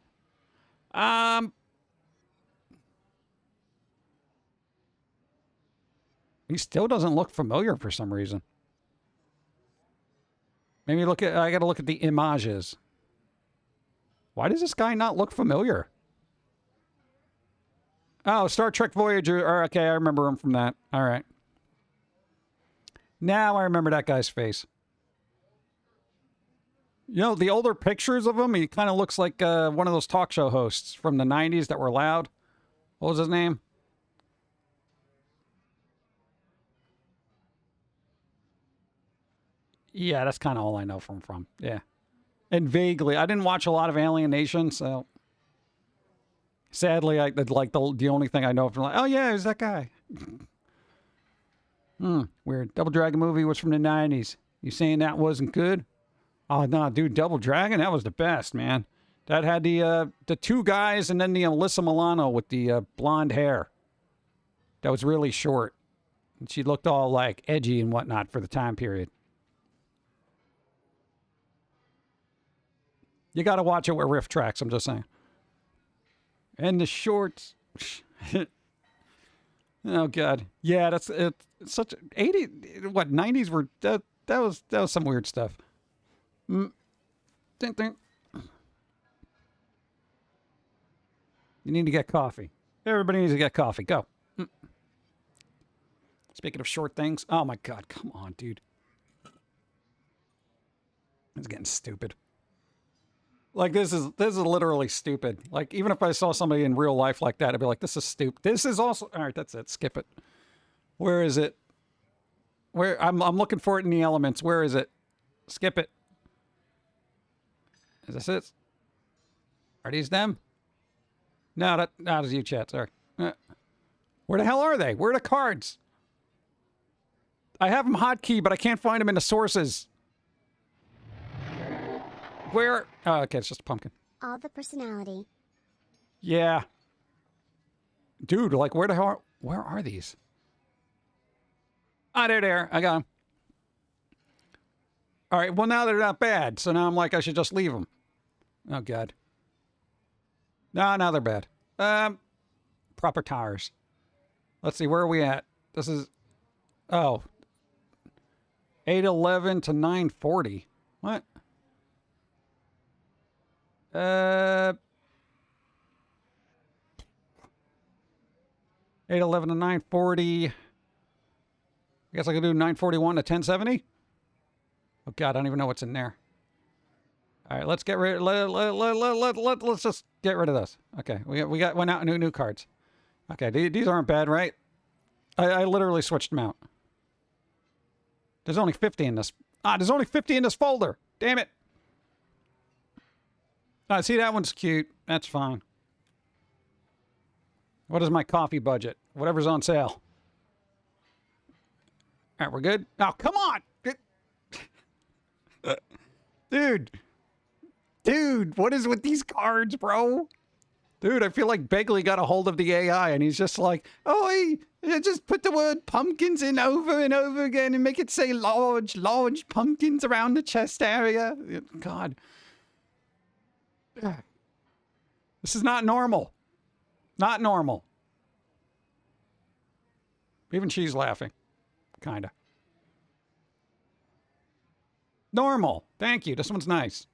He still doesn't look familiar for some reason. Maybe I gotta look at the images. Why does this guy not look familiar? Oh, Star Trek Voyager. Okay, I remember him from that. All right. Now I remember that guy's face. You know, the older pictures of him, he kind of looks like one of those talk show hosts from the 90s that were loud. What was his name? Yeah, that's kind of all I know from. Yeah. And vaguely, I didn't watch a lot of Alien Nation, so sadly, the only thing I know from, like, oh yeah, who's that guy? Weird. Double Dragon movie was from the 90s. You saying that wasn't good? Oh no, dude, Double Dragon, that was the best, man. That had the two guys and then the Alyssa Milano with the blonde hair. That was really short. And she looked all like edgy and whatnot for the time period. You got to watch it with riff tracks, I'm just saying. And the shorts. Oh God. Yeah, it's such 80 what 90s were that was some weird stuff. Ding, ding. You need to get coffee. Everybody needs to get coffee. Go. Speaking of short things. Oh my God, come on, dude. It's getting stupid. Like, this is literally stupid. Like, even if I saw somebody in real life like that, I'd be like, this is stupid. This is also... All right, that's it. Skip it. Where is it? Where... I'm looking for it in the elements. Where is it? Skip it. Is this it? Are these them? No, that is you, chat. Sorry. Where the hell are they? Where are the cards? I have them hotkey, but I can't find them in the sources. Where? Oh, okay, it's just a pumpkin. All the personality. Yeah. Dude, like, where are these? Ah, they're there. I got them. All right, well, now they're not bad, so now I'm like, I should just leave them. Oh, God. No, now they're bad. Proper tires. Let's see, where are we at? This is... Oh. 811 to 940. What? 8 811 to 940. I guess I could do 941 to 1070. Oh God, I don't even know what's in there. All right, let's get rid. Let's just get rid of this. Okay, we got went out new cards. Okay, these aren't bad, right? I literally switched them out. There's only 50 in this. There's only 50 in this folder. Damn it. See, that one's cute. That's fine. What is my coffee budget? Whatever's on sale. All right, we're good? Oh, come on! Dude, what is with these cards, bro? Dude, I feel like Begley got a hold of the AI and he's just like, oh, just put the word pumpkins in over and over again and make it say large pumpkins around the chest area. God. This is not normal. Not normal. Even she's laughing. Kinda. Normal. Thank you. This one's nice.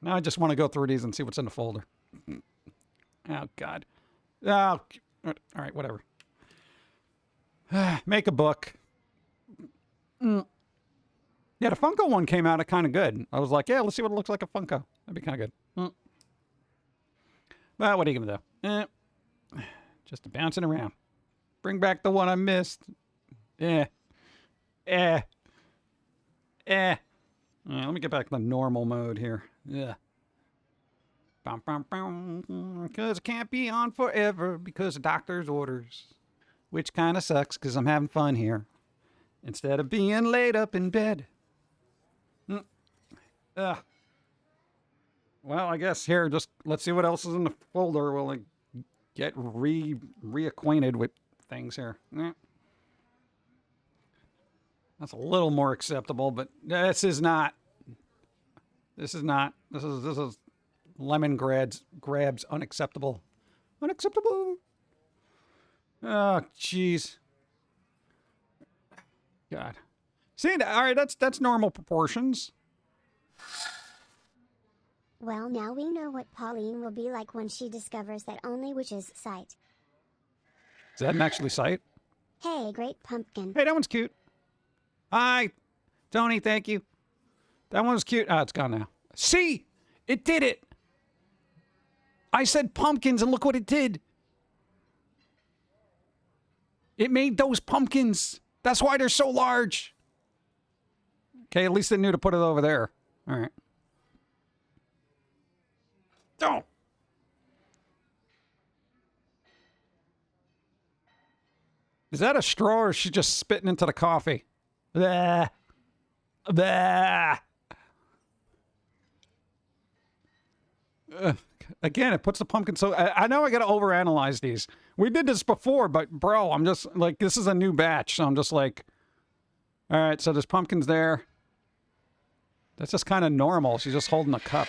Now I just want to go through these and see what's in the folder. Oh, God. Oh, all right, whatever. Make a book. Yeah, the Funko one came out kind of good. I was like, yeah, let's see what it looks like a Funko. That'd be kind of good. Well, what are you going to do? Just bouncing around. Bring back the one I missed. Yeah, let me get back to the normal mode here. Yeah. Because it can't be on forever because of doctor's orders. Which kind of sucks because I'm having fun here. Instead of being laid up in bed. Well, I guess here, just let's see what else is in the folder. We'll like, get reacquainted with things here. That's a little more acceptable, but this is not. This is lemon grabs unacceptable. Unacceptable. Oh, jeez. God. See, all right, that's normal proportions. Well, now we know what Pauline will be like when she discovers that only witches sight. Is that an actually sight? Hey, great pumpkin. Hey, that one's cute. Hi, Tony, thank you. That one was cute. It's gone now. See? It did it. I said pumpkins, and look what it did. It made those pumpkins. That's why they're so large. Okay, at least they knew to put it over there. All right. Don't. Is that a straw or is she just spitting into the coffee? Blah. Blah. Again, it puts the pumpkin so... I know I got to overanalyze these. We did this before, but bro, I'm just like, this is a new batch. So I'm just like, all right, so there's pumpkins there. That's just kind of normal. She's just holding a cup.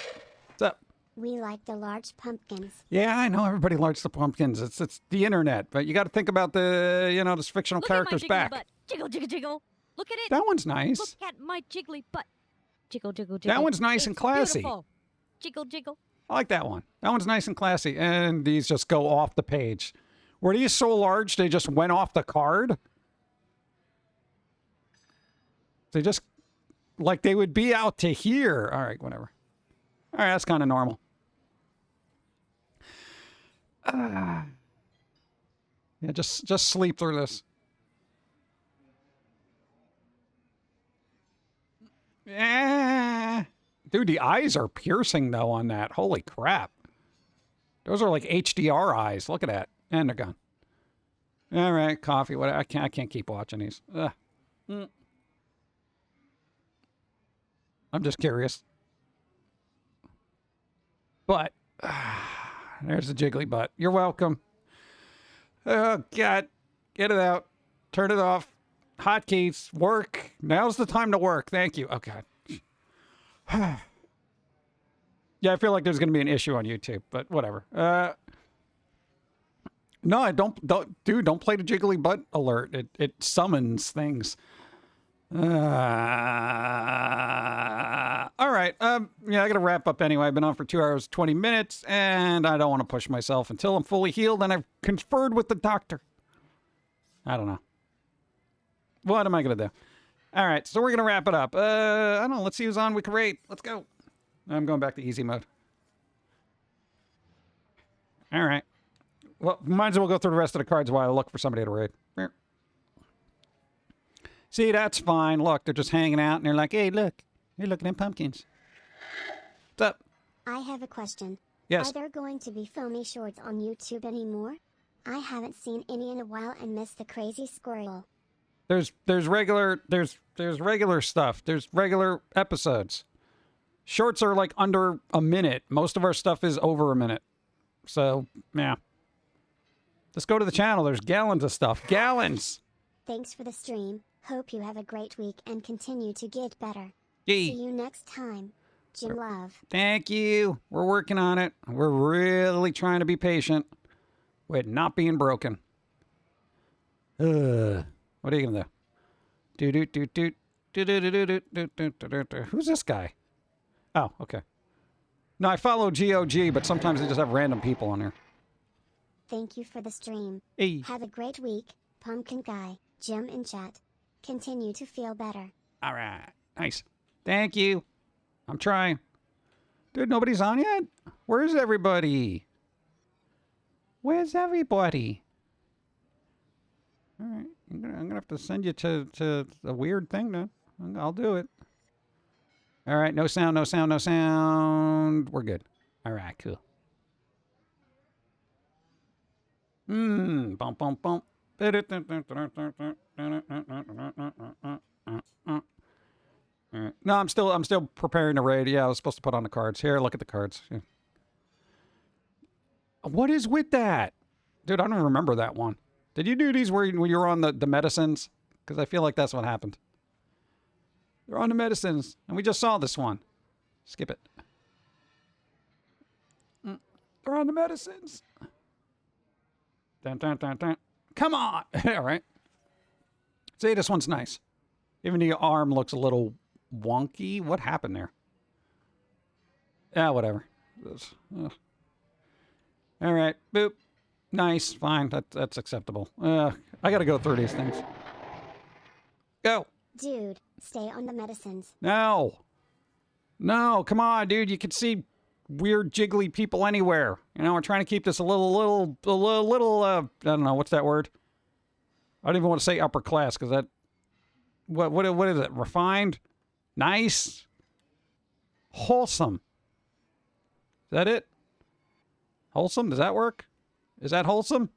What's up? We like the large pumpkins. Yeah, I know everybody likes the pumpkins. It's the internet, but you got to think about the, this fictional Look character's at my jiggly back. butt. Jiggle, jiggle, jiggle. Look at it. That one's nice. Look at my jiggly butt. Jiggle, jiggle, jiggle. That one's nice and classy. Beautiful. Jiggle, jiggle. I like that one. That one's nice and classy. And these just go off the page. Were these so large they just went off the card? They just, like they would be out to here. All right, whatever. All right, that's kind of normal. Yeah, just sleep through this. Yeah. Dude, the eyes are piercing, though, on that. Holy crap. Those are like HDR eyes. Look at that. And they're gone. All right, coffee. What? I can't keep watching these. I'm just curious. But, there's the jiggly butt. You're welcome. Oh, God. Get it out. Turn it off. Hotkeys. Work. Now's the time to work. Thank you. Oh, God. Yeah, I feel like there's going to be an issue on YouTube, but whatever. No, I don't, dude, don't play the jiggly butt alert. It summons things. All right. Yeah, I gotta wrap up anyway. I've been on for 2 hours, 20 minutes, and I don't want to push myself until I'm fully healed and I've conferred with the doctor. I don't know. What am I gonna do? All right, so we're gonna wrap it up. I don't know. Let's see who's on. We can rate. Let's go. I'm going back to easy mode. All right. Well, might as well go through the rest of the cards while I look for somebody to raid. Here. See, that's fine. Look, they're just hanging out, and they're like, hey, look. Hey, look at them pumpkins. What's up? I have a question. Yes. Are there going to be Foamy shorts on YouTube anymore? I haven't seen any in a while and missed the crazy squirrel. There's regular stuff. There's regular episodes. Shorts are like under a minute. Most of our stuff is over a minute. So, yeah. Let's go to the channel. There's gallons of stuff. Gallons! Thanks for the stream. Hope you have a great week and continue to get better. Yay. See you next time. Jim Love. Thank you. We're working on it. We're really trying to be patient with not being broken. What are you gonna do? Who's this guy? Oh, okay. No, I follow GOG, but sometimes they just have random people on there. Thank you for the stream. Hey. Have a great week, Pumpkin Guy, Jim in chat. Continue to feel better. All right. Nice. Thank you. I'm trying. Dude, nobody's on yet? Where's everybody? Where's everybody? All right. I'm gonna have to send you to a weird thing then. I'll do it. All right. No sound, no sound, no sound. We're good. All right. Cool. Bump, bump, bump. No, I'm still preparing to raid. Yeah, I was supposed to put on the cards. Here, look at the cards. Yeah. What is with that? Dude, I don't remember that one. Did you do these where you were on the medicines? Because I feel like that's what happened. They're on the medicines. And we just saw this one. Skip it. They're on the medicines. Dun, dun, dun, dun. Come on. All right. See, this one's nice. Even the arm looks a little wonky. What happened there? Yeah, whatever. All right. Boop. Nice. Fine. That's acceptable. I got to go through these things. Go. Dude, stay on the medicines. No. No, come on, dude. You can see weird jiggly people anywhere. You know, we're trying to keep this a little, I don't know, what's that word? I don't even want to say upper class, because that, what is it? Refined? Nice? Wholesome. Is that it? Wholesome? Does that work? Is that wholesome?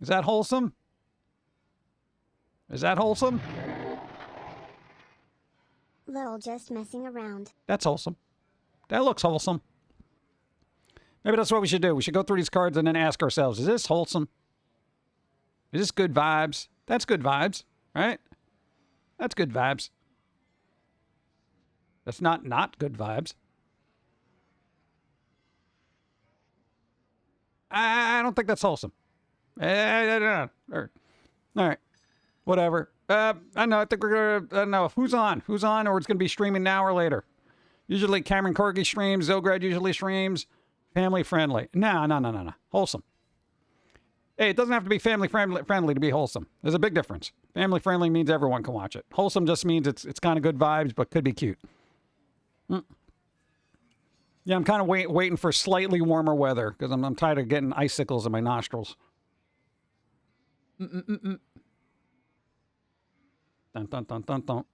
Is that wholesome? Is that wholesome? Lil just messing around. That's wholesome. That looks wholesome. Maybe that's what we should do. We should go through these cards and then ask ourselves, is this wholesome? Is this good vibes? That's good vibes, right? That's good vibes. That's not good vibes. I don't think that's wholesome. All right. Whatever. I know. I think we're going to... I don't know. Who's on? Who's on? Or it's going to be streaming now or later. Usually Cameron Corgi streams. Zograd usually streams. Family friendly. No. Wholesome. Hey, it doesn't have to be family friendly to be wholesome. There's a big difference. Family friendly means everyone can watch it. Wholesome just means it's kind of good vibes, but could be cute. Yeah, I'm kind of waiting for slightly warmer weather because I'm tired of getting icicles in my nostrils. Dun, dun, dun, dun, dun.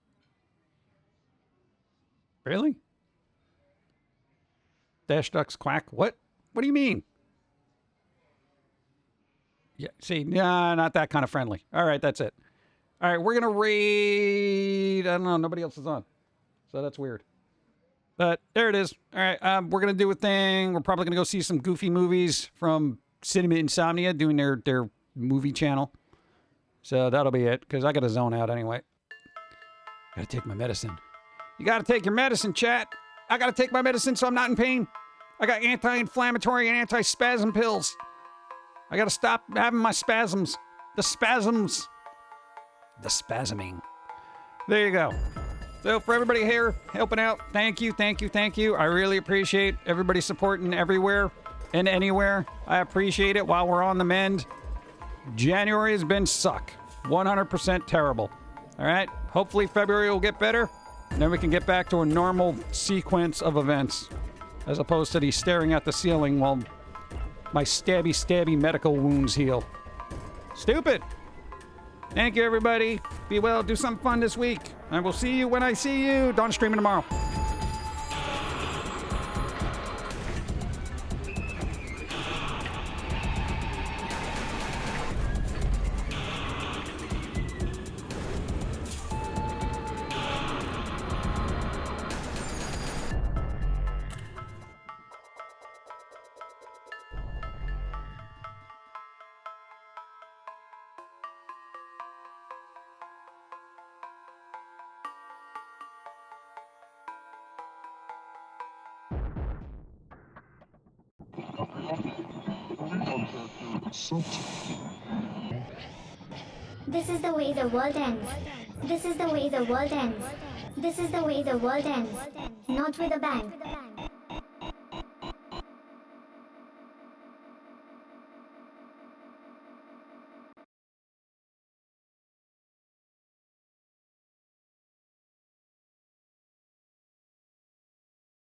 Really? Dash ducks quack? What? What do you mean? Yeah, see, nah, not that kind of friendly. All right, that's it. All right, we're going to raid... I don't know, nobody else is on. So that's weird. But there it is. All right, we're going to do a thing. We're probably going to go see some goofy movies from Cinema Insomnia doing their movie channel. So that'll be it, because I got to zone out anyway. Got to take my medicine. You got to take your medicine, chat. I got to take my medicine so I'm not in pain. I got anti-inflammatory and anti-spasm pills. I got to stop having my spasms. The spasms. The spasming. There you go. So for everybody here helping out, thank you, thank you, thank you. I really appreciate everybody supporting everywhere and anywhere. I appreciate it while we're on the mend. January has been suck. 100% terrible. All right? Hopefully February will get better. And then we can get back to a normal sequence of events. As opposed to the staring at the ceiling while my stabby medical wounds heal. Stupid! Thank you, everybody. Be well. Do something fun this week. I will see you when I see you. Dawn streaming tomorrow. This is the way the world ends. This is the way the world ends. This is the way the world ends. Not with a bang.